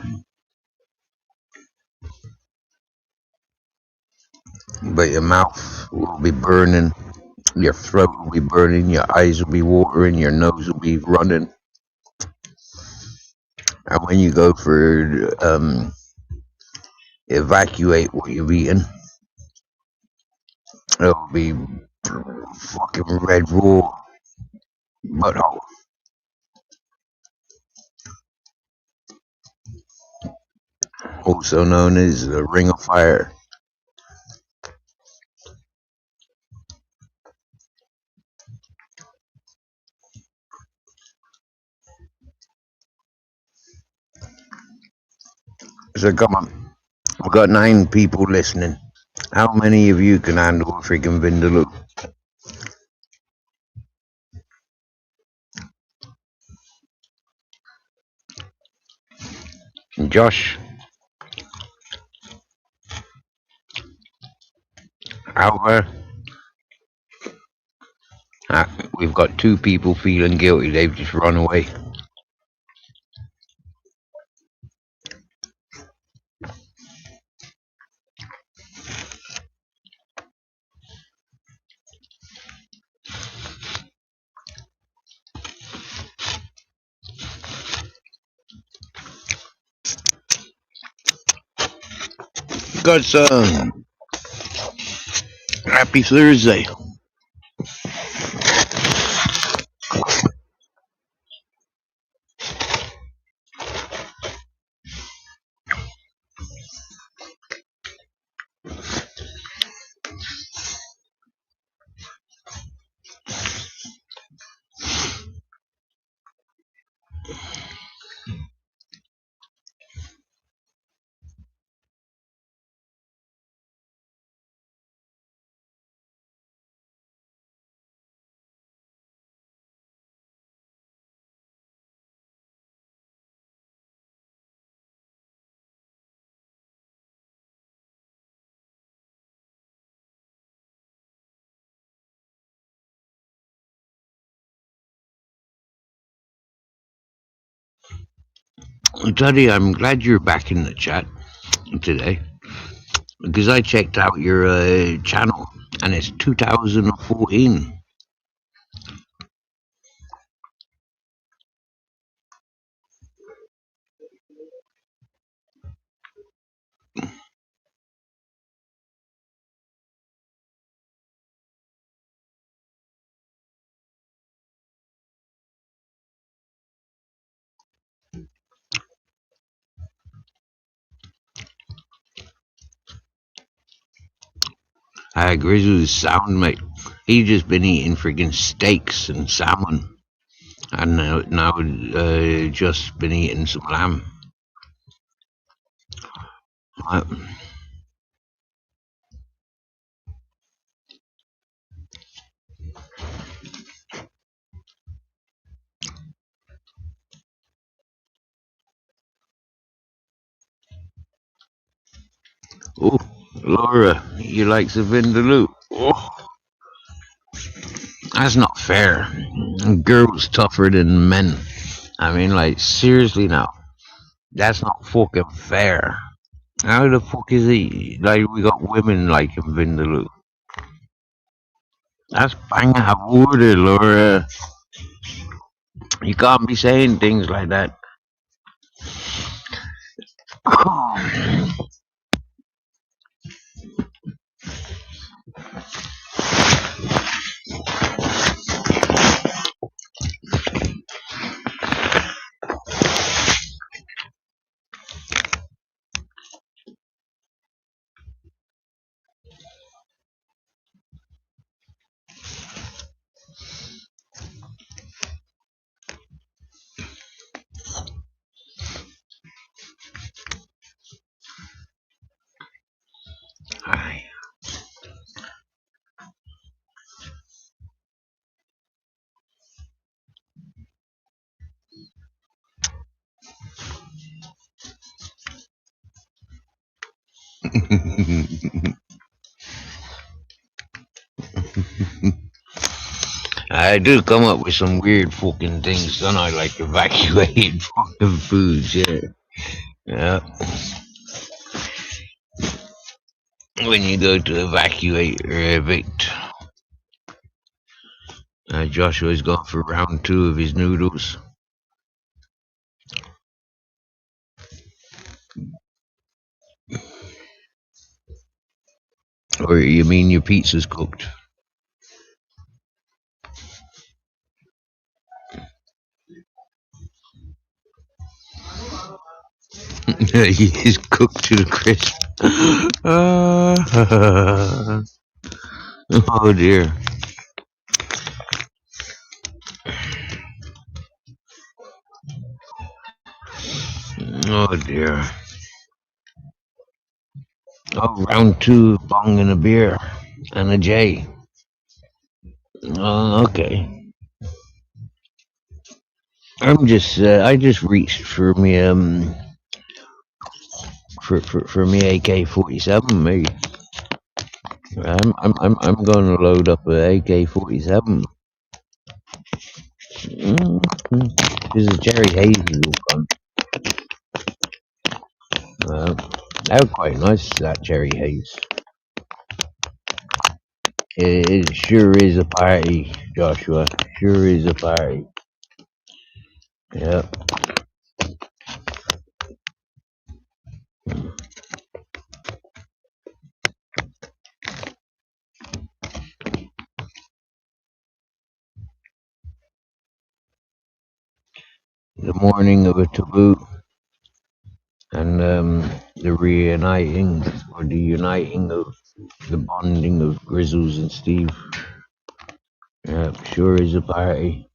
S1: but your mouth will be burning, your throat will be burning, your eyes will be watering, your nose will be running. And when you go for evacuate what you've eaten, it'll be fucking red raw butthole, also known as the ring of fire. So come on, we've got 9 people listening. How many of you can handle a freaking vindaloo? Josh, Albert, we've got two people feeling guilty. They've just run away. Got some. Happy Thursday. Teddy, I'm glad you're back in the chat today because I checked out your channel and it's 2014. Grizzles sound mate. He just been eating freaking steaks and salmon, and now just been eating some lamb. Uh, oh, Laura, you like the vindaloo? Oh, that's not fair. Girls tougher than men. I mean, like seriously now, that's not fucking fair. How the fuck is he? Like we got women liking vindaloo. That's bang out of order, Laura. You can't be saying things like that. Aye. I do come up with some weird fucking things, don't I? Like evacuated fucking foods, yeah. Yeah. When you go to evacuate or evict. Joshua's gone for round 2 of his noodles. Or you mean your pizza's cooked? He is cooked to the crisp. Oh dear. Oh dear. Oh, round 2, bong and a beer. And a J. Oh, okay. I just reached for me for me AK-47 maybe. I'm going to load up a AK-47. This is Jerry Hayes' gun. That was quite nice, that Jerry Hayes. It sure is a party, Joshua. Sure is a party. Yeah. The morning of a taboo and the reuniting or the uniting of the bonding of Grizzles and Steve. Yeah, sure is a party.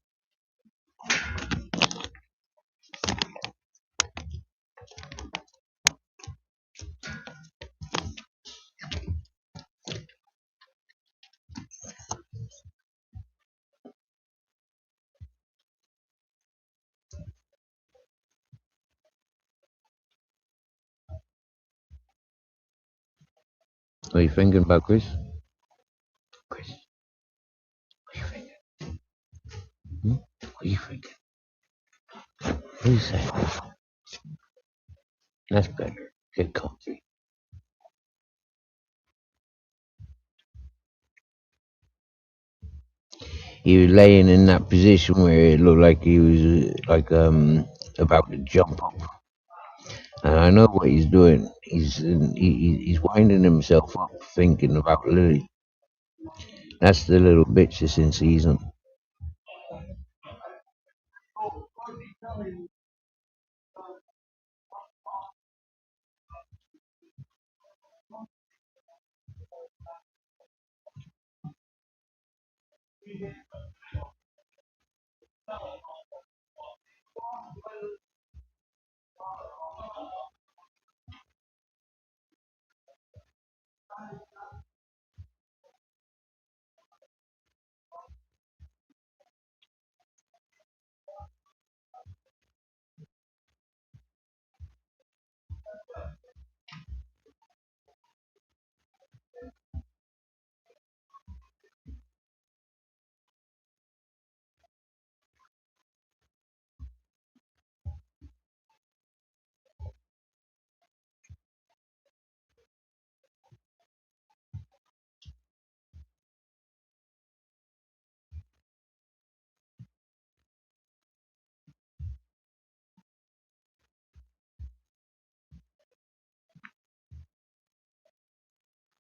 S1: What are you thinking about, Chris? Chris, what are you thinking? What are you thinking? What are you saying? That's better. Get comfy. He was laying in that position where it looked like he was about to jump up. And I know what he's doing. He's winding himself up, thinking about Lily. That's the little bitch that's in season.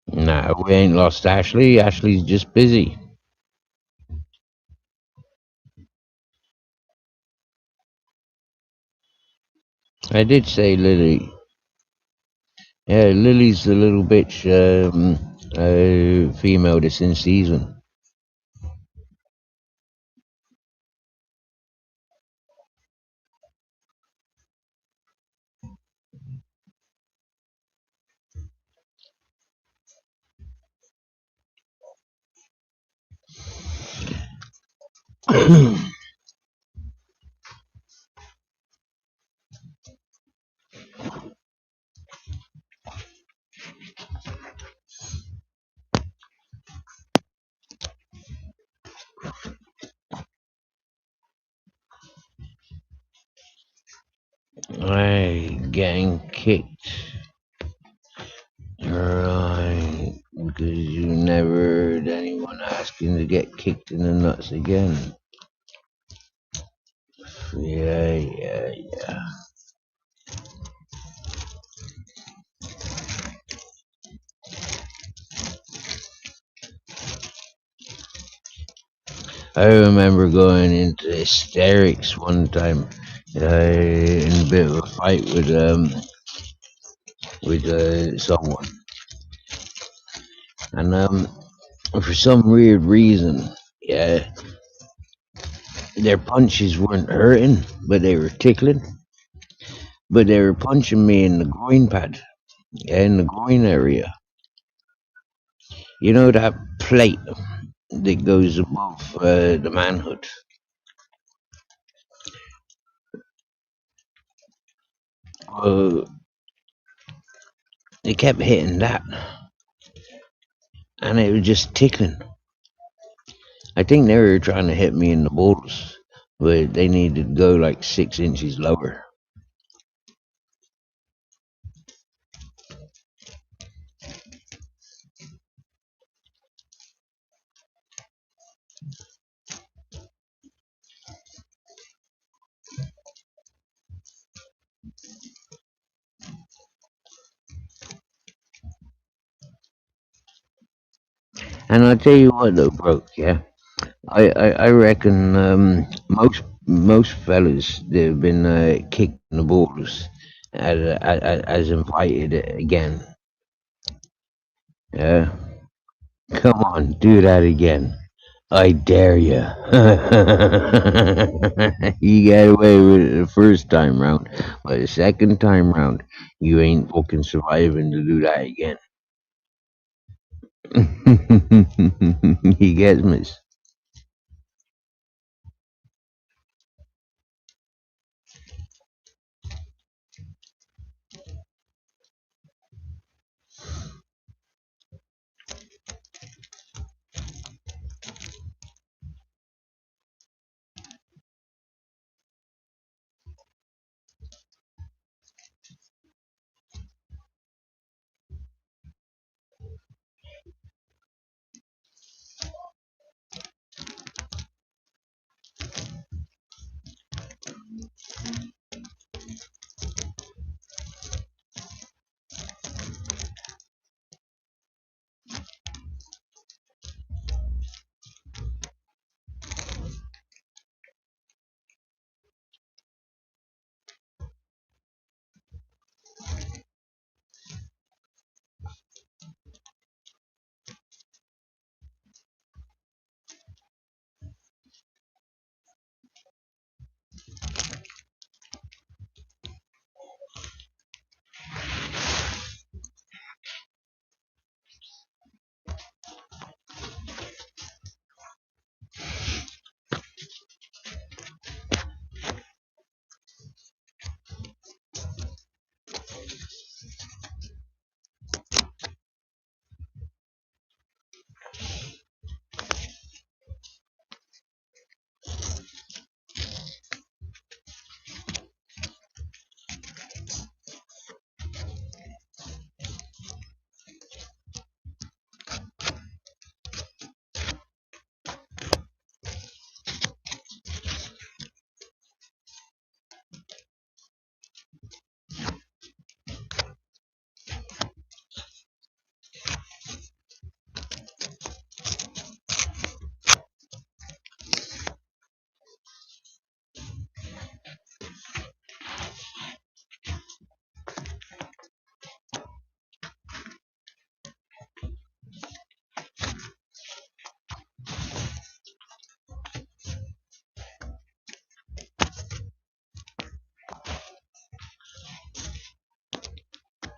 S1: Nah, we ain't lost Ashley. Ashley's just busy. I did say Lily. Yeah, Lily's the little bitch, female that's in season. I getting kicked. Right, because you never heard anyone asking to get kicked in the nuts again. Yeah. I remember going into hysterics one time in a bit of a fight with someone, and for some weird reason, yeah, their punches weren't hurting, but they were tickling. But they were punching me in the groin pad, yeah, in the groin area. You know that plate that goes above the manhood. They kept hitting that, and it was just ticking. I think they were trying to hit me in the balls, but they needed to go like 6 inches lower. And I tell you what, though, broke. Yeah, I reckon most fellas that have been kicked in the balls as invited again. Yeah, come on, do that again. I dare you. You got away with it the first time round, but the second time round, you ain't fucking surviving to do that again. He gets me.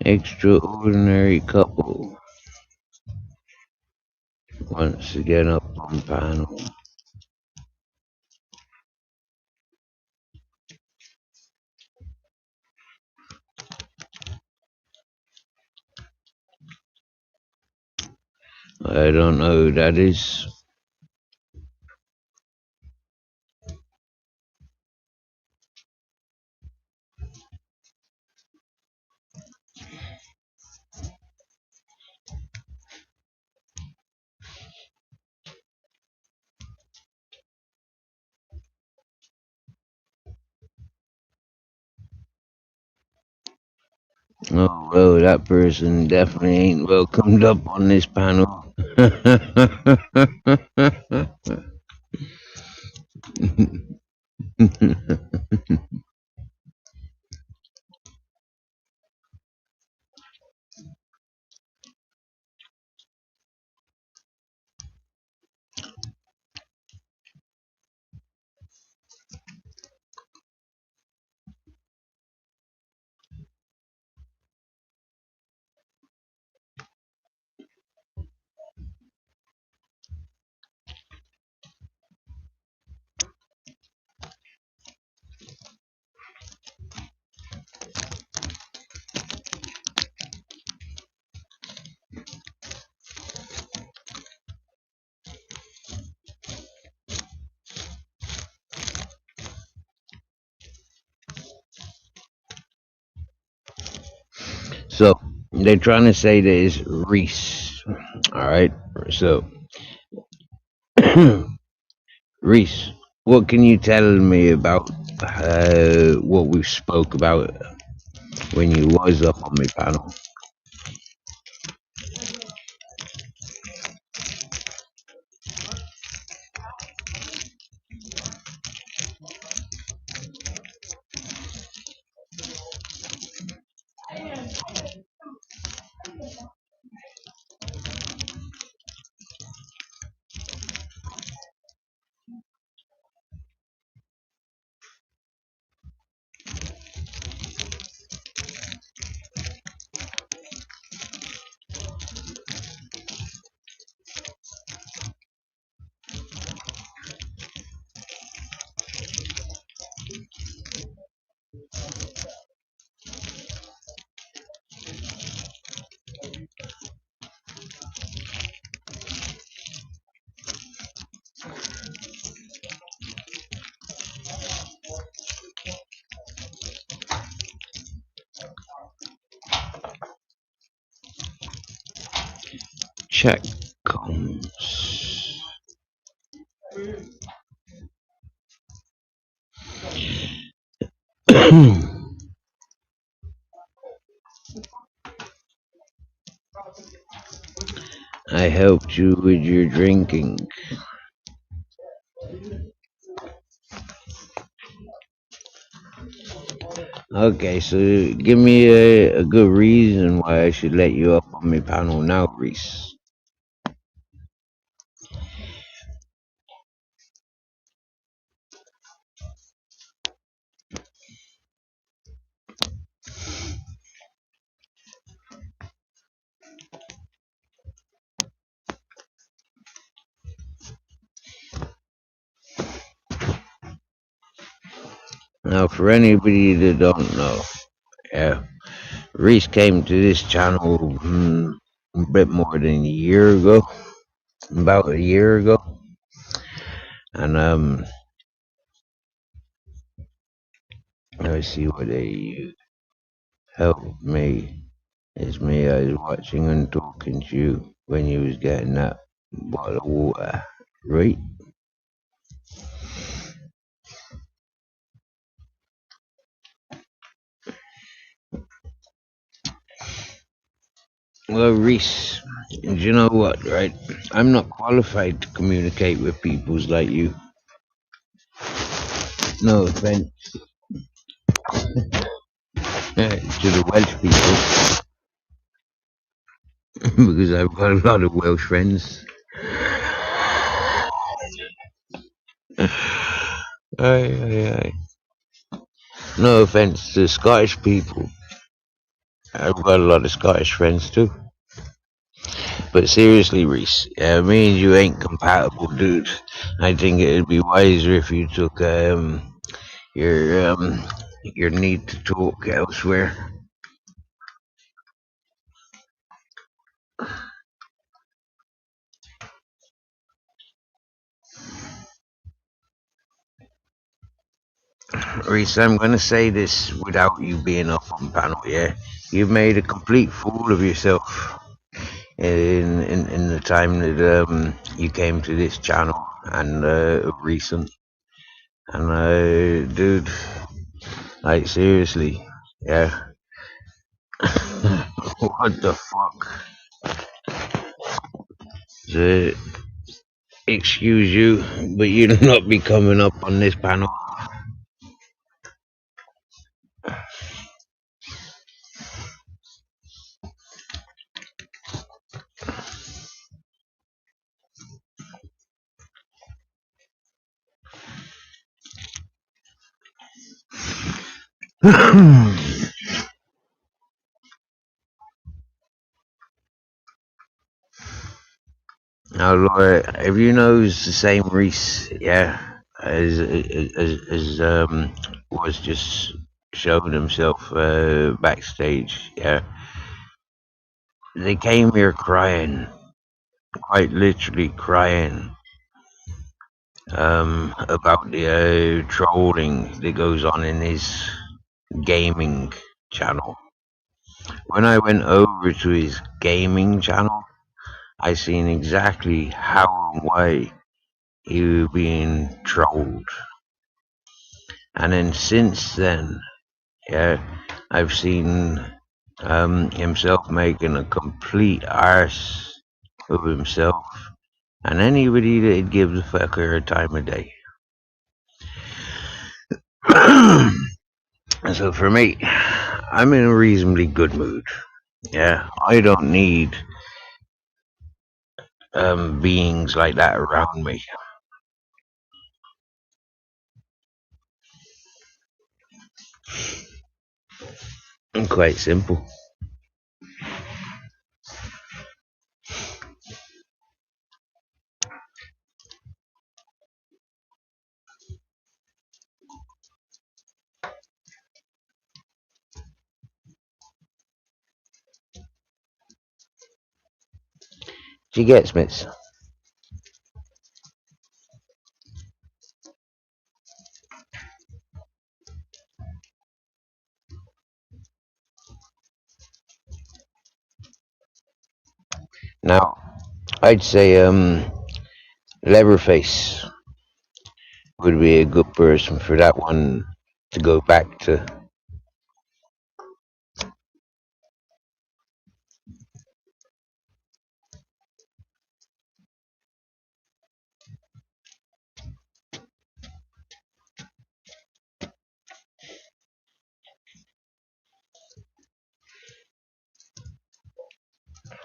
S1: Extraordinary couple once again up on panel. I don't know who that is. Oh well, that person definitely ain't welcomed up on this panel. So they're trying to say that it's Reese. All right. So Reese, what can you tell me about what we spoke about when you was up on my panel? Check comes. I helped you with your drinking. Okay, so give me a good reason why I should let you up on my panel now, Reese. Now, for anybody that don't know, yeah, Reese came to this channel a bit more than a year ago, about a year ago, and let me see what they helped me. It's me. I was watching and talking to you when you was getting that bottle of water, right? Well, Reese, do you know what, right? I'm not qualified to communicate with peoples like you. No offense to the Welsh people, because I've got a lot of Welsh friends. Aye, aye, aye. No offense to Scottish people. I've got a lot of Scottish friends too. But seriously, Reese, me and you ain't compatible, dude. I think it'd be wiser if you took your your need to talk elsewhere. Reese, I'm gonna say this without you being up on panel, yeah? You've made a complete fool of yourself in the time that you came to this channel and recent. And dude, like seriously, yeah. What the fuck? So, excuse you, but you'll not be coming up on this panel. Now, Laura, if you know it's the same Reese, yeah, as was just showing himself backstage, yeah, they came here crying, quite literally crying, about the trolling that goes on in his gaming channel. When I went over to his gaming channel, I seen exactly how and why he was being trolled. And then since then, yeah, I've seen himself making a complete arse of himself and anybody that gives a fucker a time of day. So for me, I'm in a reasonably good mood. Yeah, I don't need beings like that around me. I'm quite simple. Do you get Smiths? Now, I'd say Leatherface would be a good person for that one to go back to.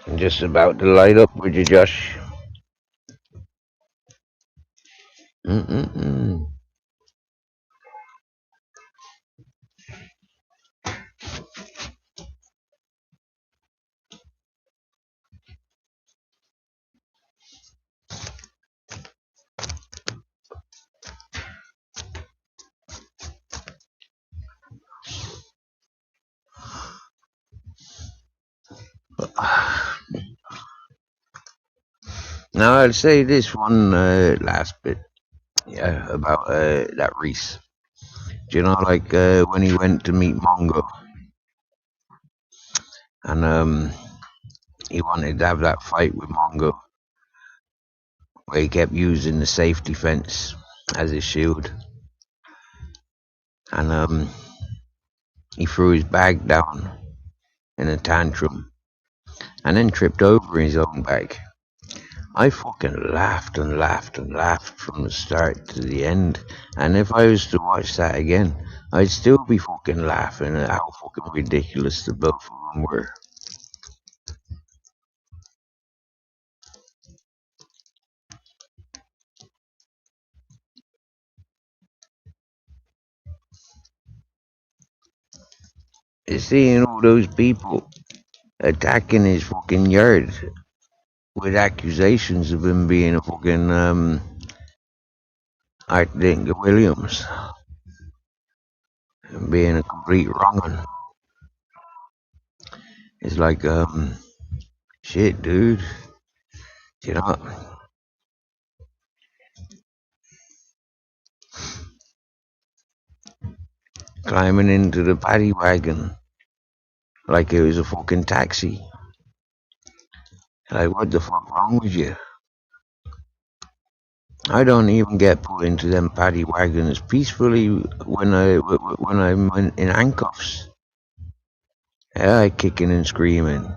S1: I'm just about to light up with you, Josh. Mm-mm-mm. Now I'll say this one last bit, yeah, about that Reese. Do you know, like when he went to meet Mongo, and he wanted to have that fight with Mongo, where he kept using the safety fence as his shield, and he threw his bag down in a tantrum, and then tripped over his own bag. I fucking laughed and laughed and laughed from the start to the end. And if I was to watch that again, I'd still be fucking laughing at how fucking ridiculous the both of them were. Seeing all those people attacking his fucking yard with accusations of him being a fucking Art Dinka Williams and being a complete wrong'un. It's like shit, dude. You know, climbing into the paddy wagon like it was a fucking taxi. Like, what the fuck wrong with you? I don't even get put into them paddy wagons peacefully when I'm in handcuffs. Yeah, I kicking and screaming.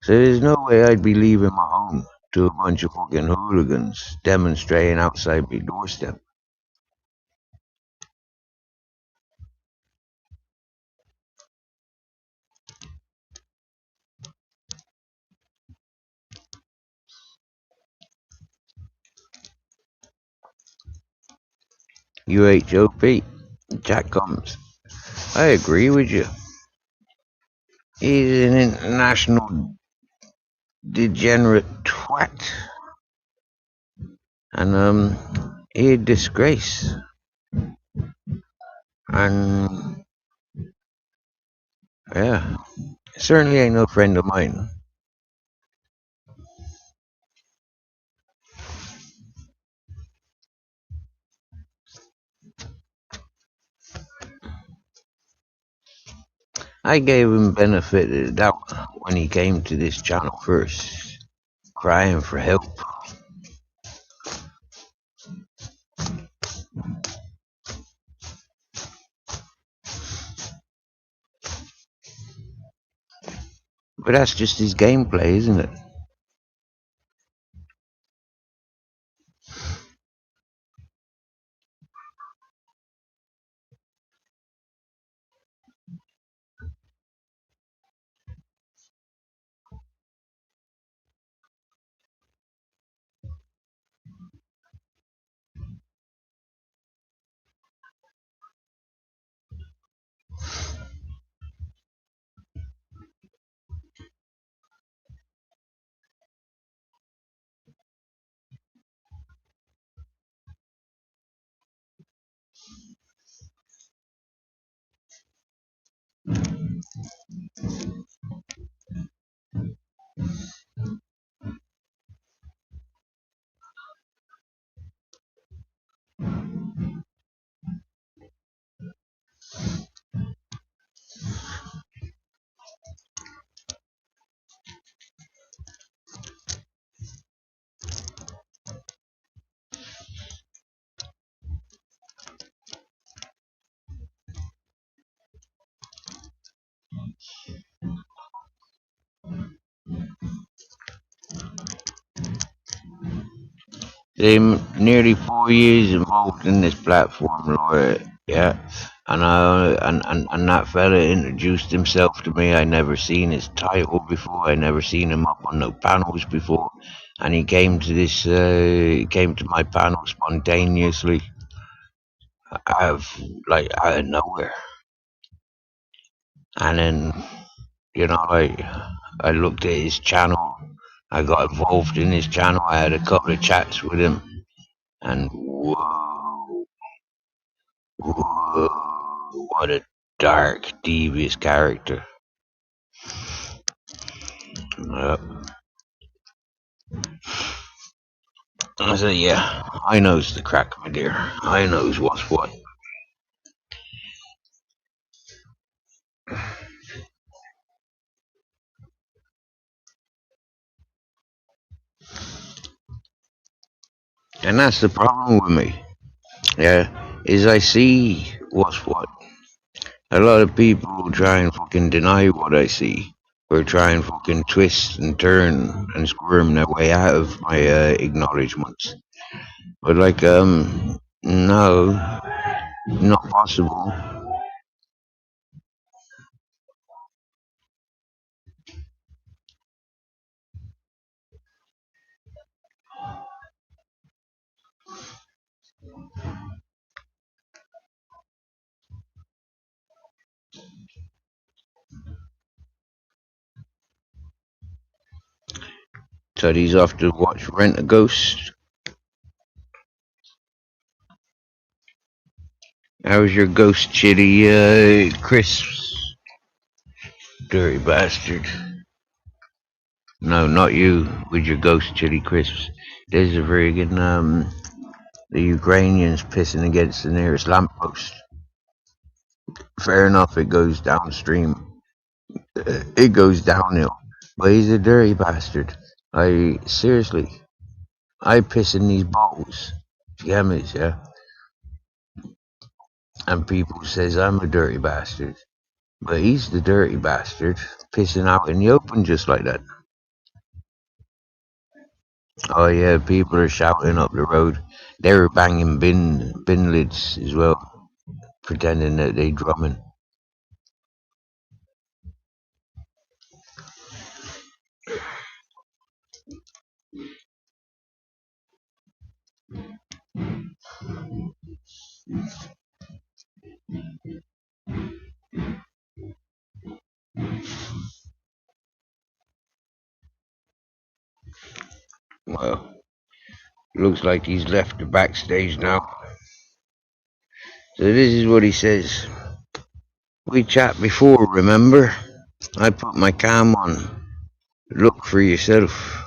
S1: So there's no way I'd be leaving my home to a bunch of fucking hooligans demonstrating outside my doorstep. UHOP, Jack comes. I agree with you. He's an international degenerate twat. And he a disgrace. And yeah, certainly ain't no friend of mine. I gave him benefit of the doubt when he came to this channel first, crying for help. But that's just his gameplay, isn't it? I'm nearly 4 years involved in this platform, Laura. Yeah, and that fella introduced himself to me. I never seen his title before. I never seen him up on no panels before, and he came to this. He came to my panel spontaneously, out of out of nowhere. And then I looked at his channel. I got involved in his channel. I had a couple of chats with him, and whoa. Whoa, what a dark, devious character. Yep. I said, yeah, I knows the crack, my dear. I knows what's what. And that's the problem with me. Yeah, is I see what's what. A lot of people try and fucking deny what I see, or try and fucking twist and turn and squirm their way out of my acknowledgements. But no, not possible. So he's off to watch Rent a Ghost. How's your ghost chitty, crisps? Dirty bastard. No, not you, with your ghost chitty crisps. There's a friggin', the Ukrainians pissing against the nearest lamppost. Fair enough, it goes downstream. It goes downhill. But he's a dirty bastard. Seriously, I piss in these bottles. Gammies, yeah? And people says I'm a dirty bastard. But he's the dirty bastard, pissing out in the open just like that. Oh yeah, people are shouting up the road. They were banging bin lids as well, pretending that they drumming. Well, looks like he's left the backstage now. So this is what he says. We chat before, remember? I put my cam on. Look for yourself.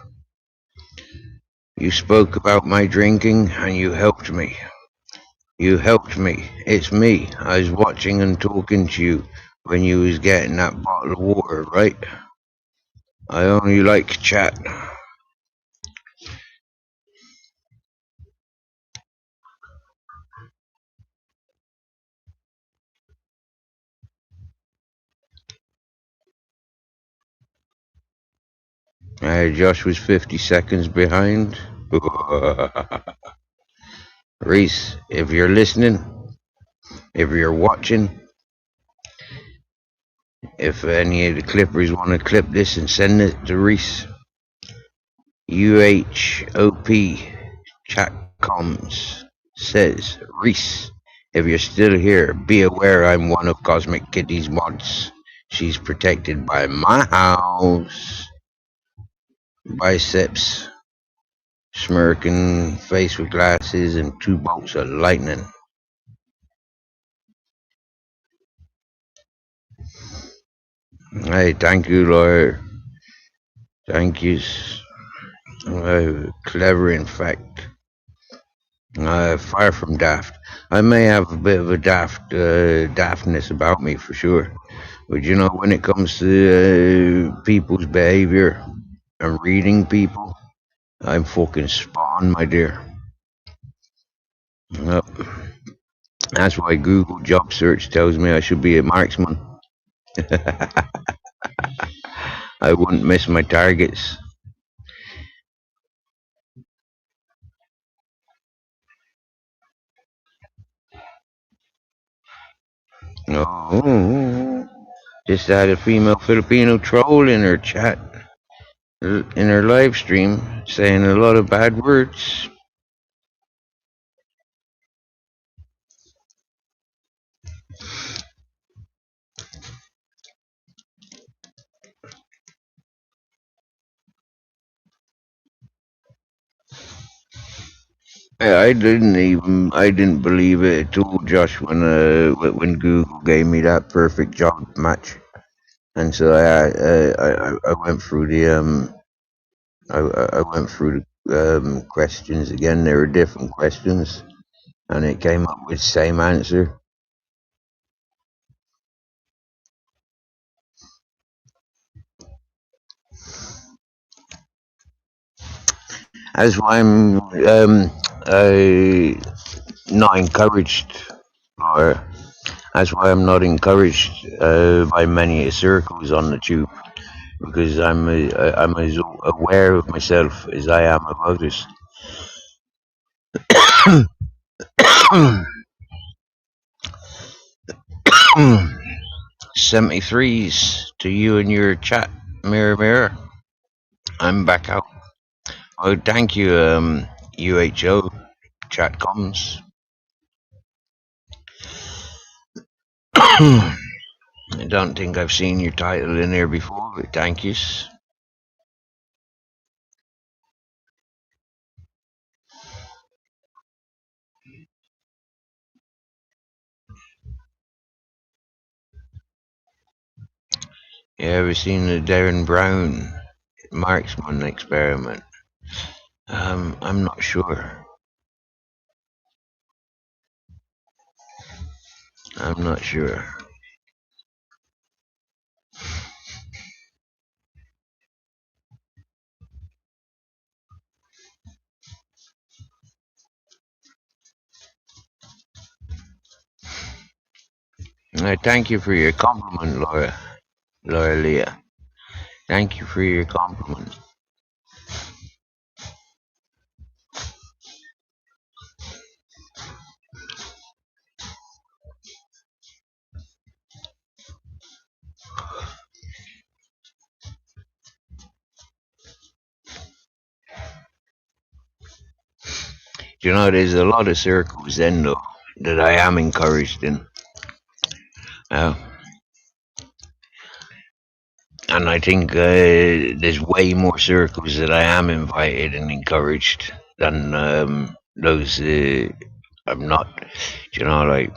S1: You spoke about my drinking and you helped me. You helped me. It's me. I was watching and talking to you when you was getting that bottle of water, right? I only like chat. Josh was 50 seconds behind. Reese, if you're listening, if you're watching, if any of the clippers want to clip this and send it to Reese, UHOP chat comms says, Reese, if you're still here, be aware I'm one of Cosmic Kitty's mods. She's protected by my house. Biceps, smirking face with glasses, and 2 bolts of lightning. Hey, thank you, Lord. Thank you. Clever, in fact. Far from daft. I may have a bit of a daftness about me for sure. But you know, when it comes to people's behavior and reading people, I'm fucking spot on, my dear. Yep. That's why Google job search tells me I should be a marksman. I wouldn't miss my targets. Oh, just had a female Filipino troll in her chat, in her live stream, saying a lot of bad words. I didn't believe it at all, Josh, when Google gave me that perfect job match, and so I went through I went through the questions again. There were different questions, and it came up with the same answer. That's why I'm not encouraged, or that's why I'm not encouraged by many circles on the tube, because I'm as aware of myself as I am of others. 73s to you and your chat, mirror. I'm back out. Oh, thank you, UHO chat comms. I don't think I've seen your title in there before, but thank yous. You ever seen the Darren Brown marksman experiment? I'm not sure. I'm not sure. Thank you for your compliment, Laura Leah. Thank you for your compliment. You know, there's a lot of circles then, though, that I am encouraged in. And I think there's way more circles that I am invited and encouraged than those I'm not. You know, like,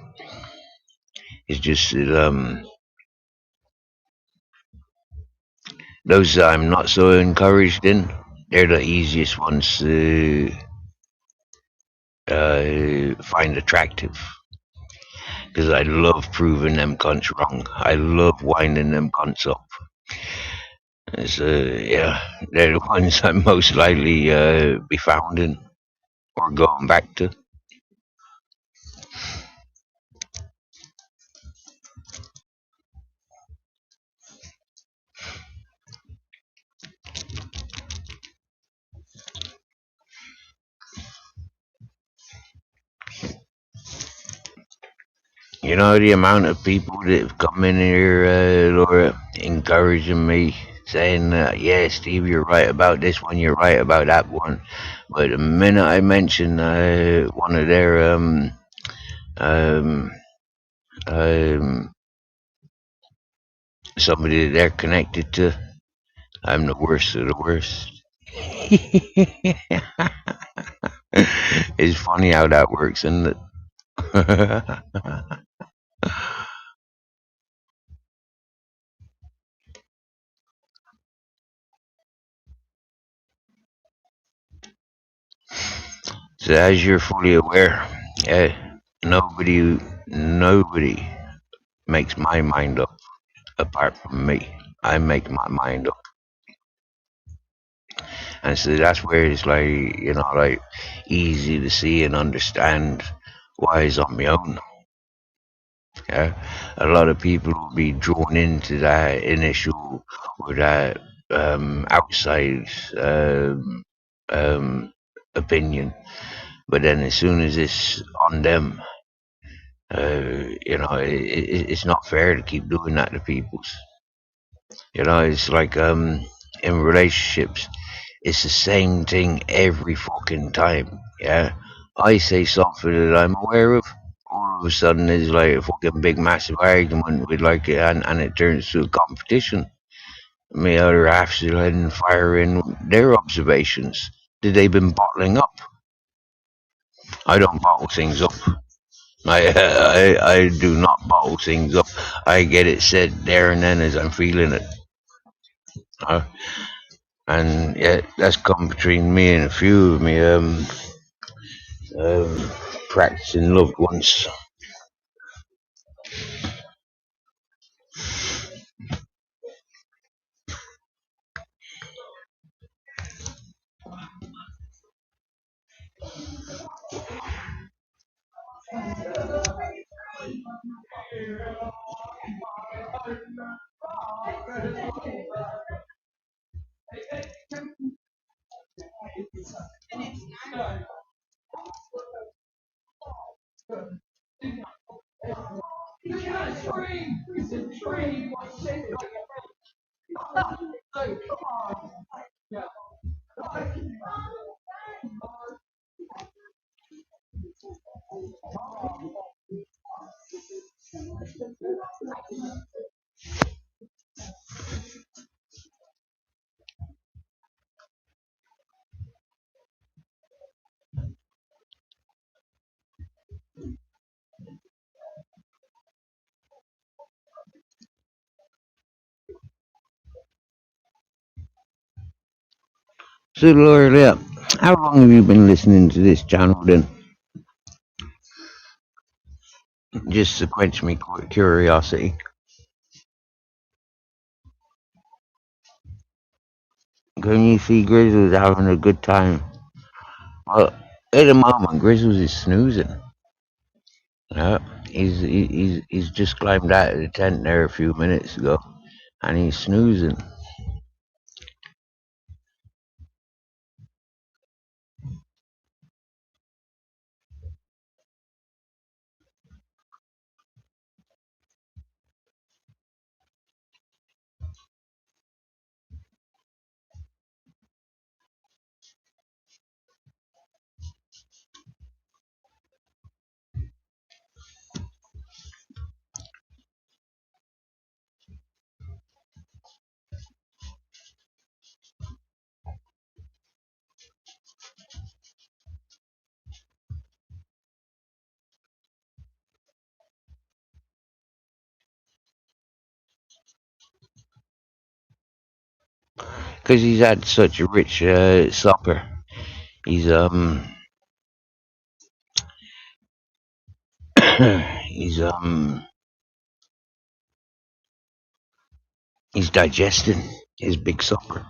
S1: it's just that those that I'm not so encouraged in, they're the easiest ones to find attractive. because I love proving them cunts wrong. I love winding them cunts up. It's, yeah, they're the ones I'm most likely be found in or going back to. You know the amount of people that have come in here, Laura, encouraging me, saying, "Yeah, Steve, you're right about this one. You're right about that one." But the minute I mention one of their um, um, somebody that they're connected to, I'm the worst of the worst. It's funny how that works, isn't it? So as you're fully aware, uh, nobody makes my mind up apart from me. I make my mind up, and so that's where it's like like easy to see and understand why it's on my own. Yeah, a lot of people will be drawn into that initial or that outside um, um, opinion, but then as soon as it's on them, it's not fair to keep doing that to people. It's like in relationships, it's the same thing every fucking time. Yeah, I say something that I'm aware of. All of a sudden, there's like a fucking big, massive argument with like, and it turns to a competition. My other half's letting fire in their observations that they've been bottling up. I don't bottle things up. I do not bottle things up. I get it said there and then as I'm feeling it. Uh, and yeah, that's come between me and a few of me um, practicing loved ones. So, Laura, how long have you been listening to this channel then? Just to quench me curiosity. Can you see Grizzles having a good time? Well, at the moment, Grizzles is snoozing. Yeah, he's just climbed out of the tent there a few minutes ago, and he's snoozing. Because he's had such a rich supper. He's he's digesting his big supper.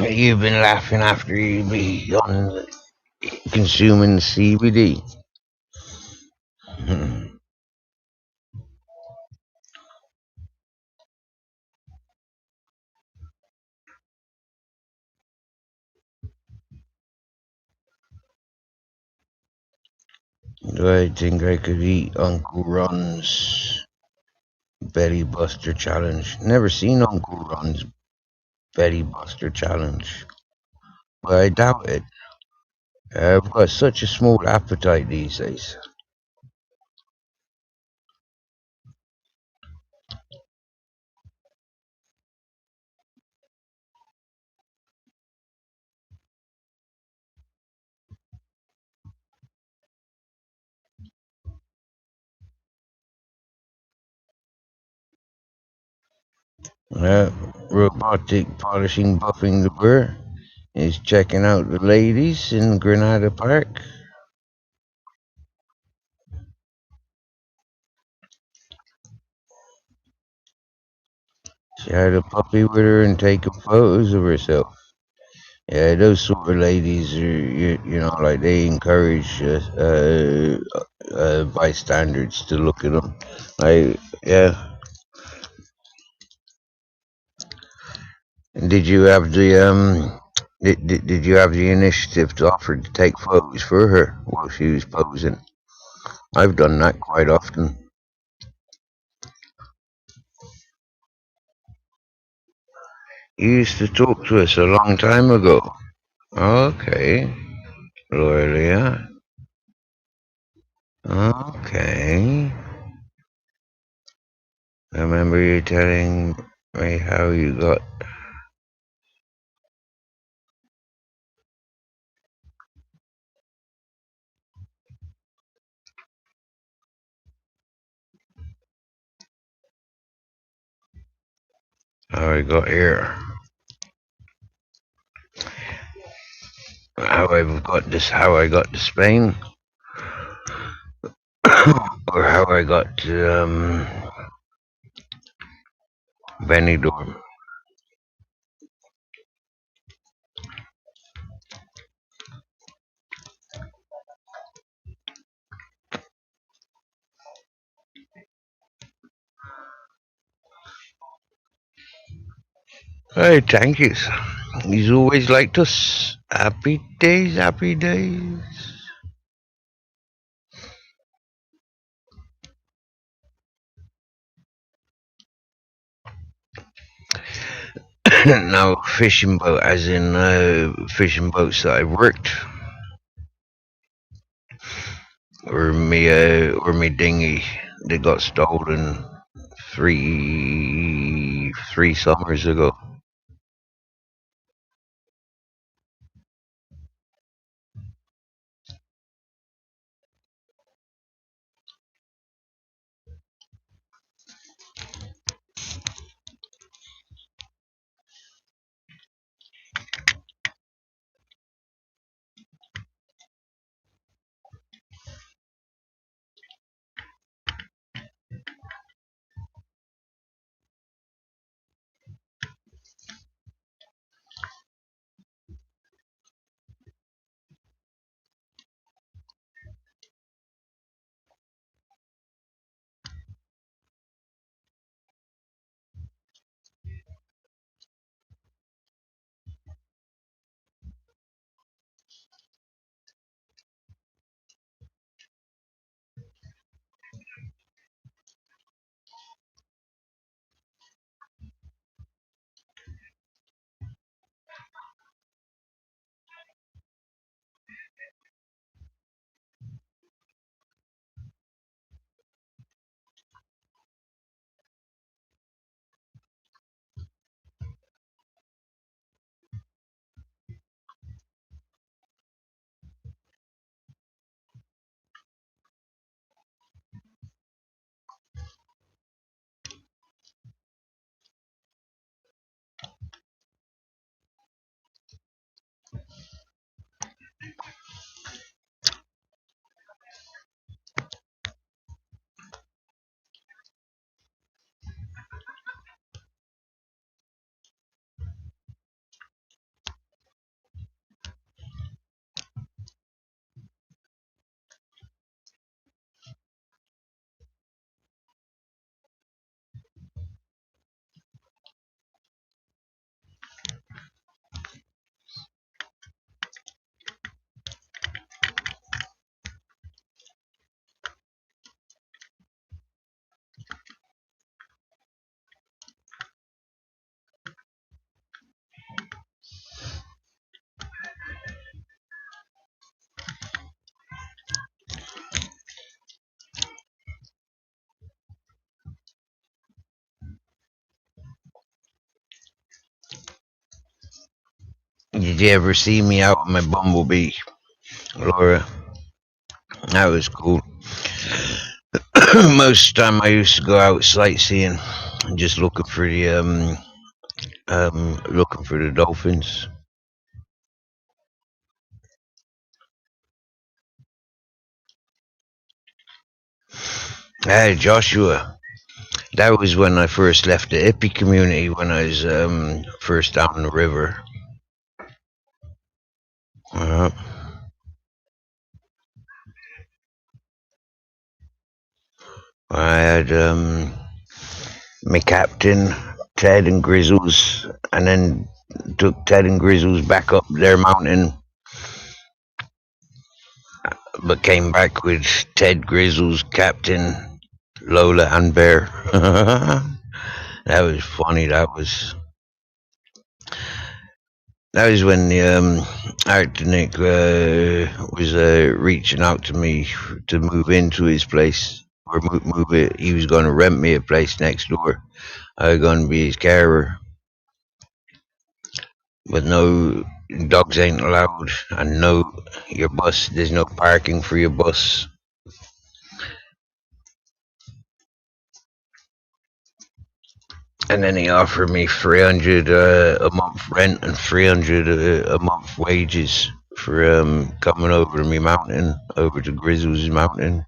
S1: You've been laughing after you be on consuming CBD. Do I think I could eat Uncle Ron's Betty Buster challenge? Never seen Uncle Ron's Betty Buster challenge, but I doubt it. I've got such a small appetite these days. Uh, Robotic polishing buffing the burr is checking out the ladies in Granada Park. She had a puppy with her and taking photos of herself. Yeah, those sort of ladies are, you know, like they encourage bystanders to look at them. Like, yeah. And did you have did you have the initiative to offer to take photos for her while she was posing? I've done that quite often. You used to talk to us a long time ago. Okay, Lorelia. Okay. I remember you telling me how you got. How I got here. How I got to Spain, or how I got to Benidorm. Hey, thank you. He's always liked us. Happy days, happy days. Now, fishing boat, as in fishing boats that I've worked, or me dinghy that got stolen three summers ago. Did you ever see me out on my bumblebee, Laura? That was cool. Most of the time I used to go out sightseeing and just looking for the dolphins. Hey, Joshua. That was when I first left the hippie community when I was first down the river. Uh, I had my captain, Ted and Grizzles, and then took Ted and Grizzles back up their mountain, but came back with Ted, Grizzles, Captain, Lola, and Bear. That was funny. That was when the Arctic was reaching out to me to move into his place or move it. He was going to rent me a place next door. I was going to be his carer, but no dogs ain't allowed, and no your bus. There's no parking for your bus. And then he offered me 300 a month rent and 300 a month wages for coming over to me mountain, over to Grizzles Mountain.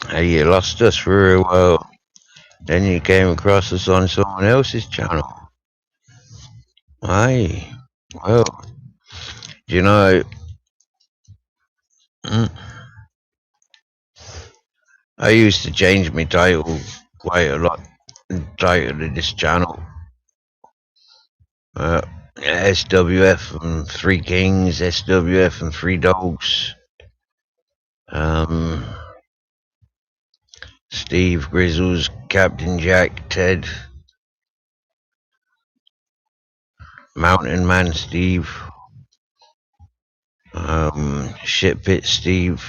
S1: Hey, you lost us for a while. Then you came across us on someone else's channel. Aye. Well, you know, mm, I used to change my title quite a lot. Title of this channel. Uh, SWF and Three Kings, SWF and Three Dogs. Um, Steve, Grizzles, Captain Jack, Ted, Mountain Man Steve, Shit Pit Steve,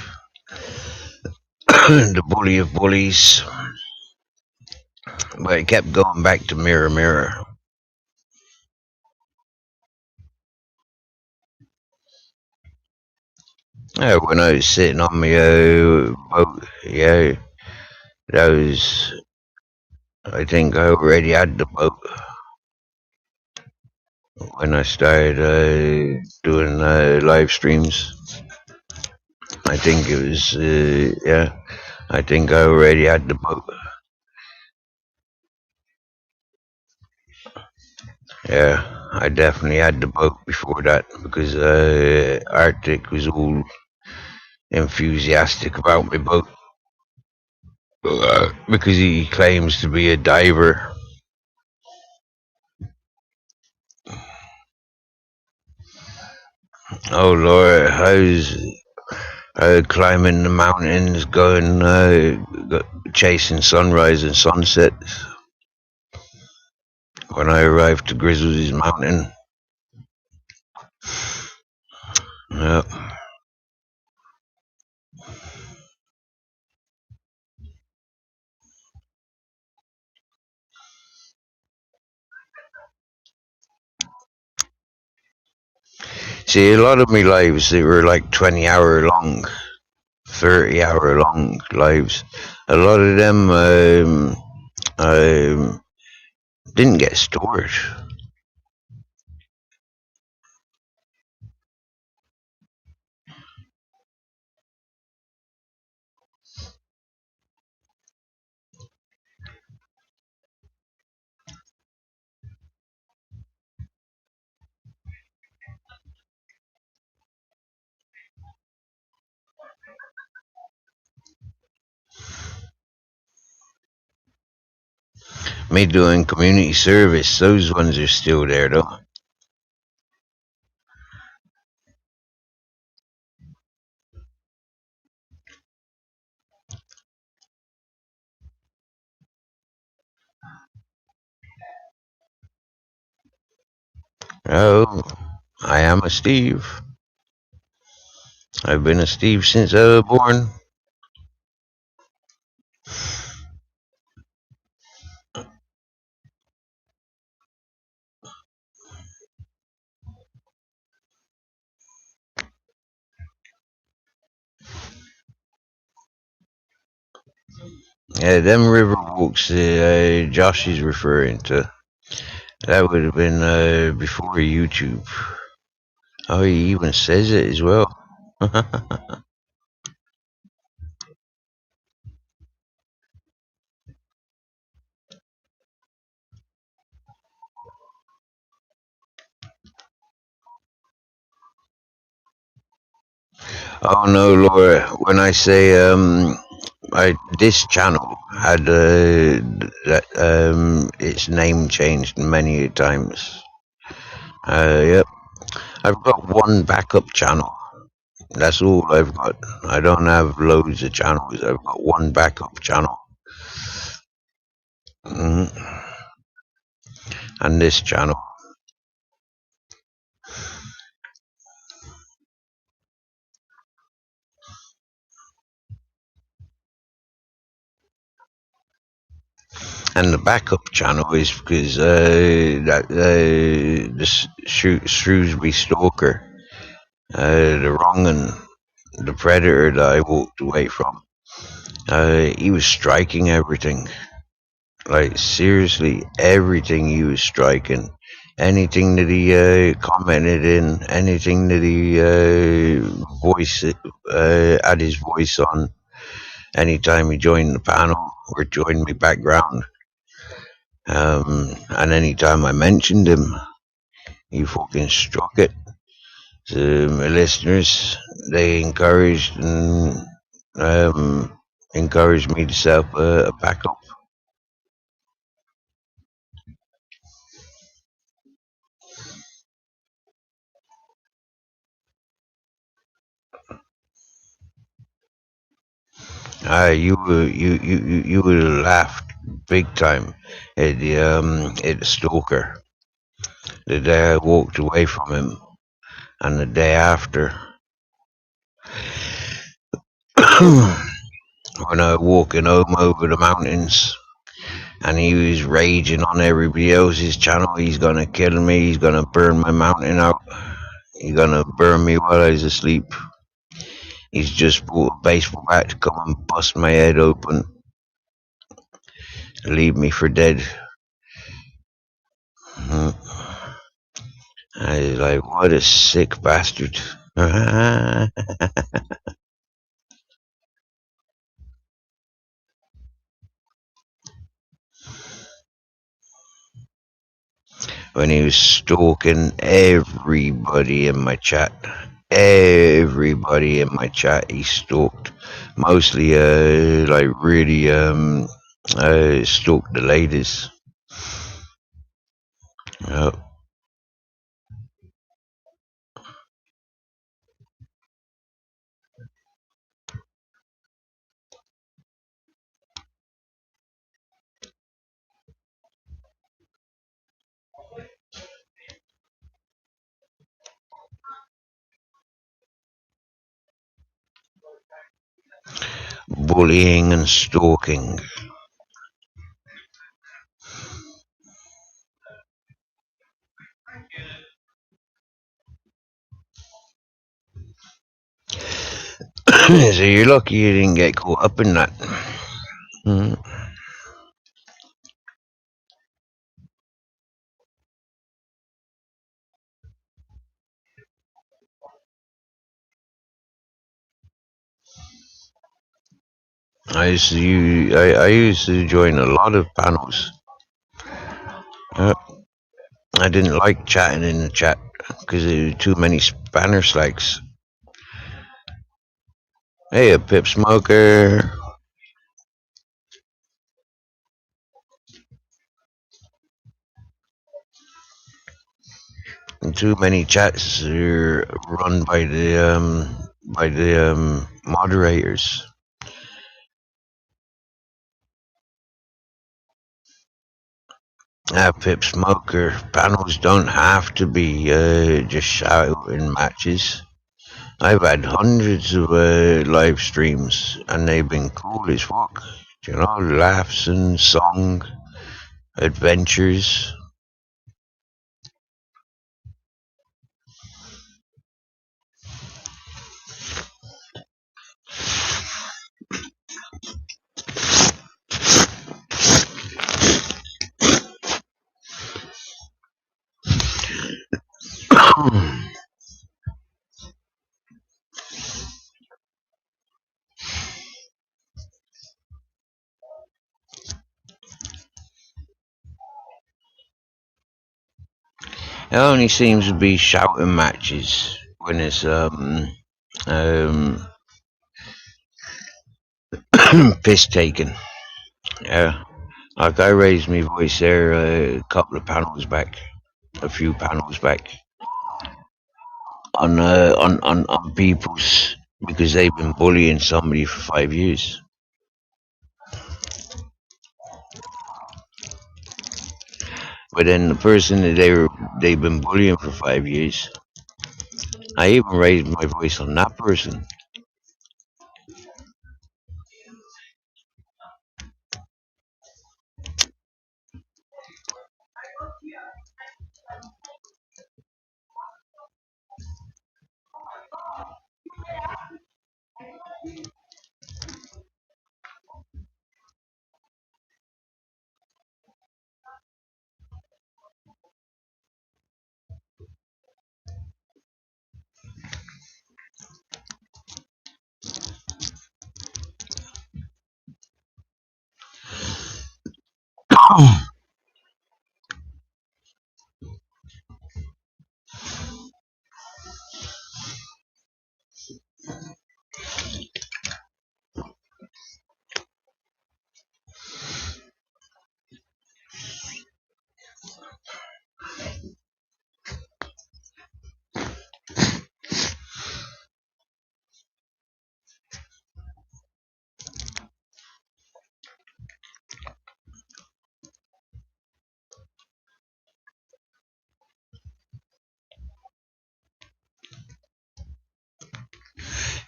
S1: the Bully of Bullies. But it kept going back to Mirror Mirror. When I was sitting on my boat, yeah, that was, I think I already had the boat when I started doing live streams. I think it was, yeah, I think I already had the boat. Yeah, I definitely had the boat before that because Arctic was all enthusiastic about my boat because he claims to be a diver. Oh Lord, how's climbing the mountains, going chasing sunrise and sunset. When I arrived to Grizzles Mountain, yeah. See, a lot of my lives they were like 20-hour long, 30-hour long lives. A lot of them didn't get stored. Me doing community service, those ones are still there though. Oh, I am a Steve. I've been a Steve since I was born. Yeah, them river walks Josh is referring to, that would have been before YouTube. Oh, he even says it as well. Oh no, Laura. When I say this channel had that its name changed many times. Yep, I've got one backup channel. That's all I've got. I don't have loads of channels. I've got one backup channel, and this channel. And the backup channel is because this Shrewsbury Stalker, the wrong and the predator that I walked away from, he was striking everything. Like seriously, everything he was striking. Anything that he commented in, anything that he had his voice on, anytime he joined the panel or joined my background, and anytime I mentioned him, he fucking struck it. So my listeners, they encouraged me to set up a backup. You would have laughed big time at the Stalker the day I walked away from him, and the day after when I was walking home over the mountains, and he was raging on everybody else's channel. He's gonna kill me. He's gonna burn my mountain out. He's gonna burn me while I was asleep. He's just brought a baseball bat to come and bust my head open, leave me for dead. Mm. I was like, what a sick bastard. When he was stalking everybody in my chat. Everybody in my chat he stalked. Mostly like really stalked the ladies. Uh, bullying and stalking. So you're lucky you didn't get caught up in that. Mm. I used to join a lot of panels. Uh, I didn't like chatting in the chat because there were too many spanner slags. Hey, a pip smoker. Too many chats are run by the moderators. Pip Smoker, panels don't have to be just shouting matches. I've had hundreds of live streams, and they've been cool as fuck. You know, laughs and song, adventures. It only seems to be shouting matches when it's um, piss taken. Yeah, like I raised my voice there a couple of panels back, a few panels back, on people's because they've been bullying somebody for 5 years. But then the person that they've been bullying for 5 years, I even raised my voice on that person.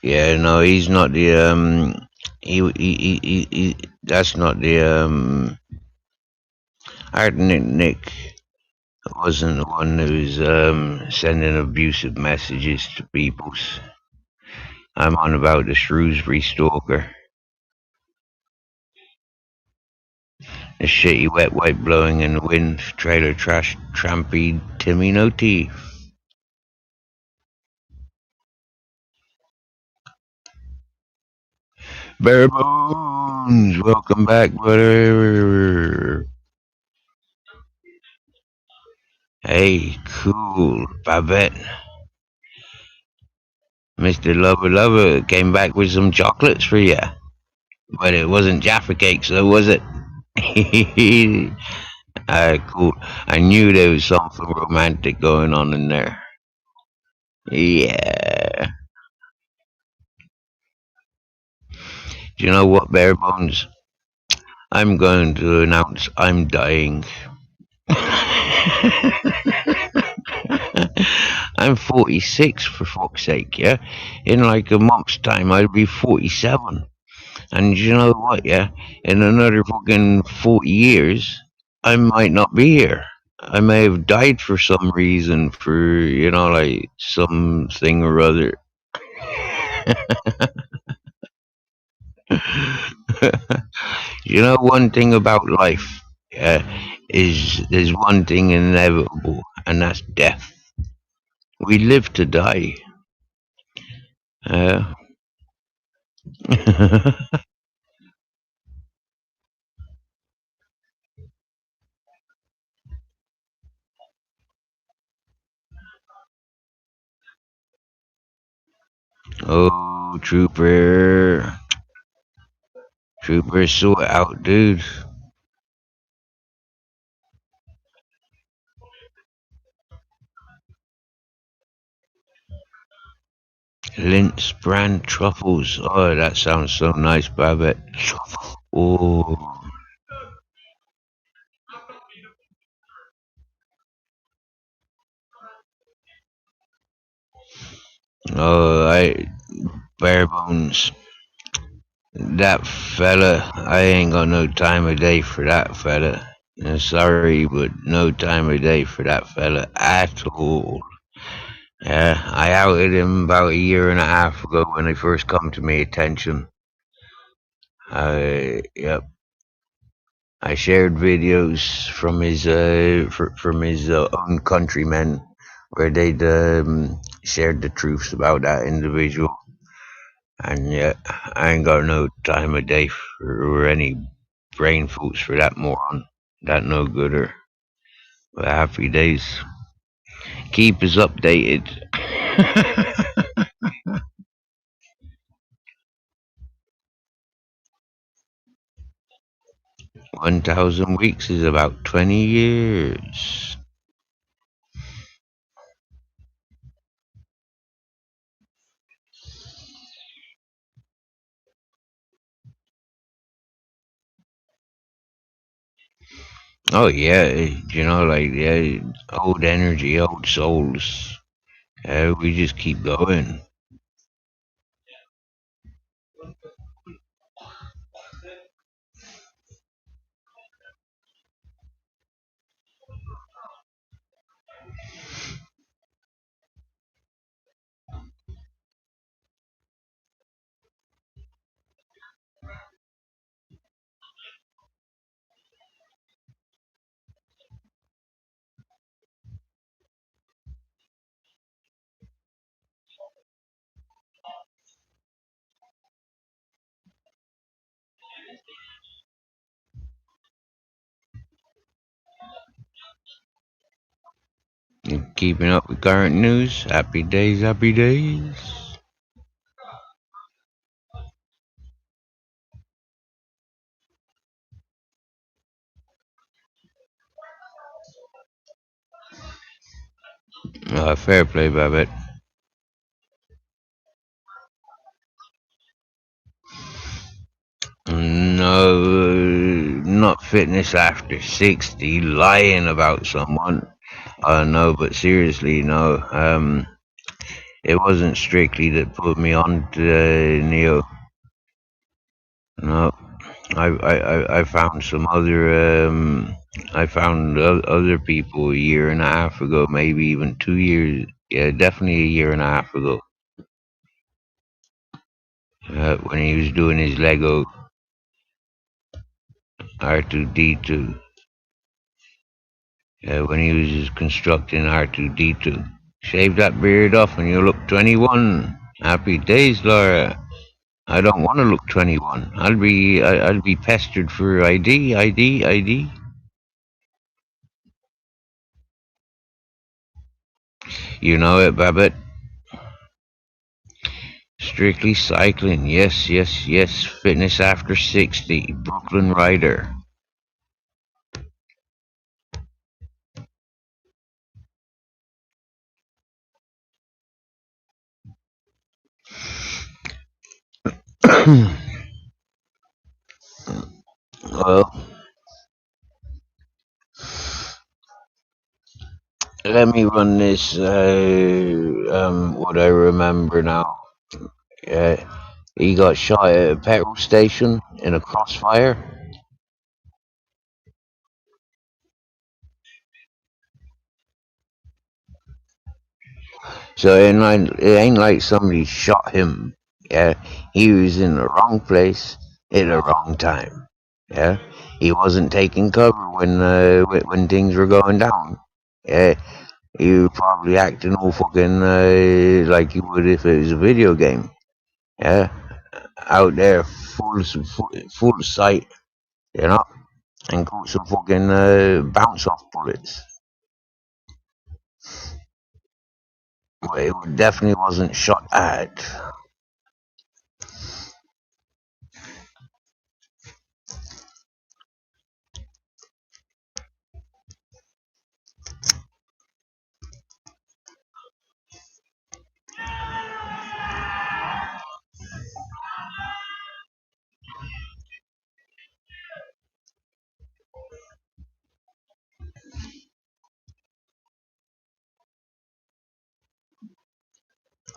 S1: Yeah, no, he's not the he that's not the Art Nick wasn't the one who's sending abusive messages to peoples. I'm on about the Shrewsbury Stalker. The shitty wet wipe blowing in the wind, trailer trash trampy Timmy no teeth. Bare Bones, welcome back, brother. Hey, cool, Babette. Mr. Lover Lover came back with some chocolates for you. But it wasn't Jaffa cakes, though, was it? Cool. I knew there was something romantic going on in there. Yeah. Do you know what, Bare Bones? I'm going to announce I'm dying. I'm 46 for fuck's sake, yeah? In like a month's time, I'll be 47. And you know what, yeah? In another fucking 40 years, I might not be here. I may have died for some reason, for, like something or other. One thing about life, yeah, is there's one thing inevitable, and that's death. We live to die. Uh, oh, Trooper. Trooper, sort out, dude. Lint's brand truffles. Oh, that sounds so nice, Babette. Oh, Oh, bare bones. That fella, I ain't got no time of day for that fella. Sorry, but no time of day for that fella at all. Yeah, I outed him about a year and a half ago when he first come to my attention. Yep, I shared videos from his from his own countrymen where they'd shared the truths about that individual, and yeah, I ain't got no time of day for any brain fools for that moron, that no gooder. But happy days. Keep us updated. 1,000 weeks is about 20 years. Oh yeah, like yeah, old energy, old souls. We just keep going. Keeping up with current news. Happy days, happy days. Fair play, Babbitt. No, not fitness after 60. Lying about someone. No, but seriously, no. It wasn't strictly that put me on to Neo. No, I found some other I found other people a year and a half ago, maybe even 2 years. Yeah, definitely a year and a half ago. When he was doing his Lego R2D2. When he was just constructing R2D2. Shave that beard off and you look 21. Happy days, Laura. I don't want to look 21. I'll be pestered for ID, ID, ID. You know it, Babbitt. Strictly cycling. Yes, yes, yes. Fitness after 60. Brooklyn Rider. Well, let me run this. What I remember now. Uh, he got shot at a petrol station in a crossfire. So it ain't like somebody shot him. Yeah, he was in the wrong place at the wrong time. Yeah, he wasn't taking cover when things were going down. Yeah, he was probably acting all fucking like you would if it was a video game. Yeah, out there full sight, you know, and caught some fucking bounce off bullets. But it definitely wasn't shot at.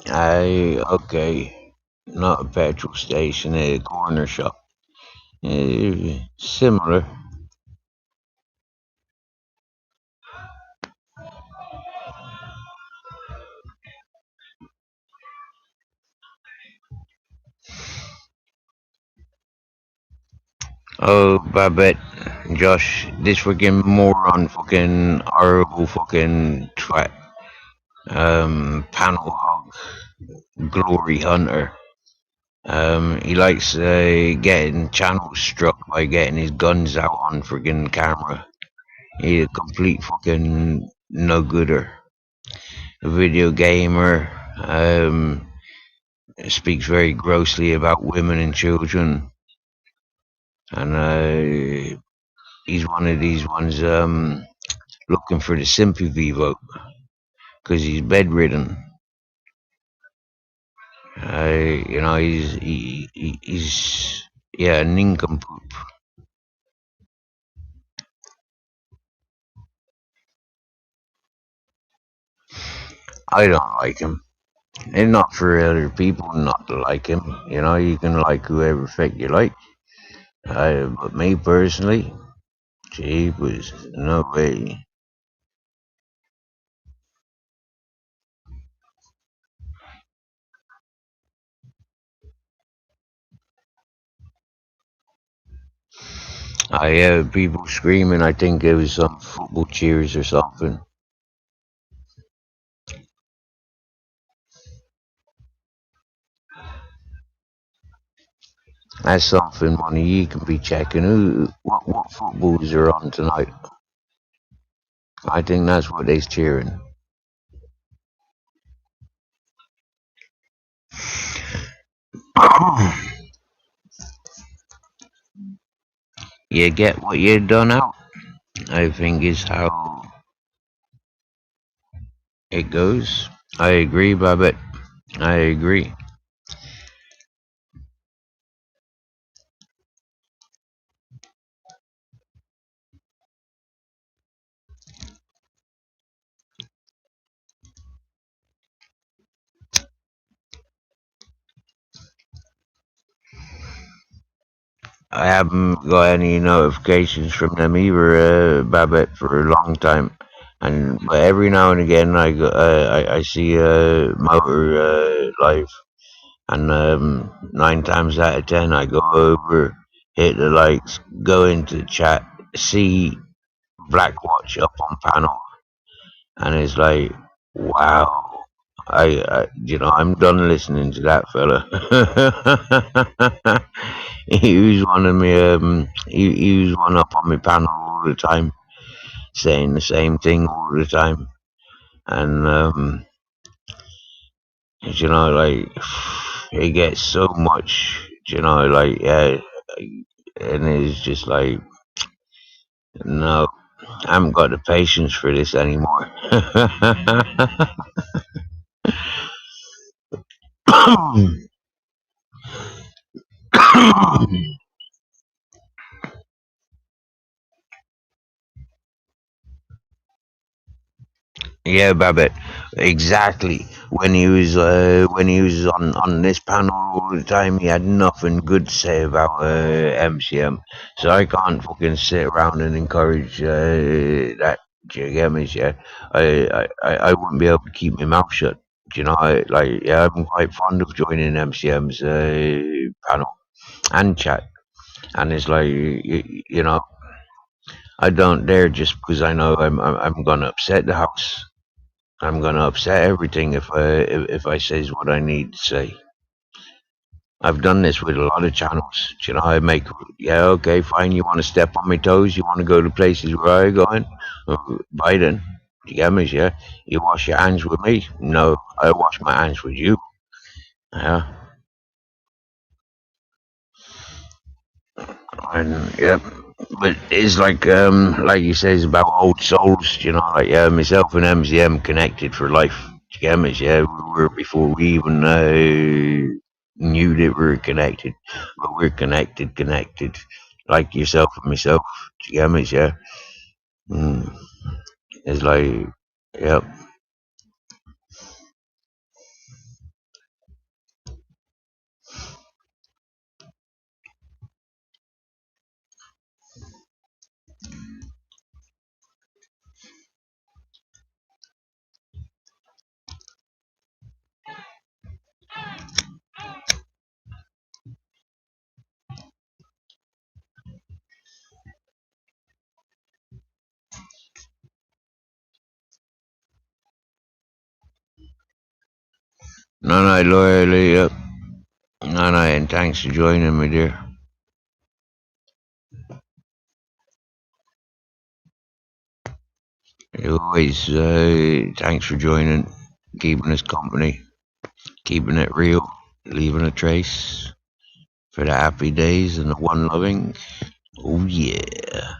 S1: Okay, not a petrol station, a corner shop. Similar. Oh, Babette, Josh, this fucking moron, fucking horrible fucking twat, panel hog, glory hunter. He likes getting channels struck by getting his guns out on friggin' camera. He's a complete fucking no gooder. A video gamer, speaks very grossly about women and children, and he's one of these ones looking for the sympathy vote because he's bedridden. He's yeah, a nincompoop. I don't like him. It's not for other people not to like him. You can like whoever fuck you like. But me personally, gee was no way. I heard people screaming. I think it was some football cheers or something. That's something, money. You can be checking what footballs are on tonight. I think that's what they's cheering. You get what you done out, I think is how it goes. I agree, Babbitt. I agree. I haven't got any notifications from them either, Babbitt, for a long time. But every now and again, I see Motor live, and 9 times out of 10, I go over, hit the likes, go into the chat, see Blackwatch up on panel, and it's like, wow. I'm done listening to that fella. He was one of me. He was one up on my panel all the time, saying the same thing all the time, and like he gets so much, like yeah, and it's just like no, I haven't got the patience for this anymore. Yeah, Babbitt. Exactly. When he was on this panel all the time, he had nothing good to say about MCM. So I can't fucking sit around and encourage that. Do you get me? Yeah, I wouldn't be able to keep my mouth shut. Yeah, I'm quite fond of joining MCM's panel and chat, and it's like I don't dare just because I know I'm gonna upset the house. I'm gonna upset everything if I says what I need to say. I've done this with a lot of channels. I make yeah, okay, fine. You want to step on my toes? You want to go to places where I going? Biden, you get me? Yeah. You wash your hands with me? No, I wash my hands with you. Yeah. And yeah, but it's like you says about old souls. Like yeah, myself and MCM connected for life. You get me? Yeah, we were before we even knew that we were connected, but we're connected, like yourself and myself. You get me? Yeah. Mm. It's like, yep. No, no, loyally, yep. No, no, and thanks for joining me, dear. Always, thanks for joining, keeping us company, keeping it real, leaving a trace for the happy days and the one loving. Oh, yeah.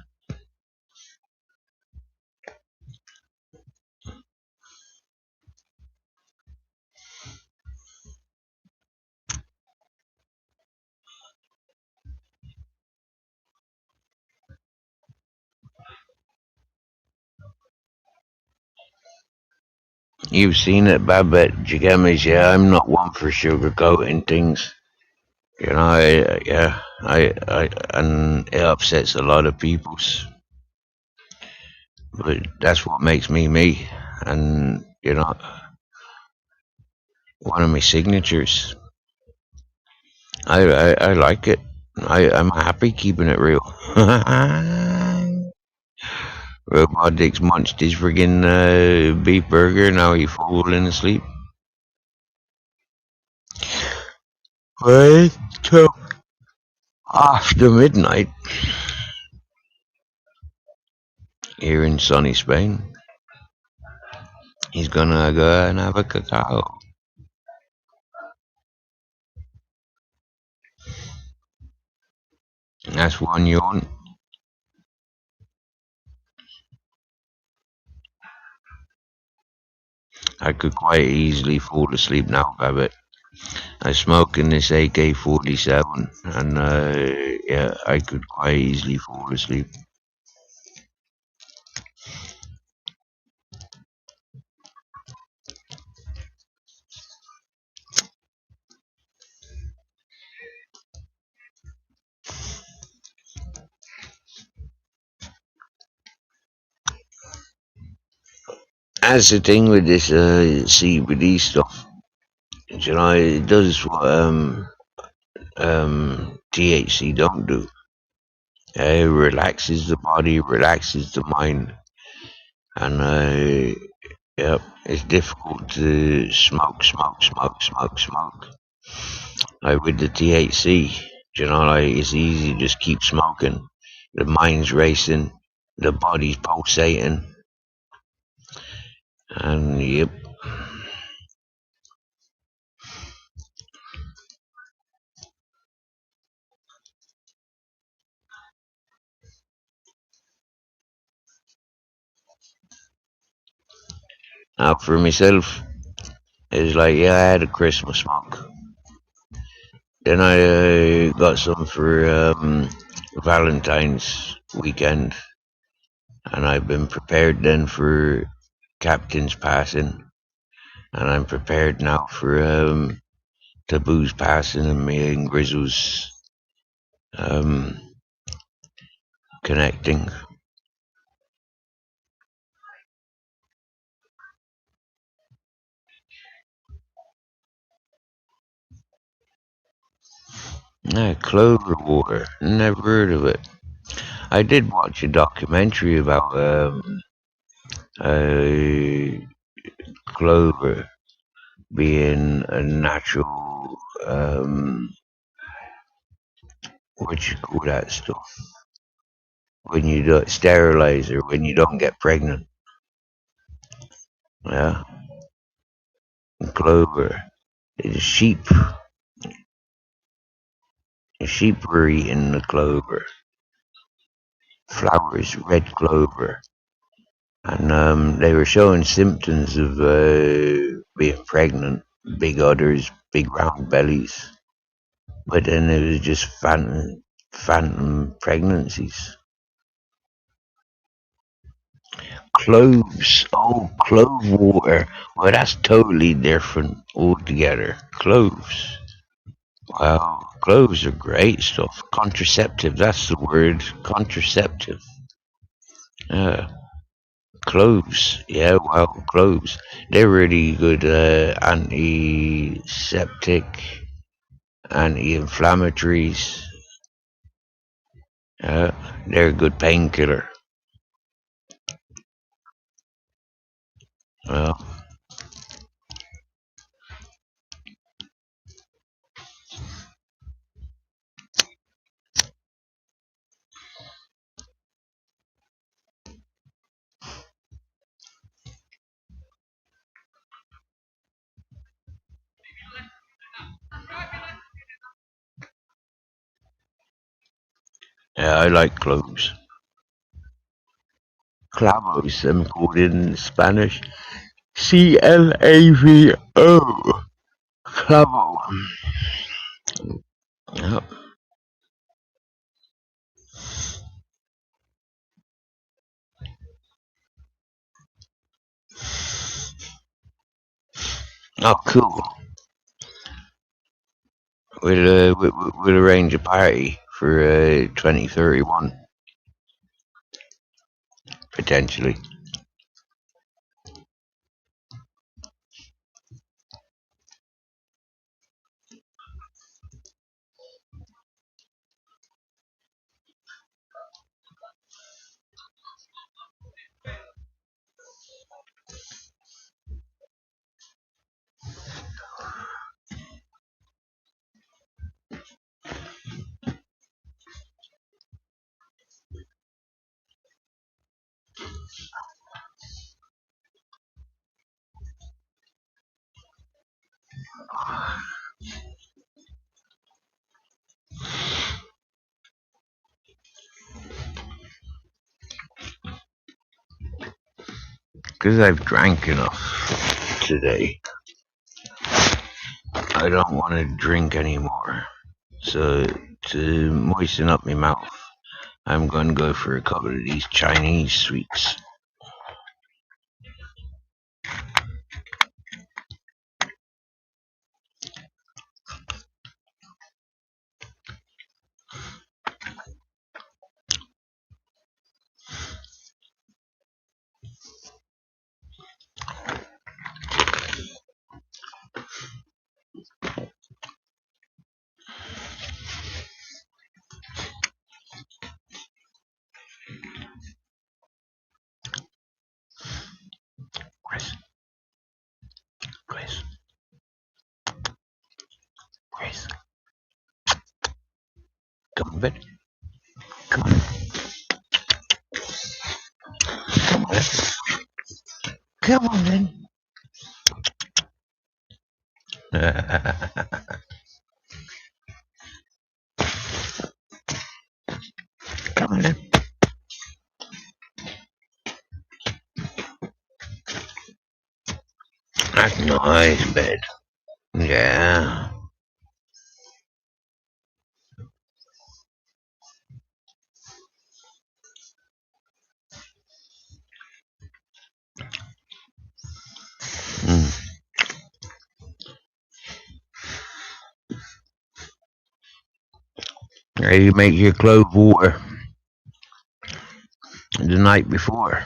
S1: You've seen it, Babette, Jigamis, yeah, I'm not one for sugarcoating things. You know, yeah, and it upsets a lot of people's, but that's what makes me me. And, you know, one of my signatures. I like it. I'm happy keeping it real. Robotics munched his friggin' beef burger, now he's falling asleep. Wait till after midnight here in sunny Spain. He's gonna go and have a cacao. That's one yawn. I could quite easily fall asleep now, Babbitt. I'm smoking this AK-47, and yeah, I could quite easily fall asleep. That's the thing with this CBD stuff. You know, it does what THC don't do. It relaxes the body, relaxes the mind, and yep, it's difficult to smoke. Like with the THC, you know, like it's easy to just keep smoking. The mind's racing, the body's pulsating, and yep. Now for myself, it's like yeah, I had a Christmas smoke. Then I got some for Valentine's weekend, and I've been prepared then for Captain's passing, and I'm prepared now for Taboo's passing and me and Grizzles um, connecting. Clover War, never heard of it. I did watch a documentary about uh, clover being a natural, what you call that stuff? When you do sterilizer, when you don't get pregnant. Yeah, and clover. The sheep were eating the clover. Flowers, red clover. And they were showing symptoms of being pregnant. Big udders, big round bellies. But then it was just phantom pregnancies. Cloves. Oh, clove water. Well, that's totally different altogether. Cloves. Wow, cloves are great stuff. Contraceptive, that's the word. Contraceptive. Yeah. Cloves. Yeah, wow, cloves. They're really good antiseptic, anti-inflammatories. They're a good painkiller. Well, Yeah, I like cloves. Clavos, them called in Spanish. Clavo. Clavo. Yep. Oh, cool. We'll arrange a party for 2031, potentially. Because I've drank enough today, I don't want to drink anymore. So, to moisten up my mouth, I'm going to go for a couple of these Chinese sweets. Chris, Chris, Chris, come on, bed. Come on, come on, come on, then. Come on, then. That's nice, bed. Yeah. Mm. Yeah, you make your clove water the night before.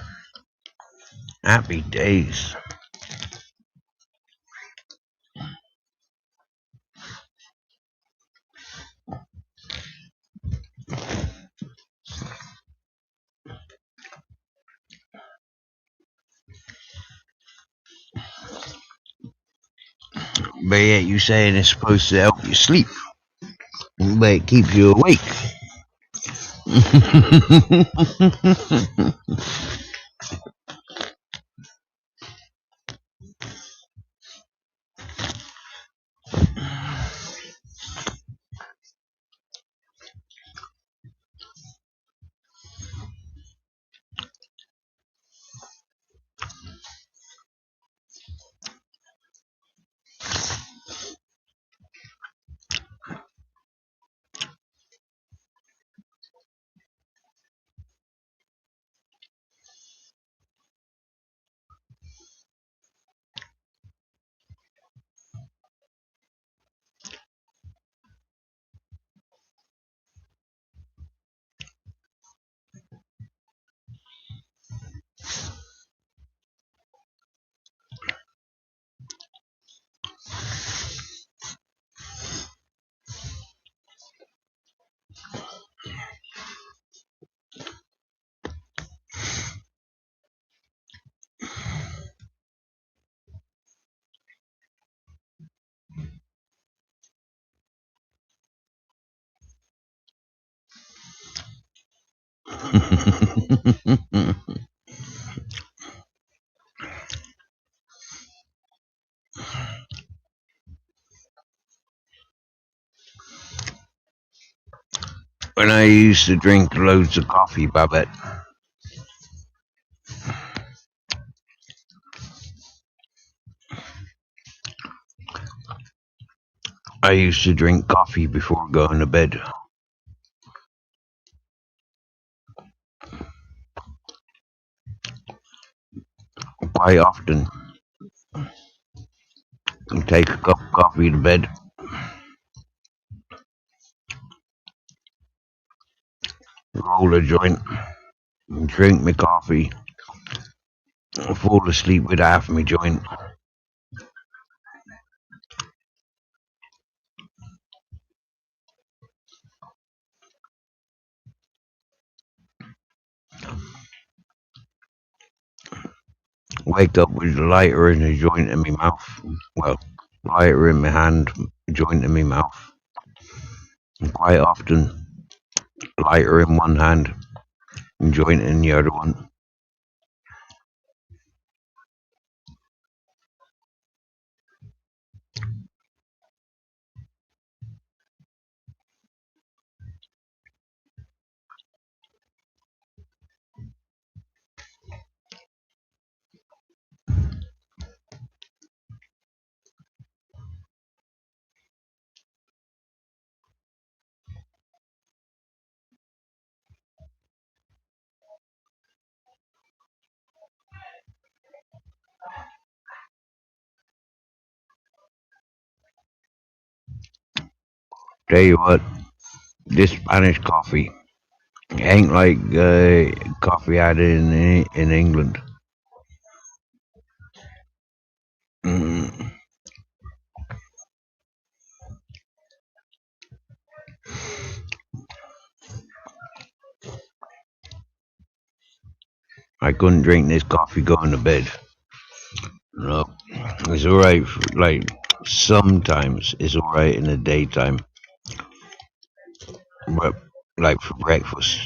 S1: Happy days. But yet you saying it's supposed to help you sleep, but it keeps you awake. When I used to drink loads of coffee, Babette. I used to drink coffee before going to bed. Quite often. Take a cup of coffee to bed. Roll a joint. Drink my coffee. Fall asleep with half my joint. Wake up with a lighter and a joint in my mouth. Well, lighter in my hand, joint in my mouth. And quite often, lighter in one hand and joint in the other one. Tell you what, this Spanish coffee ain't like coffee I had in England. Mm. I couldn't drink this coffee going to bed. No, it's alright. Like sometimes it's alright in the daytime, but like for breakfast.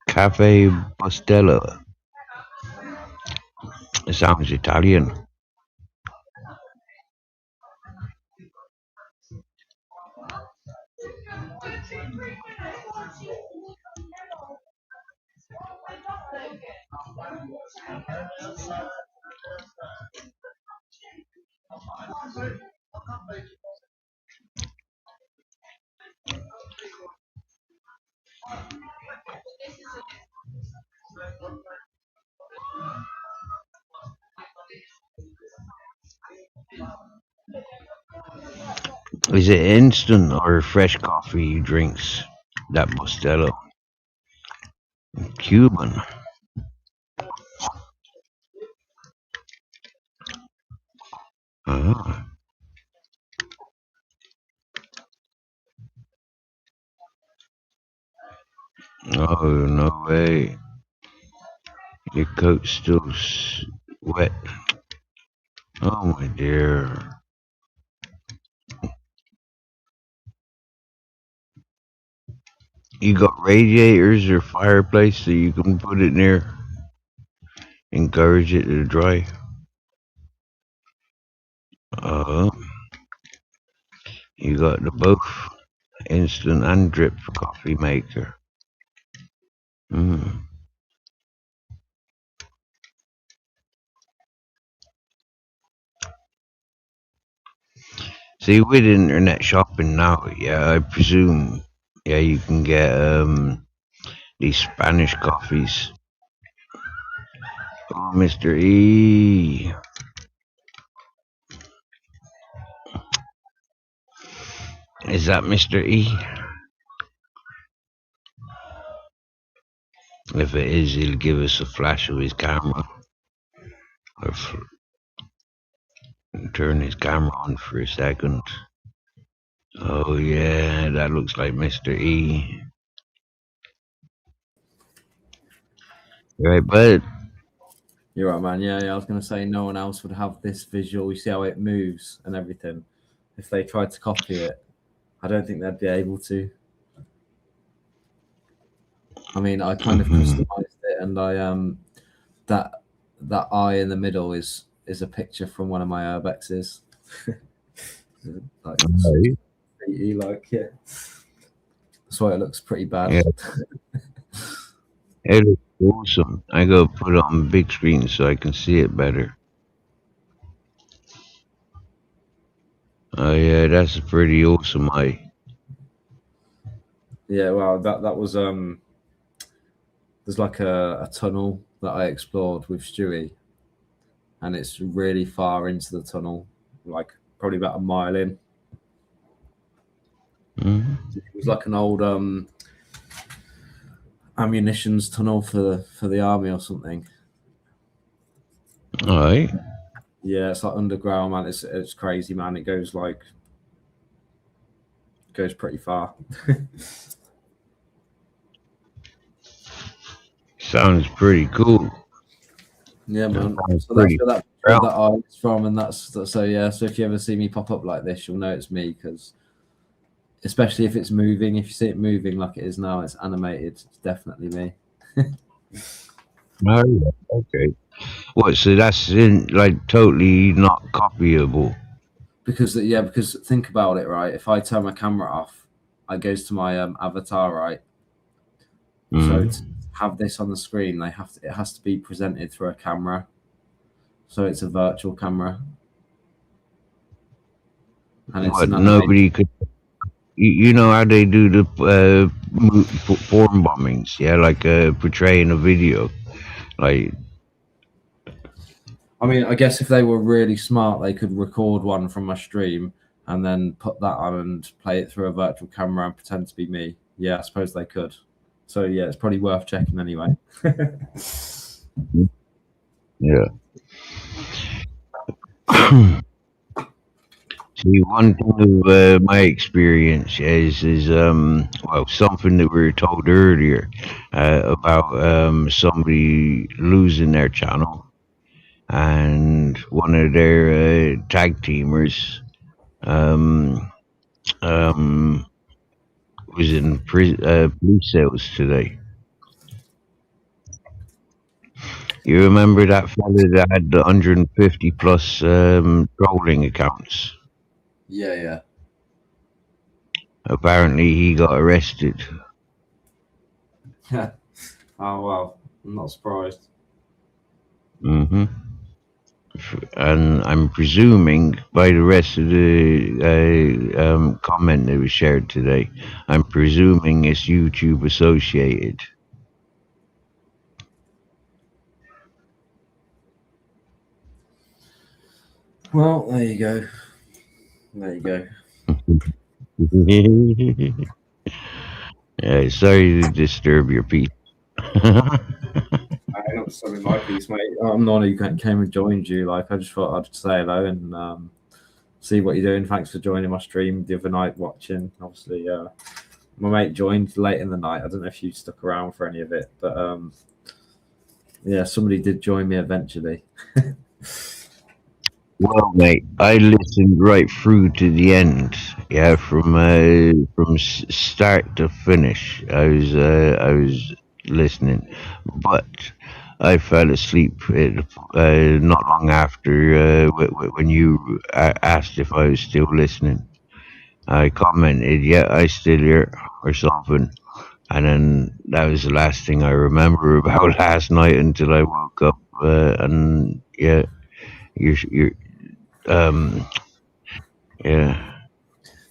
S1: Cafe Bustelo. It sounds Italian. Is it instant or fresh coffee he drinks? That Bustelo. Cuban. Ah. Oh, no way. Your coat's still wet. Oh, my dear. You got radiators or fireplace so you can put it near? Encourage it to dry. Uh, you got the both instant and drip coffee maker. Mm. See, with internet shopping now, yeah, I presume, yeah, you can get these Spanish coffees. Oh, Mr. E. Is that Mr. E? If it is, he'll give us a flash of his camera. Or turn his camera on for a second. Oh, yeah, that looks like Mr. E. Right, bud?
S5: You're right, man. Yeah, I was going to say no one else would have this visual. You see how it moves and everything. if they tried to copy it, I don't think they'd be able to. I mean, I kind of customized it, and I that eye in the middle is a picture from one of my urbexes. Like, yeah. That's why it looks pretty bad.
S1: Yeah. It looks awesome. I gotta put it on big screen so I can see it better. Oh yeah, that's a pretty awesome eye.
S5: Yeah, well, that was there's like a tunnel that I explored with Stewie, and it's really far into the tunnel, like probably about a mile in. It was like an old ammunitions tunnel for the army or something.
S1: All right.
S5: Yeah, it's like underground, man. It's crazy, man. It goes pretty far.
S1: Sounds pretty cool.
S5: Yeah, man.
S1: Sounds
S5: So that's
S1: pretty
S5: where that
S1: proud.
S5: eye is from, and that's so yeah. So if you ever see me pop up like this, you'll know it's me, because especially if it's moving, if you see it moving like it is now, it's animated. It's definitely me.
S1: Oh, yeah. Okay. What? So that's in like totally not copyable.
S5: Because think about it, right? If I turn my camera off, it goes to my avatar, right? So to have this on the screen, it has to be presented through a camera. So it's a virtual camera, and it's
S1: But nobody could. You know how they do the form bombings? Yeah, like portraying a video, like.
S5: I mean, I guess if they were really smart, they could record one from my stream and then put that on and play it through a virtual camera and pretend to be me. Yeah, I suppose they could. So yeah, it's probably worth checking anyway.
S1: Yeah. See, one thing of my experience is well, something that we were told earlier about somebody losing their channel, and one of their tag teamers was in police cells today. You remember that fella that had the 150 plus trolling accounts?
S5: Yeah.
S1: Apparently, he got arrested.
S5: Oh wow, I'm not surprised.
S1: And I'm presuming by the rest of the comment that was shared today, I'm presuming it's YouTube associated.
S5: Well, there you go.
S1: Yeah, sorry to disturb your peace.
S5: I not disturbing my piece, mate. I'm the one who came and joined you. Like, I just thought I'd say hello and see what you're doing. Thanks for joining my stream the other night, watching. Obviously, my mate joined late in the night. I don't know if you stuck around for any of it, but yeah, somebody did join me eventually.
S1: Well, mate, I listened right through to the end. Yeah, from start to finish. I was listening, but I fell asleep not long after when you asked if I was still listening. I commented, "Yeah, I still here" or something, and then that was the last thing I remember about last night until I woke up. And yeah, you're yeah.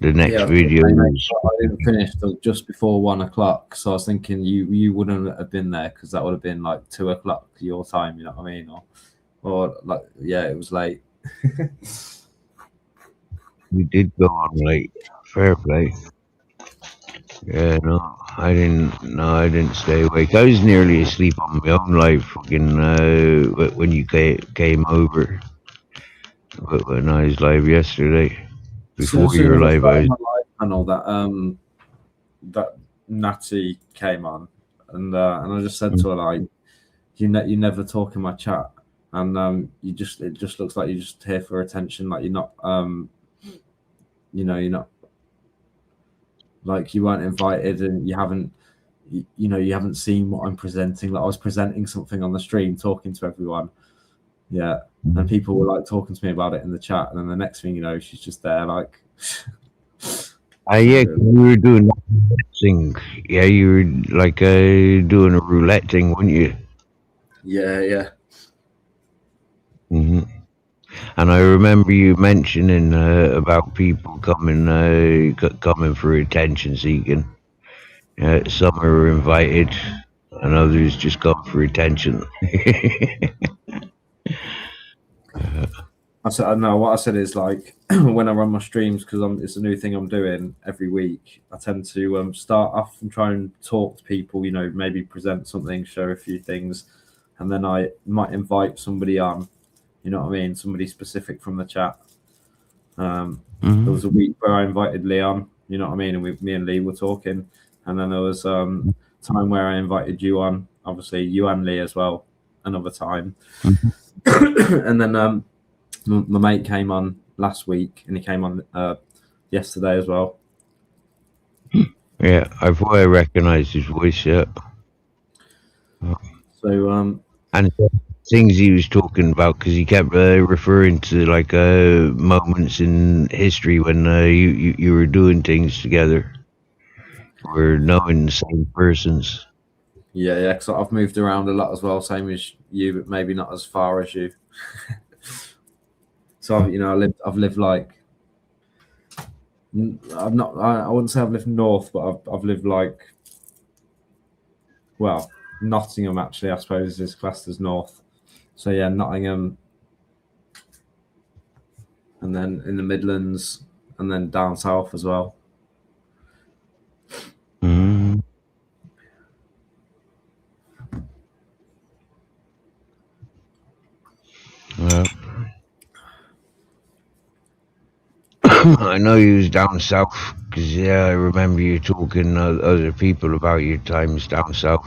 S1: The next video is.
S5: I didn't finish till just before 1 o'clock, so I was thinking you wouldn't have been there because that would have been like 2 o'clock your time. You know what I mean? Or like, yeah, it was late.
S1: We did go on late. Fair play. Yeah, no, I didn't. No, I didn't stay awake. I was nearly asleep on my own live. Fucking when you came over. When I was live yesterday, before you were live, I was.
S5: My live panel that Natty came on, and I just said to her, like, you never talk in my chat, and it just looks like you're just here for attention, like you're not you're not like you weren't invited and you haven't seen what I'm presenting. Like I was presenting something on the stream, talking to everyone. Yeah. And people were like talking to me about it in the chat, and then the next thing you know, she's just there like
S1: Yeah, 'cause you were doing that thing. Yeah, you were like doing a roulette thing, weren't you?
S5: yeah.
S1: Hmm. And I remember you mentioning about people coming for attention seeking. Some are invited, and others just come for attention.
S5: I said, no, what I said is like when I run my streams, because it's a new thing I'm doing every week. I tend to start off and try and talk to people, maybe present something, share a few things, and then I might invite somebody on. You know what I mean? Somebody specific from the chat. There was a week where I invited Leon. You know what I mean? And me and Lee were talking, and then there was time where I invited you on. Obviously, you and Lee as well. Another time, and then my mate came on last week, and he came on yesterday as well.
S1: Yeah, I thought I recognised his voice. Yeah.
S5: So
S1: and things he was talking about, because he kept referring to like moments in history when you were doing things together, or knowing the same persons.
S5: yeah, because I've moved around a lot as well, same as you, but maybe not as far as you. So I've lived like I wouldn't say I've lived north, but I've lived like, well, Nottingham actually I suppose is classed as north. So yeah, Nottingham, and then in the Midlands, and then down south as well.
S1: Mm. Yeah. I know you was down south, because I remember you talking to other people about your times down south,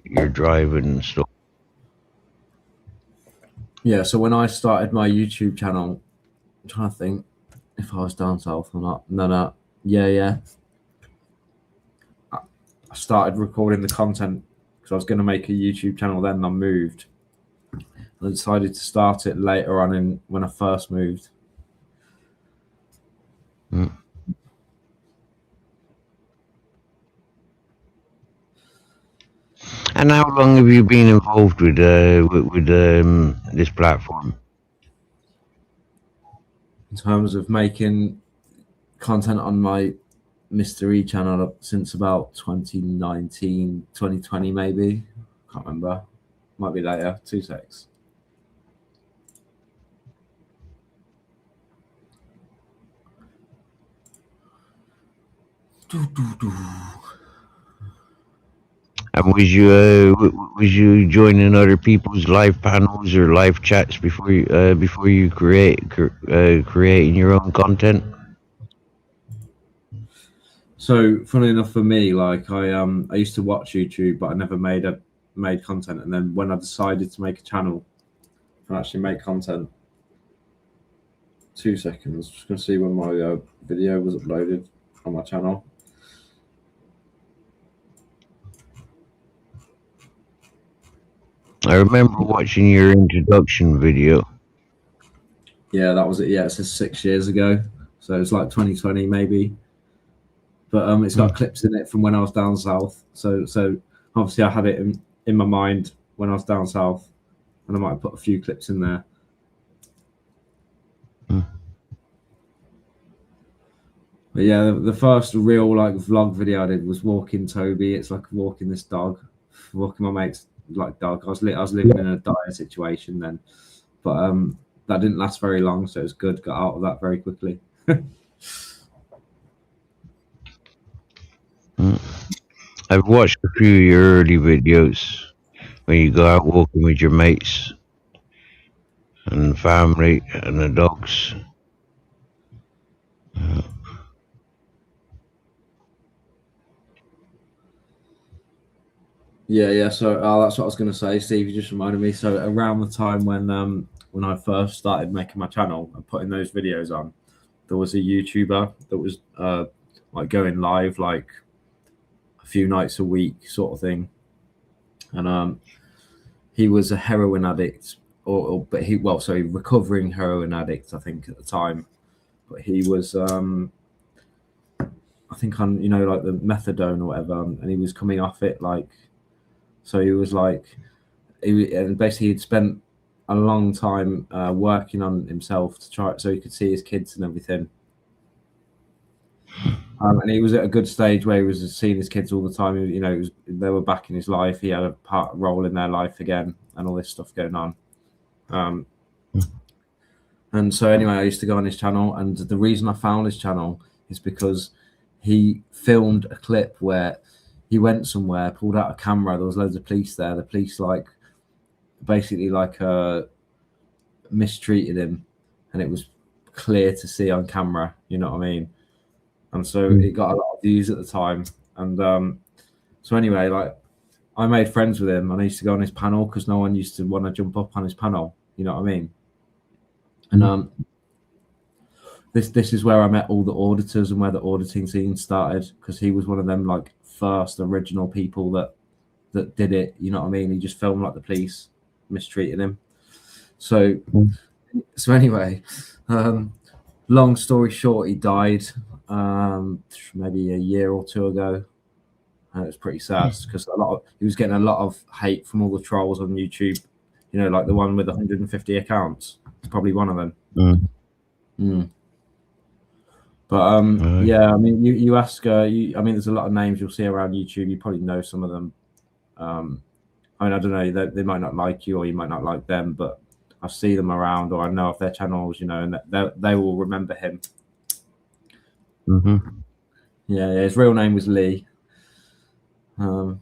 S1: your driving and stuff.
S5: Yeah, so when I started my YouTube channel, I'm trying to think if I was down south or not. No. Yeah. I started recording the content because I was going to make a YouTube channel then, and I moved. I decided to start it later on when I first moved.
S1: Mm. And how long have you been involved with this platform?
S5: In terms of making content on my Mystery channel since about 2019, 2020 maybe. Can't remember. Might be later. 2 secs.
S1: And was you joining other people's live panels or live chats before you creating your own content?
S5: So funny enough for me, like I used to watch YouTube, but I never made content. And then when I decided to make a channel and actually make content, 2 seconds. Just gonna see when my video was uploaded on my channel.
S1: I remember watching your introduction video.
S5: Yeah, that was it. Yeah, it says 6 years ago, so it's like 2020 maybe. But it's got clips in it from when I was down south. So obviously I had it in my mind when I was down south, and I might have put a few clips in there. But yeah, the first real like vlog video I did was walking Toby. It's like walking this dog, walking my mate's like dog. I was living in a dire situation then, but that didn't last very long, so it was good. Got out of that very quickly.
S1: I've watched a few of your early videos when you go out walking with your mates and family and the dogs.
S5: Yeah. So that's what I was going to say, Steve. You just reminded me. So around the time when I first started making my channel and putting those videos on, there was a YouTuber that was like going live like a few nights a week sort of thing, and he was a heroin addict, but recovering heroin addict, I think at the time, but he was I think on like the methadone or whatever, and he was coming off it like, so he was like, and basically he'd spent a long time working on himself to try so he could see his kids and everything. And he was at a good stage where he was seeing his kids all the time. They were back in his life. He had a role in their life again, and all this stuff going on. And so anyway, I used to go on his channel, and the reason I found his channel is because he filmed a clip where he went somewhere, pulled out a camera. There was loads of police there. The police basically mistreated him, and it was clear to see on camera. You know what I mean? And so it got a lot of views at the time. And so anyway, like I made friends with him, and I used to go on his panel because no one used to want to jump up on his panel. You know what I mean? And this is where I met all the auditors and where the auditing scene started, because he was one of them like first original people that did it. You know what I mean? He just filmed like the police mistreating him. So anyway, long story short, he died maybe a year or two ago. And it was pretty sad because he was getting a lot of hate from all the trolls on YouTube. Like the one with 150 accounts. It's probably one of them. But yeah, I mean, you ask. I mean, there's a lot of names you'll see around YouTube. You probably know some of them. I mean, I don't know. They might not like you, or you might not like them, but I see them around, or I know of their channels. And they will remember him. Yeah, his real name was Lee. But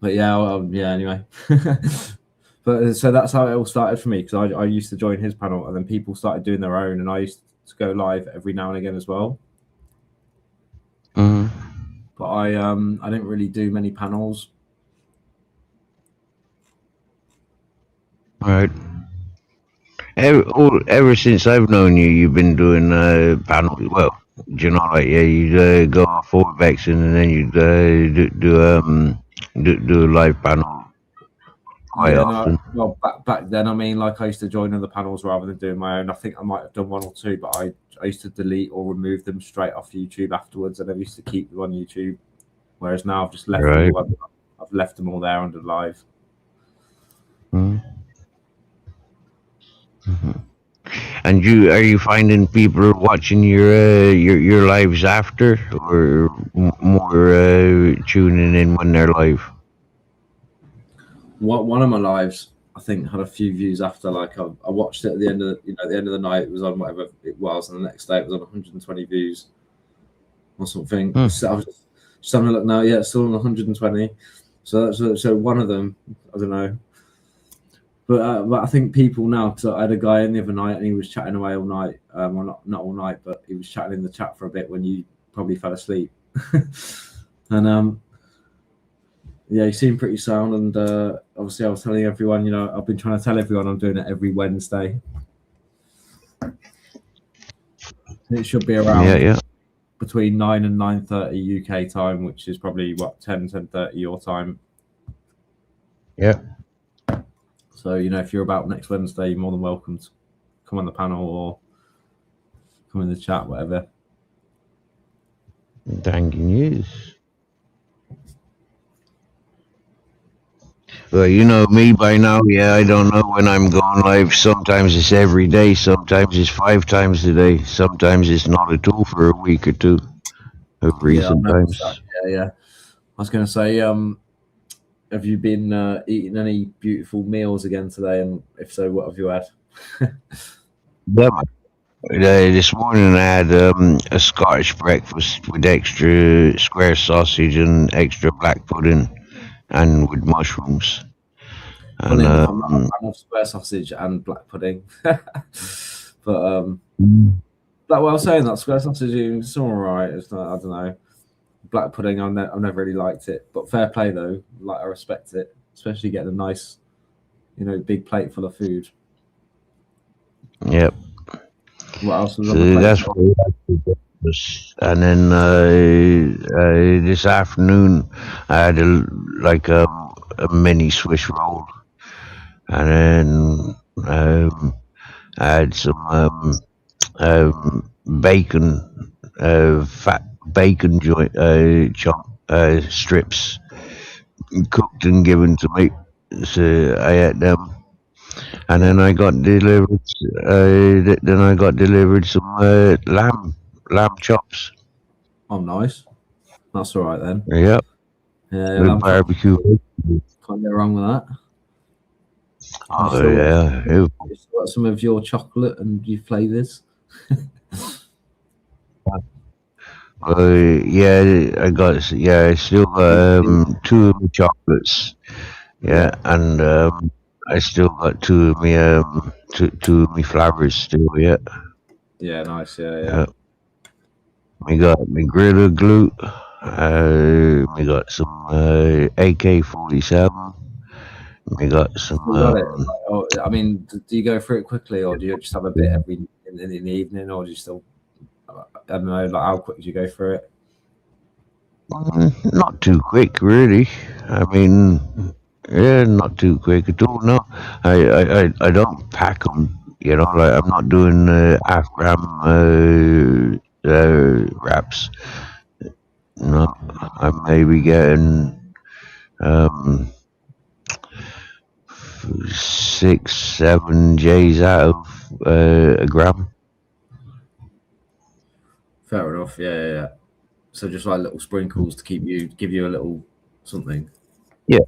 S5: yeah, yeah. Anyway, but so that's how it all started for me, because I used to join his panel, and then people started doing their own, and I used to go live every now and again as well. But I didn't really do many panels.
S1: Right. Ever since I've known you, you've been doing panels. Well, do you know, like you'd go off Vortex, and then you'd do a live panel quite often.
S5: Well, back then, I mean, like I used to join other panels rather than doing my own. I think I might have done one or two, but I used to delete or remove them straight off YouTube afterwards, and I used to keep them on YouTube. Whereas now I've just left them all, I've left them all there under live.
S1: And are you finding people are watching your lives after, or more tuning in when they're live?
S5: One of my lives, I think, had a few views after. Like I watched it at the end of the end of the night. It was on whatever it was, and the next day it was on 120 views or something. So I was just having a look now. Yeah, it's still on 120. So one of them, I don't know. But I think people now, because I had a guy in the other night and he was chatting away all night. Well, not all night, but he was chatting in the chat for a bit when you probably fell asleep. And yeah, he seemed pretty sound. And obviously, I was telling everyone, I've been trying to tell everyone I'm doing it every Wednesday. It should be around between 9 and 9:30 UK time, which is probably 10:30 your time.
S1: Yeah.
S5: So, if you're about next Wednesday, you're more than welcome to come on the panel or come in the chat, whatever.
S1: Thanking news. Well, you know me by now. Yeah, I don't know when I'm going live. Sometimes it's every day. Sometimes it's 5 times a day. Sometimes it's not at all for a week or two. Of recent times.
S5: Yeah. I was going to say, have you been eating any beautiful meals again today? And if so, what have you had?
S1: Yeah. This morning I had a Scottish breakfast with extra square sausage and extra black pudding and with mushrooms. And,
S5: I'm not a fan of square sausage and black pudding. But I was saying that square sausage is all right. It's not, I don't know. Black pudding, I've never really liked it, but fair play though. Like, I respect it, especially getting a nice, big plate full of food.
S1: Yep.
S5: What else was on the
S1: So
S5: plate?
S1: that's what we had for breakfast. And then this afternoon, I had a mini Swiss roll, and then I had some bacon, fat bacon joint strips cooked and given to me. So I ate them. And
S5: Yeah.
S1: then I got delivered. Then I got delivered some lamb chops.
S5: Oh, nice. That's all right then.
S1: Yep,
S5: Yeah,
S1: with
S5: lamb chops.
S1: barbecue.
S5: Can't go wrong with that. You
S1: Oh
S5: still,
S1: yeah,
S5: you still got some of your chocolate and your flavors.
S1: yeah. I still got two of my chocolates. Yeah,
S5: Yeah.
S1: and I still got two of my flavors still. Yeah,
S5: Yeah, nice. Yeah, yeah.
S1: yeah. We got my Gorilla Glue. We got some AK-47. We got some.
S5: You got it. Oh, I mean, do you go through it quickly, or do you just have a bit every in the evening, or do you still? I don't know. Like, how quick do you go through it?
S1: Not too quick, really. I mean, yeah, not too quick at all. No, I don't pack them. You know, like I'm not doing half-gram wraps. No, I may be getting um, 6, 7 J's out of a gram.
S5: Fair enough. Yeah, yeah, yeah. So just like little sprinkles to give you a little something.
S1: Yeah,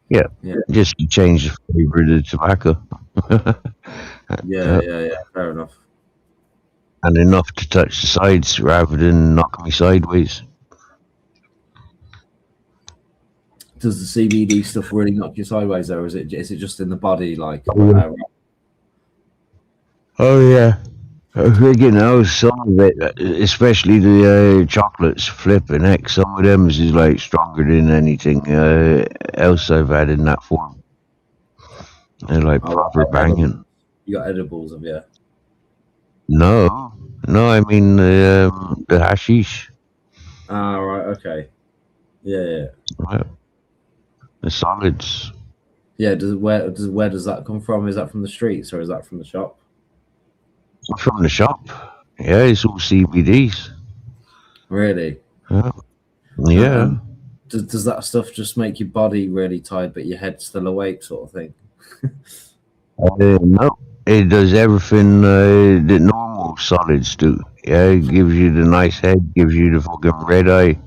S1: yeah.
S5: Yeah,
S1: Just to change the flavour of the tobacco.
S5: yeah, yeah, yeah. Fair enough.
S1: And enough to touch the sides rather than knock me sideways.
S5: Does the CBD stuff really knock you sideways, though, or is it just in the body? Like,
S1: Oh yeah. You know, some of it, especially the chocolates, flipping heck, some of them is like stronger than anything else I've had in that form. They're like proper banging.
S5: You got edibles, have you?
S1: No, I mean the hashish.
S5: Ah, right, okay. Yeah, yeah.
S1: Right. The solids.
S5: Yeah, where does that come from? Is that from the streets or is that from the shop?
S1: From the shop. Yeah, it's all CBDs.
S5: Really?
S1: Yeah.
S5: Does that stuff just make your body really tired but your head still awake, sort of thing?
S1: No, it does everything that normal solids do. Yeah, it gives you the nice head, gives you the fucking red eye,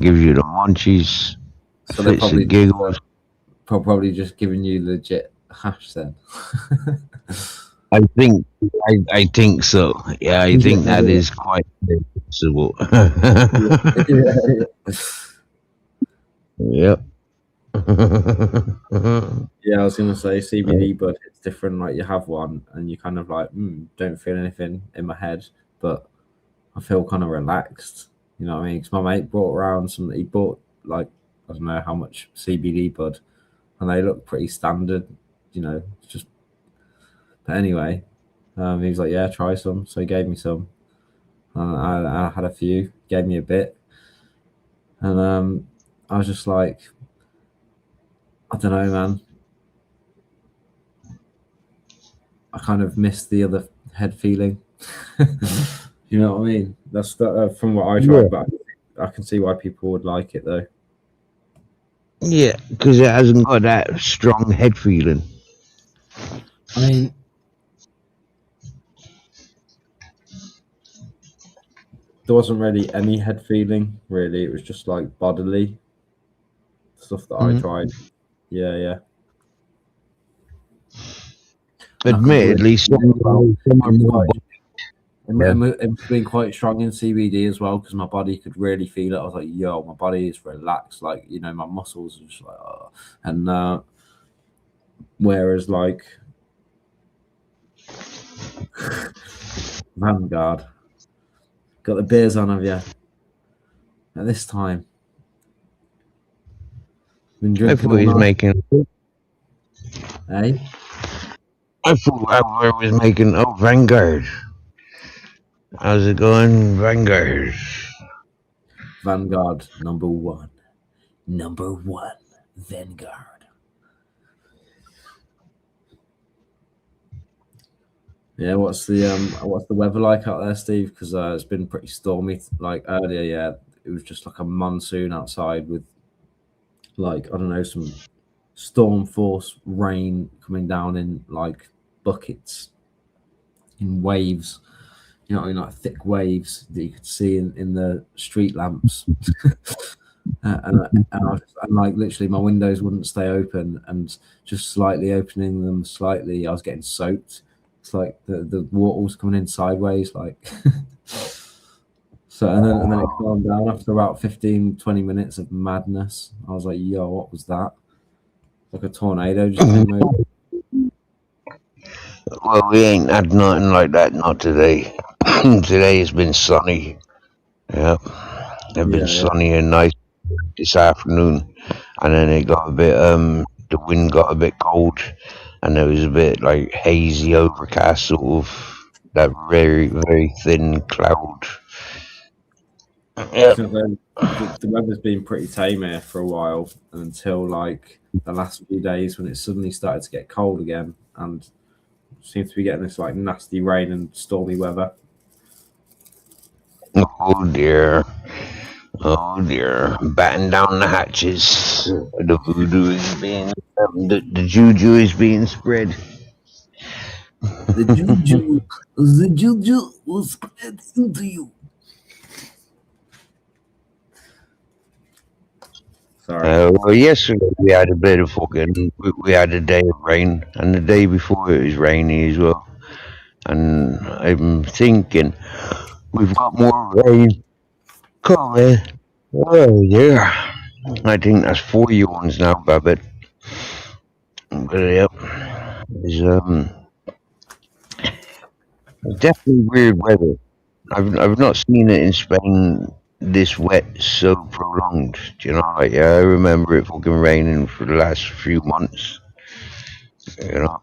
S1: gives you the munchies,
S5: So they're
S1: fits and giggles.
S5: probably just giving you legit hash then.
S1: I think so. Yeah, I think that is quite possible. Yep.
S5: Yeah, I was gonna say CBD, but it's different. Like you have one, and you kind of like, don't feel anything in my head, but I feel kind of relaxed. You know what I mean? Because my mate brought around some. He bought like I don't know how much CBD bud, and they look pretty standard. You know, just. But anyway, he was like, "Yeah, try some." So he gave me some. I had a few. Gave me a bit, and I was just like, I don't know, man. I kind of missed the other head feeling. You know what I mean? That's from what I tried, but I can see why people would like it though.
S1: Yeah, because it hasn't got that strong head feeling.
S5: I mean, there wasn't really any head feeling, really. It was just like bodily stuff that I tried. Yeah, yeah.
S1: Admittedly,
S5: It's been quite strong in CBD as well because my body could really feel it. I was like, yo, my body is relaxed. Like, you know, my muscles are just like, oh. And whereas like, man, God, got the beers on, have you? At this time, been
S1: I
S5: drinking
S1: thought he was
S5: all night.
S1: making.
S5: Eh?
S1: I thought I was making. Oh, Vanguard. How's it going, Vanguard?
S5: Vanguard number one. Number one. Vanguard. Yeah, what's the weather like out there, Steve? Because it's been pretty stormy. Like earlier, yeah, it was just like a monsoon outside with like I don't know some storm force rain coming down in like buckets, in waves. You know, in like thick waves that you could see in the street lamps. And like literally my windows wouldn't stay open, and just slightly opening them slightly, I was getting soaked. It's like the water was coming in sideways, like so, and then it calmed down after about 15-20 minutes of madness. I was like, yo, what was that? Like a tornado just came over.
S1: Well, we ain't had nothing like that, not today. Today has been sunny. Yeah, it's been
S5: Yeah.
S1: sunny and nice this afternoon, and then it got a bit the wind got a bit cold, and there was a bit like hazy, overcast sort of that very very thin cloud. Yeah,
S5: The weather's been pretty tame here for a while until like the last few days when it suddenly started to get cold again, and seems to be getting this like nasty rain and stormy weather.
S1: oh dear. Oh dear, batten down the hatches. The voodoo is being, the juju is being spread.
S5: The juju will spread into you. Sorry.
S1: Well, yesterday we had a bit of fucking, we had a day of rain, and the day before it was rainy as well. And I'm thinking, we've got more rain coming. Oh yeah, I think that's 4 yawns now, Babbitt. But yep, it's definitely weird weather. I've not seen it in Spain this wet so prolonged. Do you know? Like, yeah, I remember it fucking raining for the last few months. You know.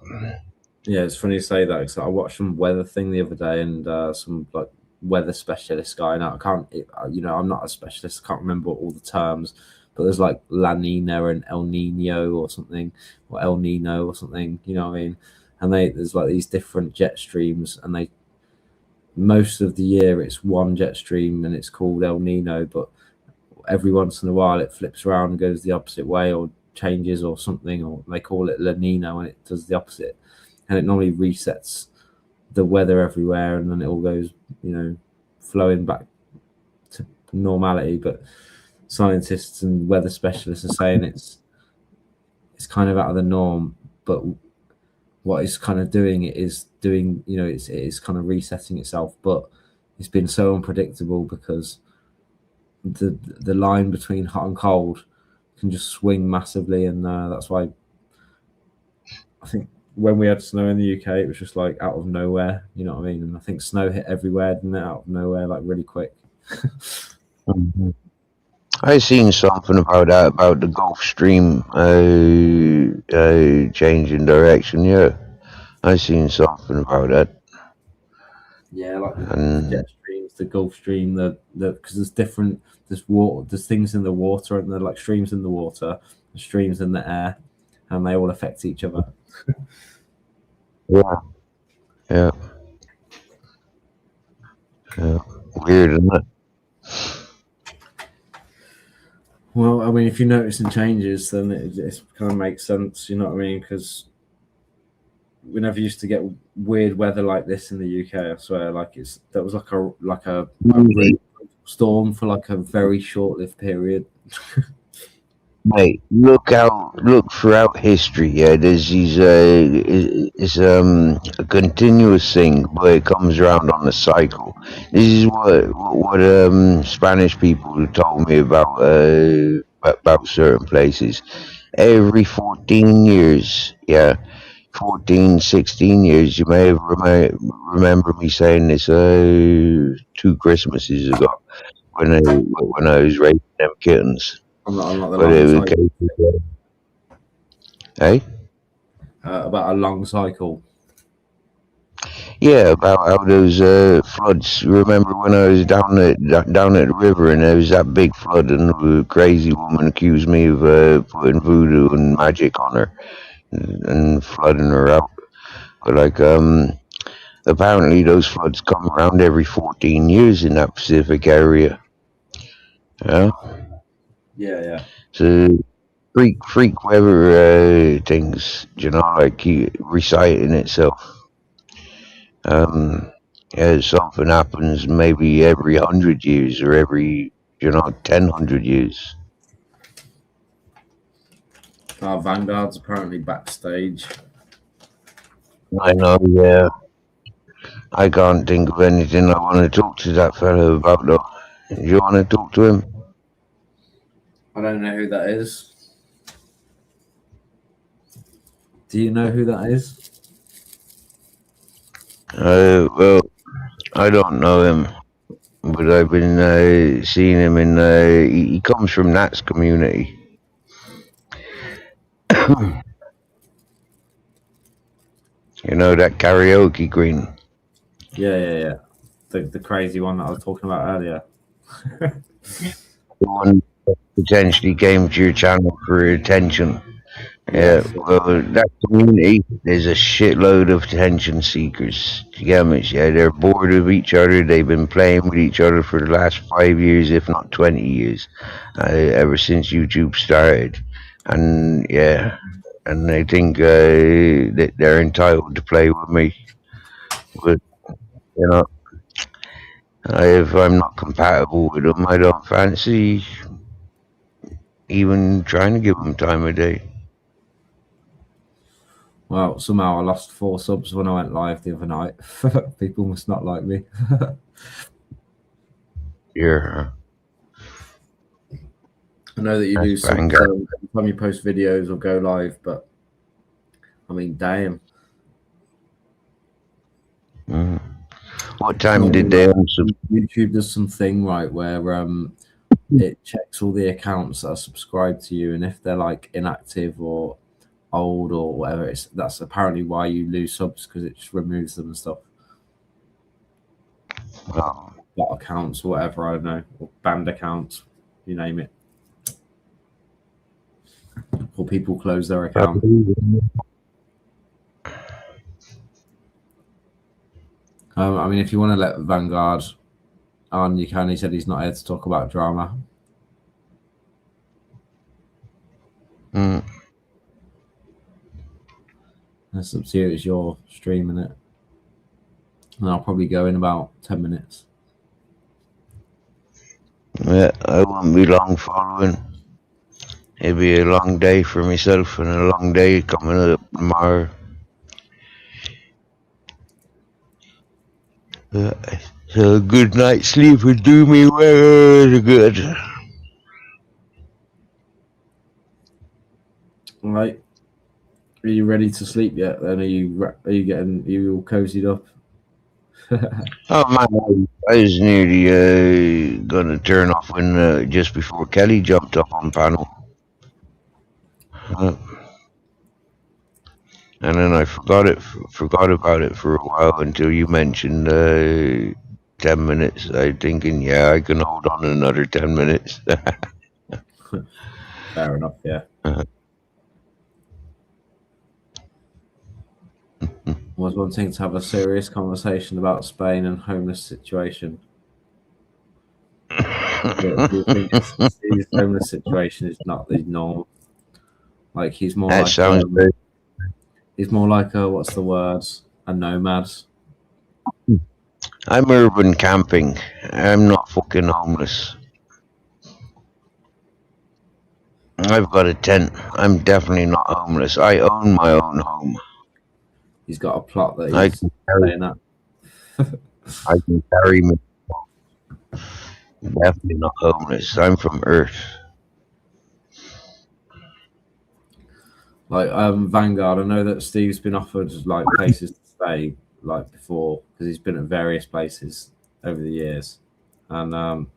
S5: Yeah, it's funny you say that because I watched some weather thing the other day, and some like weather specialist guy. Now I can't, I'm not a specialist. I can't remember all the terms, but there's like La Nina and El Nino or something, or El Nino or something. You know what I mean? And there's like these different jet streams, and most of the year it's one jet stream and it's called El Nino, but every once in a while it flips around and goes the opposite way or changes or something, or they call it La Nina and it does the opposite. And it normally resets the weather everywhere, and then it all goes, flowing back to normality. But scientists and weather specialists are saying it's kind of out of the norm. But what it's kind of doing, it is kind of resetting itself. But it's been so unpredictable because the line between hot and cold can just swing massively, and that's why I think when we had snow in the UK, it was just like out of nowhere, you know what I mean? And I think snow hit everywhere, didn't it? Out of nowhere, like really quick.
S1: I seen something about that, about the Gulf Stream changing direction. Yeah, I seen something about that.
S5: Yeah, like the jet streams, the Gulf Stream, because there's different, there's things in the water, and there are like streams in the water, and streams in the air, and they all affect each other.
S1: Yeah. Weird, isn't it?
S5: Well, I mean, if you're noticing changes, then it kind of makes sense, you know what I mean? Because we never used to get weird weather like this in the UK. I swear, that was like a really storm for like a very short-lived period.
S1: Mate, look throughout history. Yeah, there's these. It's a continuous thing, but it comes around on a cycle. This is what Spanish people told me about certain places. Every 14 years, yeah, 14, 16 years. You may have remember me saying this 2 Christmases ago when I was raising them kittens.
S5: I'm not the
S1: But
S5: long
S1: it
S5: cycle.
S1: Hey?
S5: About a long cycle.
S1: Yeah, about how those floods. Remember when I was down at the river and there was that big flood and the crazy woman accused me of putting voodoo and magic on her and flooding her out. But like apparently those floods come around every 14 years in that Pacific area. Yeah,
S5: Yeah.
S1: so freak weather things, like keep reciting itself. Um, yeah, something happens maybe every 100 years or every 10 100 years.
S5: Our Vanguard's apparently backstage.
S1: I know. Yeah, I can't think of anything I want to talk to that fellow about though. Do you want to talk to him?
S5: I don't know who that is. Do you know who that is?
S1: Well, I don't know him, but I've been seeing him in. He comes from Nat's community. You know that karaoke queen.
S5: Yeah. The crazy one that I was talking about earlier.
S1: The one that potentially came to your channel for attention. Yeah, well, that community, there's a shitload of attention seekers. You get me? Yeah, they're bored of each other. They've been playing with each other for the last 5 years, if not 20 years, ever since YouTube started. And yeah, and they think that they're entitled to play with me. But, if I'm not compatible with them, I don't fancy even trying to give them time of day.
S5: Well, somehow I lost 4 subs when I went live the other night. People must not like me.
S1: Yeah.
S5: I know that you do some every time you post videos or go live, but I mean, damn.
S1: Mm. What time did they
S5: YouTube does something right where it checks all the accounts that are subscribed to you, and if they're like inactive or old or whatever, that's apparently why you lose subs, because it just removes them and stuff. Bot accounts or whatever, I don't know, or banned accounts, you name it. Or people close their account. I mean, if you want to let Vanguard on, you can. He said he's not here to talk about drama. That's up to you. It's your stream, innit? And I'll probably go in about 10 minutes.
S1: Yeah, I won't be long following. It'll be a long day for myself and a long day coming up tomorrow. So a good night's sleep would do me well good.
S5: All right. Are you ready to sleep yet? Then are you all cozied up?
S1: Oh man, I was nearly gonna turn off when just before Kelly jumped up on panel, and then I forgot about it for a while until you mentioned 10 minutes. I thinking, yeah, I can hold on another 10 minutes.
S5: Fair enough, yeah. Was wanting to have a serious conversation about Spain and homeless situation. Do you think his homeless situation is not the norm? Like he's more
S1: That
S5: like
S1: sounds good.
S5: He's more like what's the word? A nomad.
S1: I'm urban camping. I'm not fucking homeless. I've got a tent. I'm definitely not homeless. I own my own home.
S5: He's got a plot that he's staying at.
S1: I can carry me. Definitely not homeless. I'm from Earth.
S5: Like Vanguard, I know that Steve's been offered like places to stay like before because he's been at various places over the years, and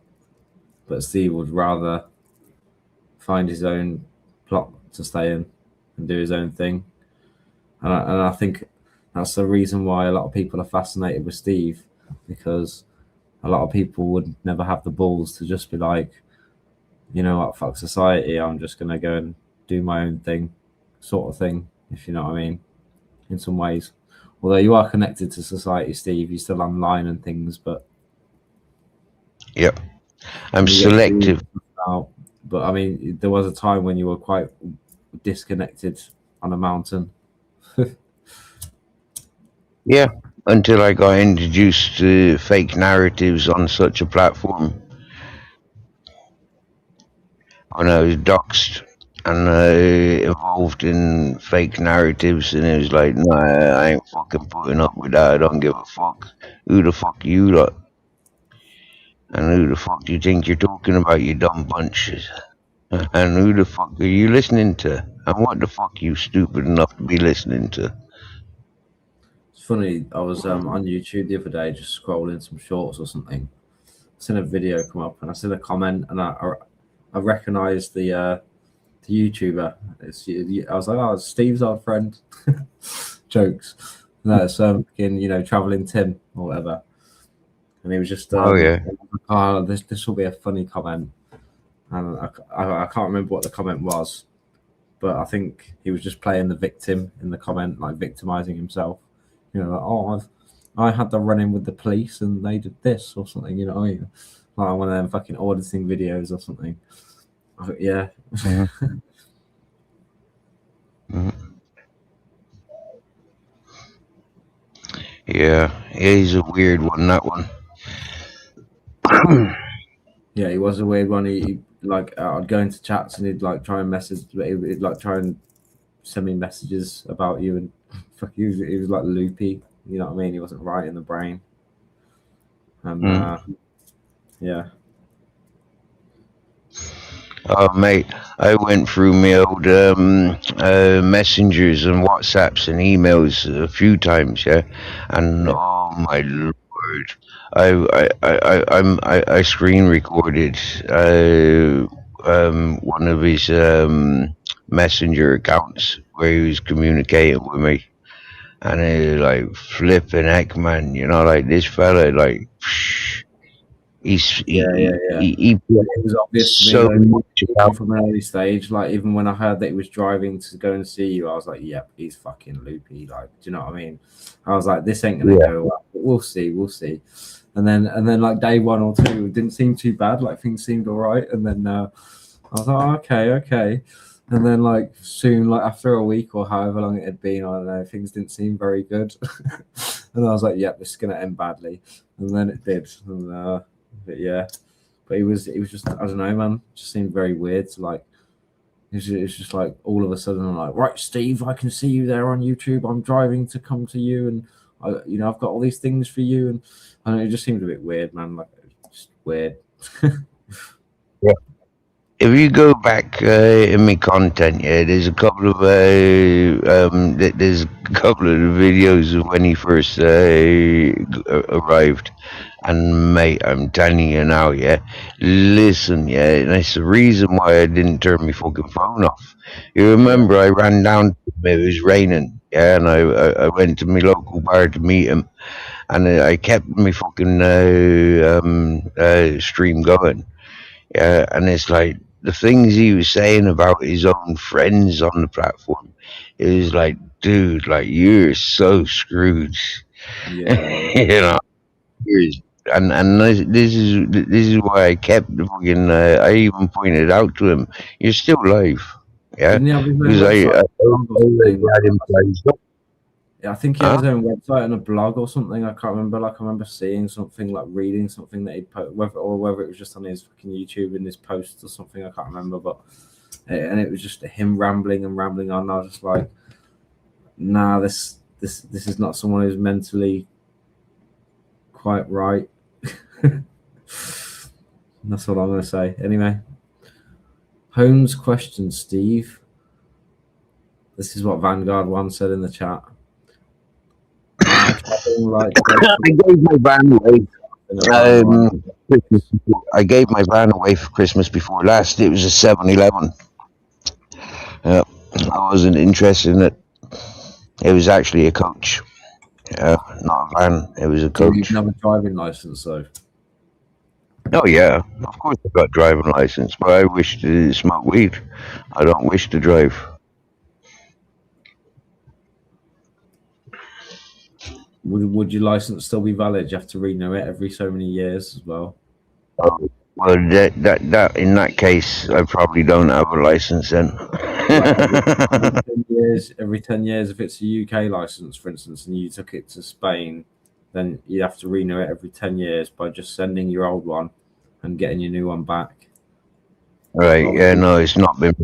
S5: but Steve would rather find his own plot to stay in and do his own thing, and I think That's the reason why a lot of people are fascinated with Steve, because a lot of people would never have the balls to just be like, you know what, fuck society, I'm just gonna go and do my own thing, sort of thing, if you know what I mean, in some ways. Although you are connected to society, Steve, you're still online and things, but
S1: Yep. I'm
S5: you get
S1: selective.
S5: out. But I mean, there was a time when you were quite disconnected on a mountain.
S1: Yeah, until I got introduced to fake narratives on such a platform. When I was doxxed and involved in fake narratives, and it was like, no, I ain't fucking putting up with that. I don't give a fuck. Who the fuck you lot? And who the fuck do you think you're talking about, you dumb bunches? And who the fuck are you listening to? And what the fuck are you stupid enough to be listening to?
S5: It's funny, I was on YouTube the other day just scrolling some shorts or something. I seen a video come up and I seen a comment, and I recognised the YouTuber. I was like, oh, it's Steve's old friend. Jokes. That's traveling Tim or whatever. And he was just,
S1: Oh yeah.
S5: oh, this will be a funny comment. And I can't remember what the comment was, but I think he was just playing the victim in the comment, like victimizing himself. You know, like, oh, I had the run in with the police and they did this or something. You know what I mean? Like one of them fucking auditing videos or something. Yeah.
S1: Mm-hmm. Mm-hmm. Yeah, he's a weird one, that one.
S5: Yeah, he was a weird one. He like I'd go into chats and he'd like try and message, he'd like try and send me messages about you, and fuck, he was like loopy. You know what I mean? He wasn't right in the brain. And yeah.
S1: Oh mate, I went through my old messengers and WhatsApps and emails a few times, yeah, and oh my lord, I screen recorded one of his messenger accounts where he was communicating with me, and it was like flipping heck, man, you know, like this fella, like. He
S5: It was obvious
S1: so
S5: to me
S1: much about
S5: from an early stage. Like even when I heard that he was driving to go and see you, I was like, "Yep, he's fucking loopy." Like, do you know what I mean? I was like, "This ain't gonna go well. But we'll see, we'll see." And then like day 1 or 2, it didn't seem too bad. Like things seemed all right. And then I was like, oh, okay. And then like soon, like after a week or however long it had been, I don't know, things didn't seem very good. And I was like, "Yep, this is gonna end badly." And then it did. And but yeah, but it was just, I don't know, man, it just seemed very weird. So like it's just like all of a sudden I'm like, right, Steve, I can see you there on YouTube. I'm driving to come to you, and I've got all these things for you, and I don't know, it just seemed a bit weird, man. Like just weird.
S1: yeah. If you go back in my content, yeah, there's a couple of the videos of when he first arrived, and mate, I'm telling you now, yeah, listen, yeah, and that's the reason why I didn't turn my fucking phone off. You remember I ran down to him, it was raining, yeah, and I went to my local bar to meet him, and I kept my fucking stream going, yeah, and it's like, the things he was saying about his own friends on the platform, it was like, dude, like you're so screwed.
S5: Yeah.
S1: You know, and this is why I kept the fucking. I even pointed out to him, you're still live, yeah, because I had him placed up.
S5: Yeah, I think he had his own website and a blog or something. I can't remember. Like I remember seeing something, like reading something that he'd put, whether it was just on his fucking YouTube in his posts or something. I can't remember, but and it was just him rambling on. I was just like, nah, this is not someone who's mentally quite right. That's what I'm gonna say. Anyway, Holmes question, Steve. This is what Vanguard One said in the chat.
S1: I gave my van away. I gave my van away for Christmas before last. It was a 7-Eleven. I wasn't interested in it. It was actually a coach. Not a van. It was a
S5: So you
S1: coach.
S5: can have a driving license, though.
S1: Oh yeah, of course I've got driving license, but I wish to smoke weed. I don't wish to drive.
S5: Would your license still be valid? You have to renew it every so many years as well.
S1: Oh, well, that in that case, I probably don't have a license then.
S5: Like every 10 years, if it's a UK license, for instance, and you took it to Spain, then you have to renew it every 10 years by just sending your old one and getting your new one back.
S1: Right? Yeah,
S5: Obviously.
S1: no, it's not been.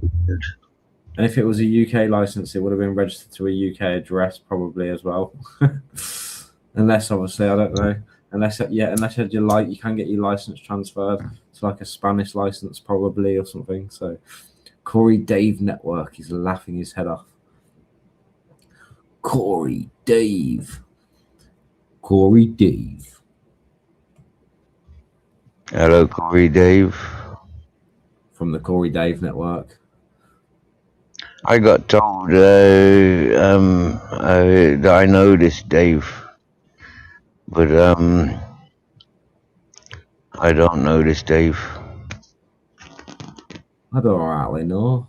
S5: And if it was a UK license, it would have been registered to a UK address probably as well. Unless, obviously, I don't know. Unless you had your you can get your license transferred to like a Spanish license probably or something. So, Corey Dave Network, he's laughing his head off. Corey Dave.
S1: Hello, Corey Dave.
S5: From the Corey Dave Network.
S1: I got told that I know this Dave, but I don't know this Dave.
S5: I don't really know.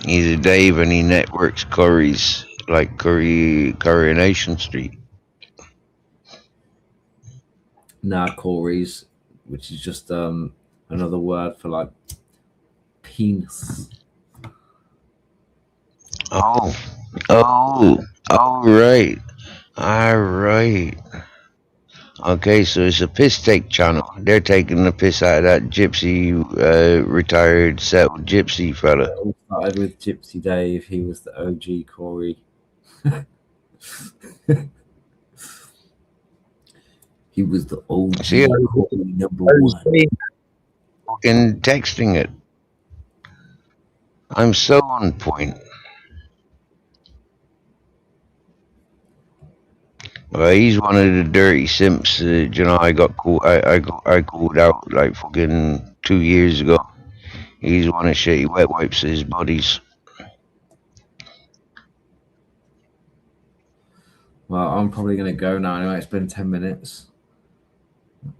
S1: He's a Dave and he networks curries like Coronation Street.
S5: Nah, Corey's, which is just another word for like penis.
S1: Oh, all right. Okay, so it's a piss take channel. They're taking the piss out of that gypsy, retired settled gypsy fella.
S5: It all started with Gypsy Dave. He was the OG Corey. He was the OG Corey number one.
S1: Fucking texting it. I'm so on point. Well, he's one of the dirty simps. I got called. I called out like fucking 2 years ago. He's one of shitty wet wipes his buddies.
S5: Well, I'm probably gonna go now. Anyway, it's been 10 minutes,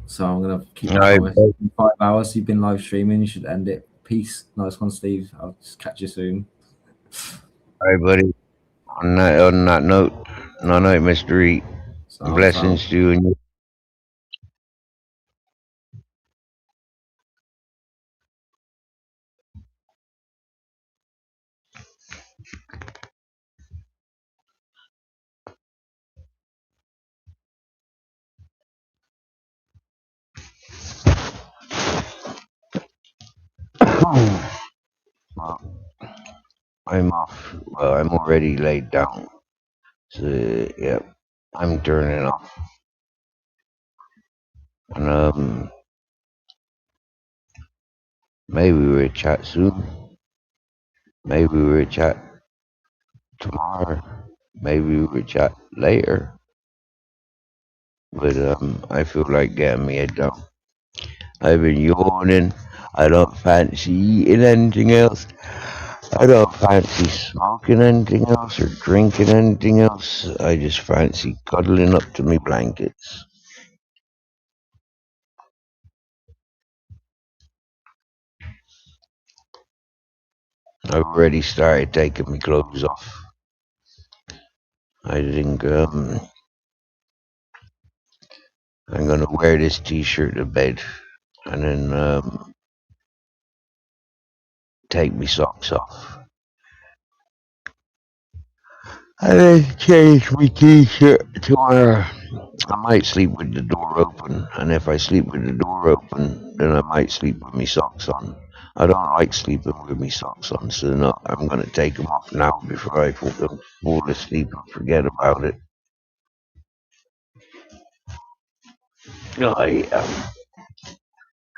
S5: so I'm gonna keep my promise. 5 hours. You've been live streaming. You should end it. Peace. Nice one, Steve. I'll just catch you soon.
S1: All right, buddy. On that note, no night mystery. Blessings to you and you. Well, I'm off. Well, I'm already laid down. So, yeah, I'm turning off. And, maybe we'll chat soon. Maybe we'll chat tomorrow. Maybe we'll chat later. But, I feel like getting my head down. I've been yawning. I don't fancy eating anything else. I don't fancy smoking anything else or drinking anything else. I just fancy cuddling up to me blankets. I've already started taking my clothes off. I think I'm gonna wear this t-shirt to bed and then take my socks off. And then change my t-shirt tomorrow. I might sleep with the door open, and if I sleep with the door open, then I might sleep with my socks on. I don't like sleeping with my socks on, so no, I'm gonna take them off now before I fall asleep and forget about it. Oh yeah,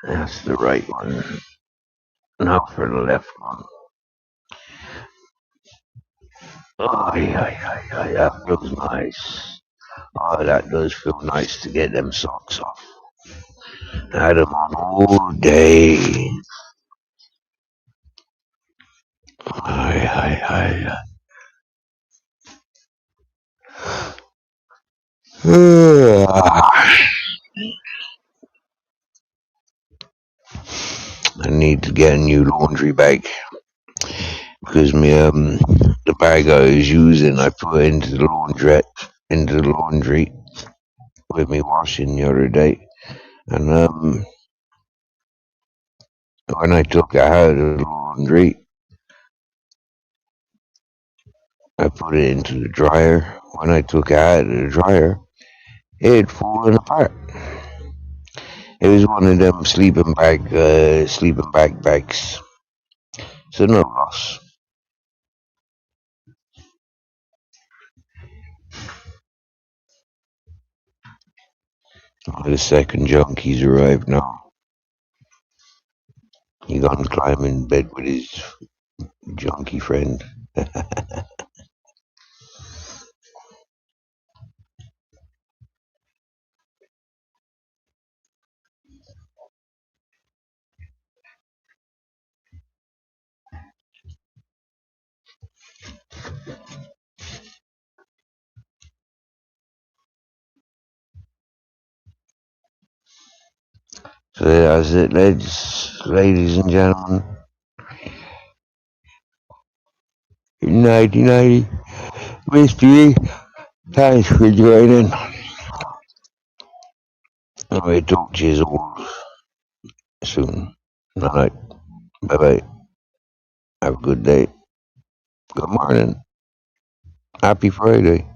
S1: that's the right one. Now for the left one. Oh yeah, that feels nice. Oh, that does feel nice to get them socks off. I had them on all day. I need to get a new laundry bag because the bag I was using I put into the laundry with me washing the other day, and when I took it out of the laundry, I put it into the dryer. When I took it out of the dryer, it had fallen apart. It was one of them sleeping bag bags. So no loss. The second junkie's arrived now. He gone climb in bed with his junkie friend. So that's it, ladies and gentlemen. Nighty nighty. Mystery. Thanks for joining. I'll talk to you all soon. Night. Bye bye. Have a good day. Good morning. Happy Friday.